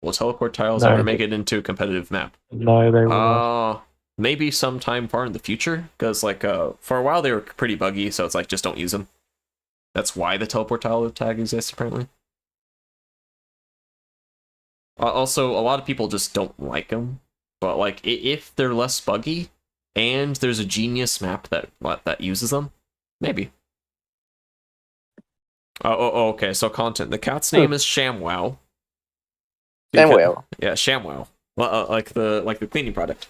Will teleport tiles
No.
ever make it into a competitive map?
No, they will not.
Maybe sometime far in the future, because like for a while they were pretty buggy, so it's like just don't use them. That's why the teleport tile tag exists apparently. Also, a lot of people just don't like them, but like if they're less buggy and there's a genius map that uses them, maybe. Okay. So content. The cat's name is ShamWow.
Samuel.
Yeah, ShamWow. Like the cleaning product.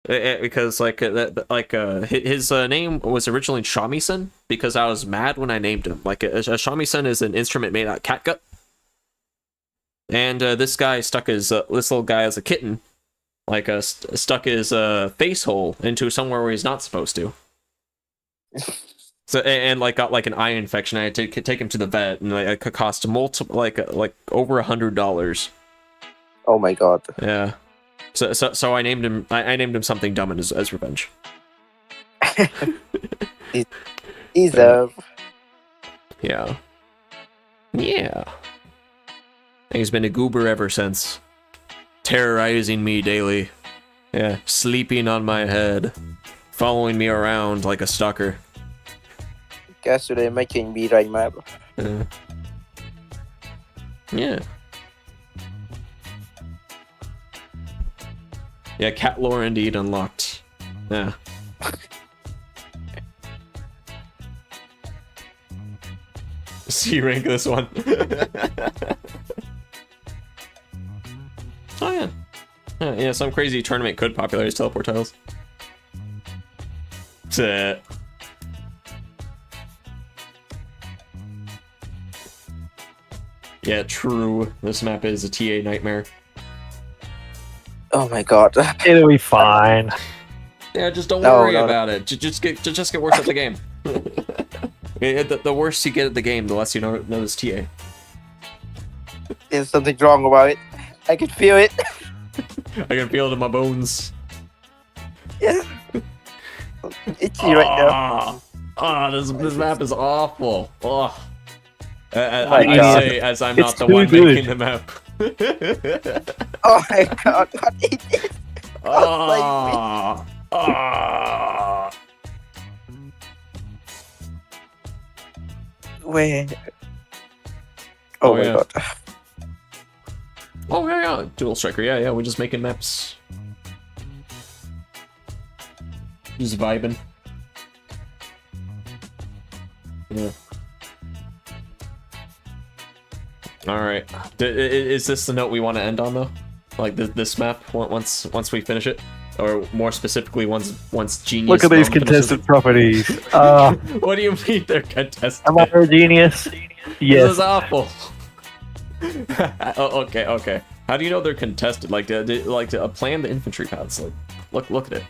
Because his name was originally Shamisen because I was mad when I named him. Like a shamisen is an instrument made out of catgut, and this guy stuck his this little guy as a kitten, like stuck his face hole into somewhere where he's not supposed to. So and like got like an eye infection. I had to take him to the vet, and it could cost multiple like over $100.
Oh my god.
Yeah. So I named him. I named him something dumb as revenge.
Deserve.
Yeah. Yeah. He's been a goober ever since, terrorizing me daily. Yeah, sleeping on my head, following me around like a stalker.
Guess today making B right map.
Yeah. Yeah, cat lore indeed unlocked. Yeah. C rank this one. Oh yeah. Yeah, some crazy tournament could popularize teleport tiles. Yeah, true. This map is a TA nightmare.
Oh my god.
It'll be fine.
Yeah, just don't
No,
worry
no.
about it. Just get worse at the game. The worse you get at the game, the less you notice TA.
There's something wrong about it. I can feel it.
I can feel it in my bones.
Yeah. Itchy right now.
This map is awful. Oh.
my
I
God.
say as I'm
It's
not the
too
one
good.
making the map.
Oh my god, what is it?
Ah, ah.
Where? Oh, my
yeah.
god.
Oh yeah, Dual Striker. Yeah, we're just making maps. Just vibing. Yeah. All right. Is this the note we want to end on though? Like this map once we finish it, or more specifically once Genius.
Look at these
Bum finishes
contested properties.
it? What do you mean they're contested?
Am I a genius?
This
Yes.
is awful. Oh, okay. How do you know they're contested? Like plan the infantry paths. Like look at it.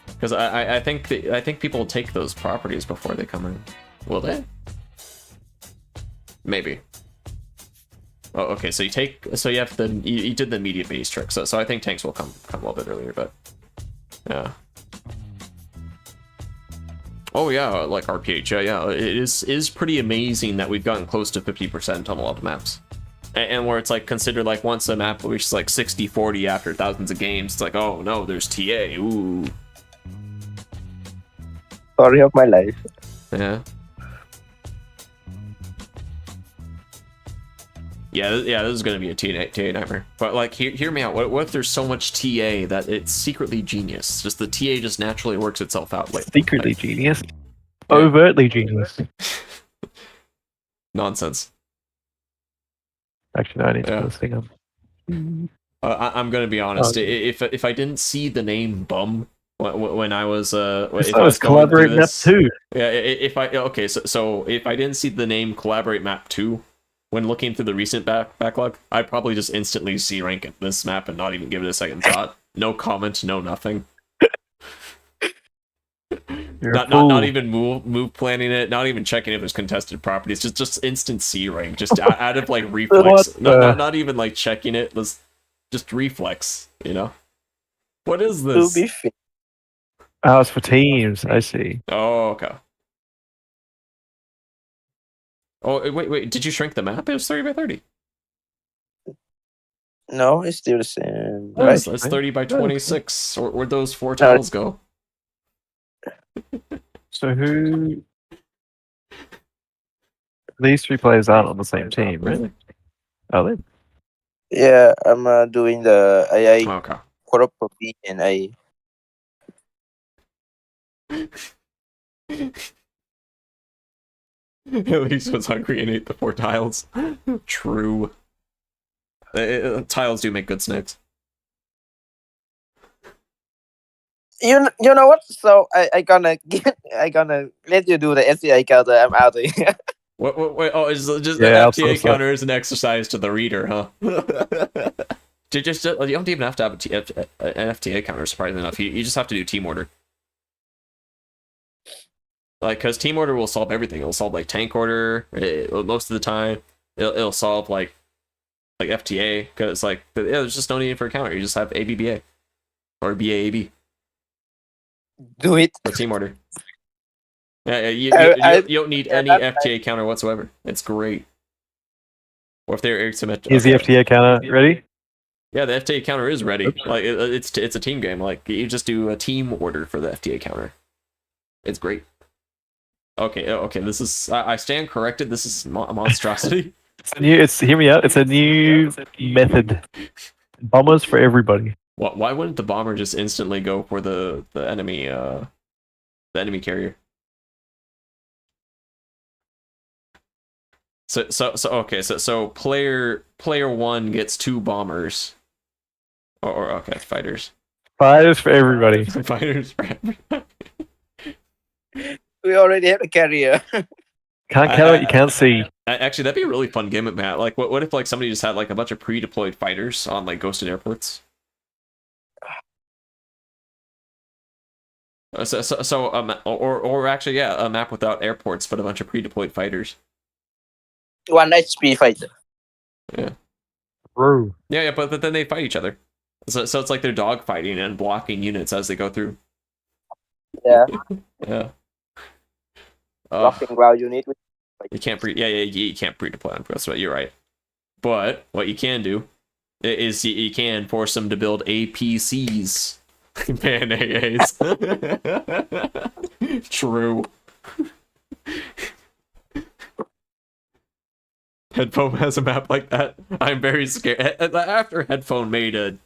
Because I think people will take those properties before they come in. Will they? Maybe. Oh, okay. So you have you did the immediate base trick. So I think tanks will come a little bit earlier, but yeah. Oh yeah, like RPH. Yeah. It is pretty amazing that we've gotten close to 50% on a lot of maps. And where it's like considered like once a map reaches like 60-40 after thousands of games, it's like, oh no, there's TA. Ooh.
Story of my life.
Yeah. Yeah, this is gonna be a TA nightmare. But like, hear me out. What if there's so much TA that it's secretly genius? Just the TA just naturally works itself out. Like
Secretly genius.
Yeah.
Overtly genius.
nonsense.
Actually, no, I need to
Yeah.
put this thing on.
I'm gonna be honest.
Oh.
If I didn't see the name Bum when I was
That
if I
was
going through
Collaborate Map
this,
2.
yeah. If I okay, so if I didn't see the name Collaborate Map 2 when looking through the recent backlog, I'd probably just instantly C rank this map and not even give it a second thought. No comment, no nothing.
You're
Not,
a fool.
not even move planning it, not even checking if there's contested properties, just instant C rank, just out of like reflex, not even like checking it, just reflex, you know? What is
To
this?
be fair,
Oh, it's for teams. I see.
Oh, okay. Oh, wait, did you shrink the map? It was 30 by 30.
no, it's still the same.
Oh,
Right?
that's 30 by
Oh, okay.
26. Where'd those 4 tiles go?
So who? These 3 players aren't on the same team, right? Are they?
Yeah, I'm doing the I
Okay.
quarter per beat and I.
At least was hungry and ate the 4 tiles. True. Tiles do make good snacks.
You know what? So I gonna let you do the SCI counter. I'm out of here.
Wait, oh, is just
Yeah,
the FTA
outsource that.
counter is an exercise to the reader, huh? You don't even have to have an FTA counter, surprisingly enough. You just have to do team order. Like, because team order will solve everything. It'll solve, like, tank order. Most of the time, it'll solve, like FTA. Because, like, yeah, there's just no need for a counter. You just have ABBA. Or BAAB.
Do it.
For team order. Yeah, you don't need
yeah,
any
that's
FTA counter whatsoever. It's great. Or if they're asymmetric.
Here's the FTA counter. Ready?
Yeah, the FTA counter is ready.
Oops.
Like it's a team game. Like you just do a team order for the FTA counter. It's great. Okay. This is I stand corrected. This is a monstrosity.
Hear me out. It's a new method. Bombers for everybody.
Why wouldn't the bomber just instantly go for the enemy carrier? So player 1 gets 2 bombers. Or okay, fighters.
Fighters for everybody.
Fighters.
We already have a carrier.
Can't count what you can't see.
Actually, that'd be a really fun game at Matt. Like, what if like somebody just had like a bunch of pre-deployed fighters on like ghosted airports? Or actually, yeah, a map without airports, but a bunch of pre-deployed fighters.
1 HP fighter.
Bro.
Yeah, but then they fight each other. So it's like they're dogfighting and blocking units as they go through.
Yeah.
Yeah.
Blocking ground unit.
You can't you can't pre-deploy on That's right. You're right. But what you can do is you can force them to build APCs. Man, AAs. True. Headphone has a map like that. I'm very scared. After Headphone made a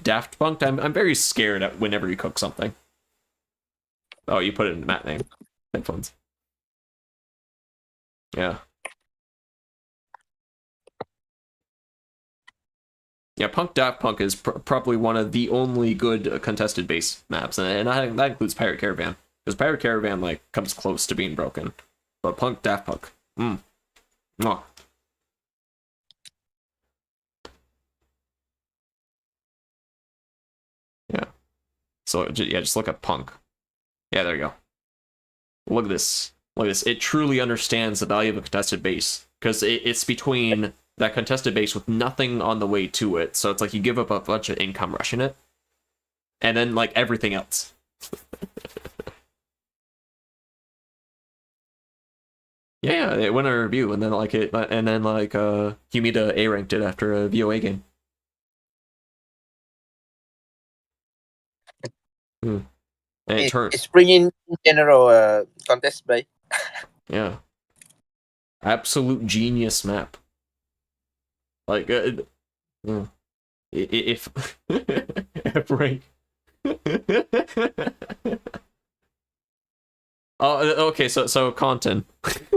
Daft Punk, I'm very scared whenever you cook something. Oh, you put it in the map name. Headphones. Yeah. Yeah, Daft Punk is probably one of the only good contested base maps, and that includes Pirate Caravan. Because Pirate Caravan, like, comes close to being broken. But Daft Punk. Mwah. Yeah. So, yeah, just look at Punk. Yeah, there you go. Look at this. Look at this. It truly understands the value of a contested base. Because it's between that contested base with nothing on the way to it. So it's like you give up a bunch of income rushing it. And then, like, everything else. Yeah, it went a review, and then Humida A ranked it after a VOA game. And it turned.
It's bringing in general contest by.
Yeah. Absolute genius map. Like, if F rank. Oh, okay. So content.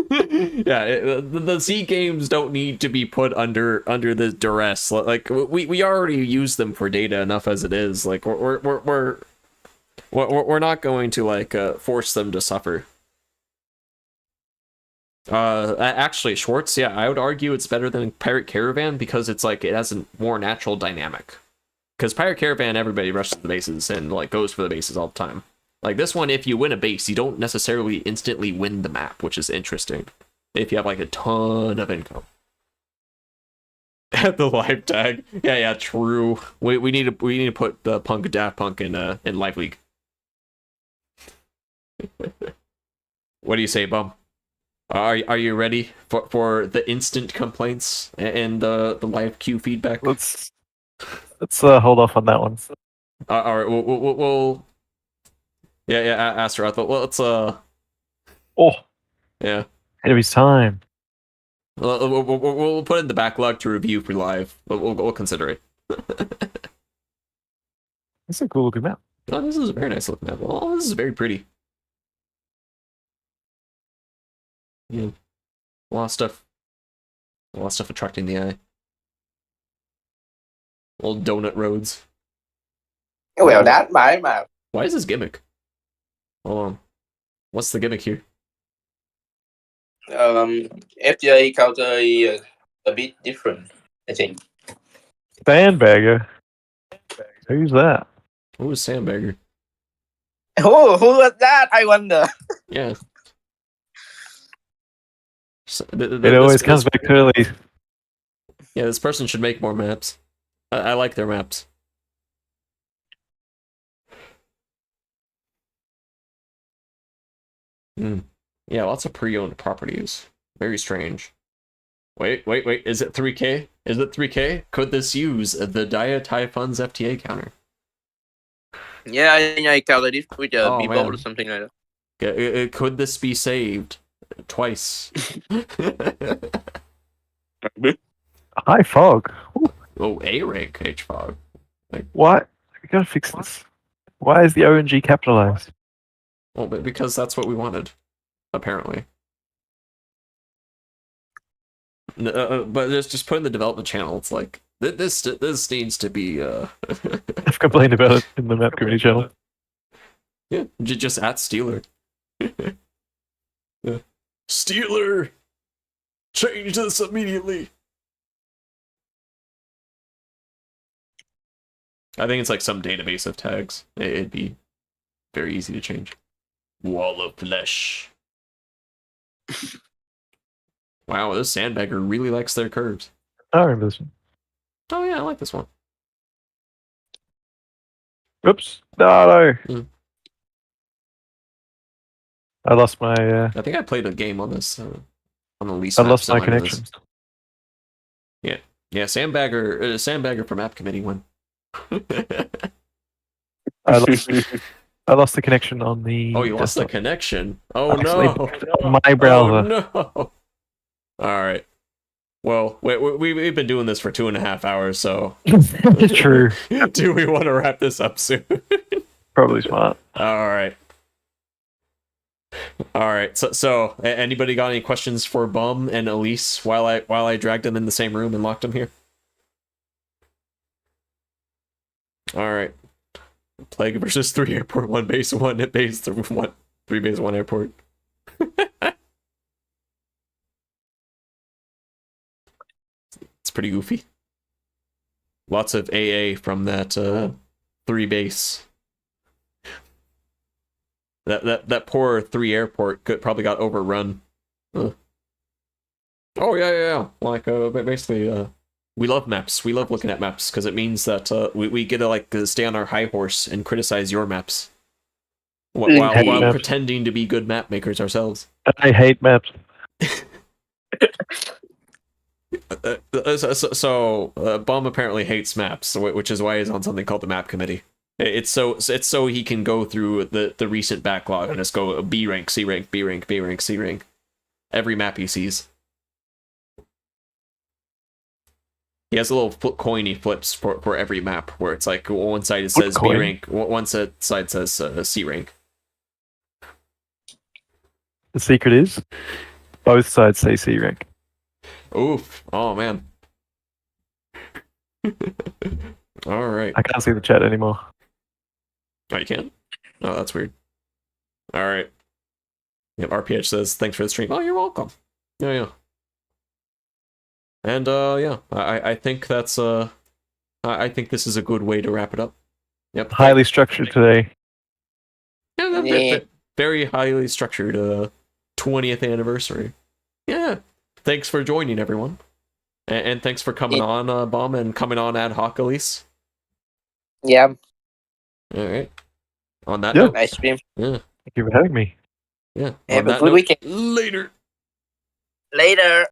Yeah, the Z games don't need to be put under the duress. Like we already use them for data enough as it is. Like we're not going to like force them to suffer. Actually, Schwartz, yeah, I would argue it's better than Pirate Caravan because it's like it has a more natural dynamic. Because Pirate Caravan, everybody rushes the bases and like goes for the bases all the time. Like this one, if you win a base, you don't necessarily instantly win the map, which is interesting. If you have like a ton of income. At the live tag, yeah, true. We need to put the Daft Punk in Live League. What do you say, Bum? Are you ready for the instant complaints and the live queue feedback?
Let's hold off on that one.
All right, we'll yeah, Astaroth. Well, let's
Oh,
yeah.
ahead of his time.
We'll put it in the backlog to review for live. We'll consider it.
That's a cool looking map.
Oh, this is a very nice looking map. Oh, this is very pretty. Yeah. A lot of stuff attracting the eye. Old donut roads.
Well, that's my map.
Why is this gimmick? Hold on. What's the gimmick here?
FGA counter is a bit different, I think.
Sandbagger. Who's that?
Who is Sandbagger?
Oh, who was that? I wonder.
Yeah. So,
It always comes back early.
Yeah, this person should make more maps. I like their maps. Yeah, lots of pre-owned properties. Very strange. Wait. Is it 3K? Is it 3K? Could this use the Dia Funds FTA counter?
Yeah, I think I counted it with a
Oh,
B
man.
or something like
Could this be saved twice?
High fog. Ooh,
Oh, A rank H-Fog.
what? We gotta fix this. Why is the ONG capitalized?
Well, but because that's what we wanted, apparently. But just put in the development channel. It's like this needs to be.
I've complained about it in the map community channel.
Yeah, just at Steeler. Yeah. Steeler, change this immediately. I think it's like some database of tags. It'd be very easy to change. Wall of flesh. Wow, this sandbagger really likes their curves.
I remember this one.
Oh yeah, I like this one.
Oops. No.
Mm.
I lost my.
I think I played a game on this. On the least.
I lost my connection.
Yeah, sandbagger from App Committee won.
I lost the connection on the.
Oh, you lost the
desktop.
connection. Oh
Actually,
no!
on my browser.
Oh no! All right. Well, we've been doing this for 2.5 hours, so
True.
do we want to wrap this up soon?
Probably smart.
All right. So anybody got any questions for Bum and Elise while I dragged them in the same room and locked them here? All right. Plague versus 3 airport, 1 base, 1 hit base, 3 base, 1 airport. It's pretty goofy. Lots of AA from that 3 base. That poor 3 airport probably got overrun. Oh yeah. Like basically, we love maps. We love looking at maps because it means that we get to like stay on our high horse and criticize your maps while pretending to be good map makers ourselves.
I hate maps.
Bum apparently hates maps, which is why he's on something called the Map Committee. It's so he can go through the recent backlog and just go B rank, C rank, B rank, B rank, C rank, every map he sees. He has a little coin he flips for every map, where it's like one side it
Flip
says
coin?
B rank, one side says C rank.
The secret is both sides say C rank.
Oof! Oh man. All right.
I can't see the chat anymore.
Oh, you can? Oh, that's weird. All right. Yep. RPH says thanks for the stream. Oh, you're welcome. Yeah. And yeah, I think that's I think this is a good way to wrap it up. Yep.
Highly structured today.
Yeah,
Yeah.
very highly structured 20th anniversary. Yeah. Thanks for joining, everyone. And thanks for coming on, Bomb, and coming on ad hoc, Elise.
Yeah,
All right. On that
Yeah.
note.
nice stream.
Yeah.
Thank you for having me.
Yeah.
Have
On
a
that
good
note,
weekend.
later.
Later.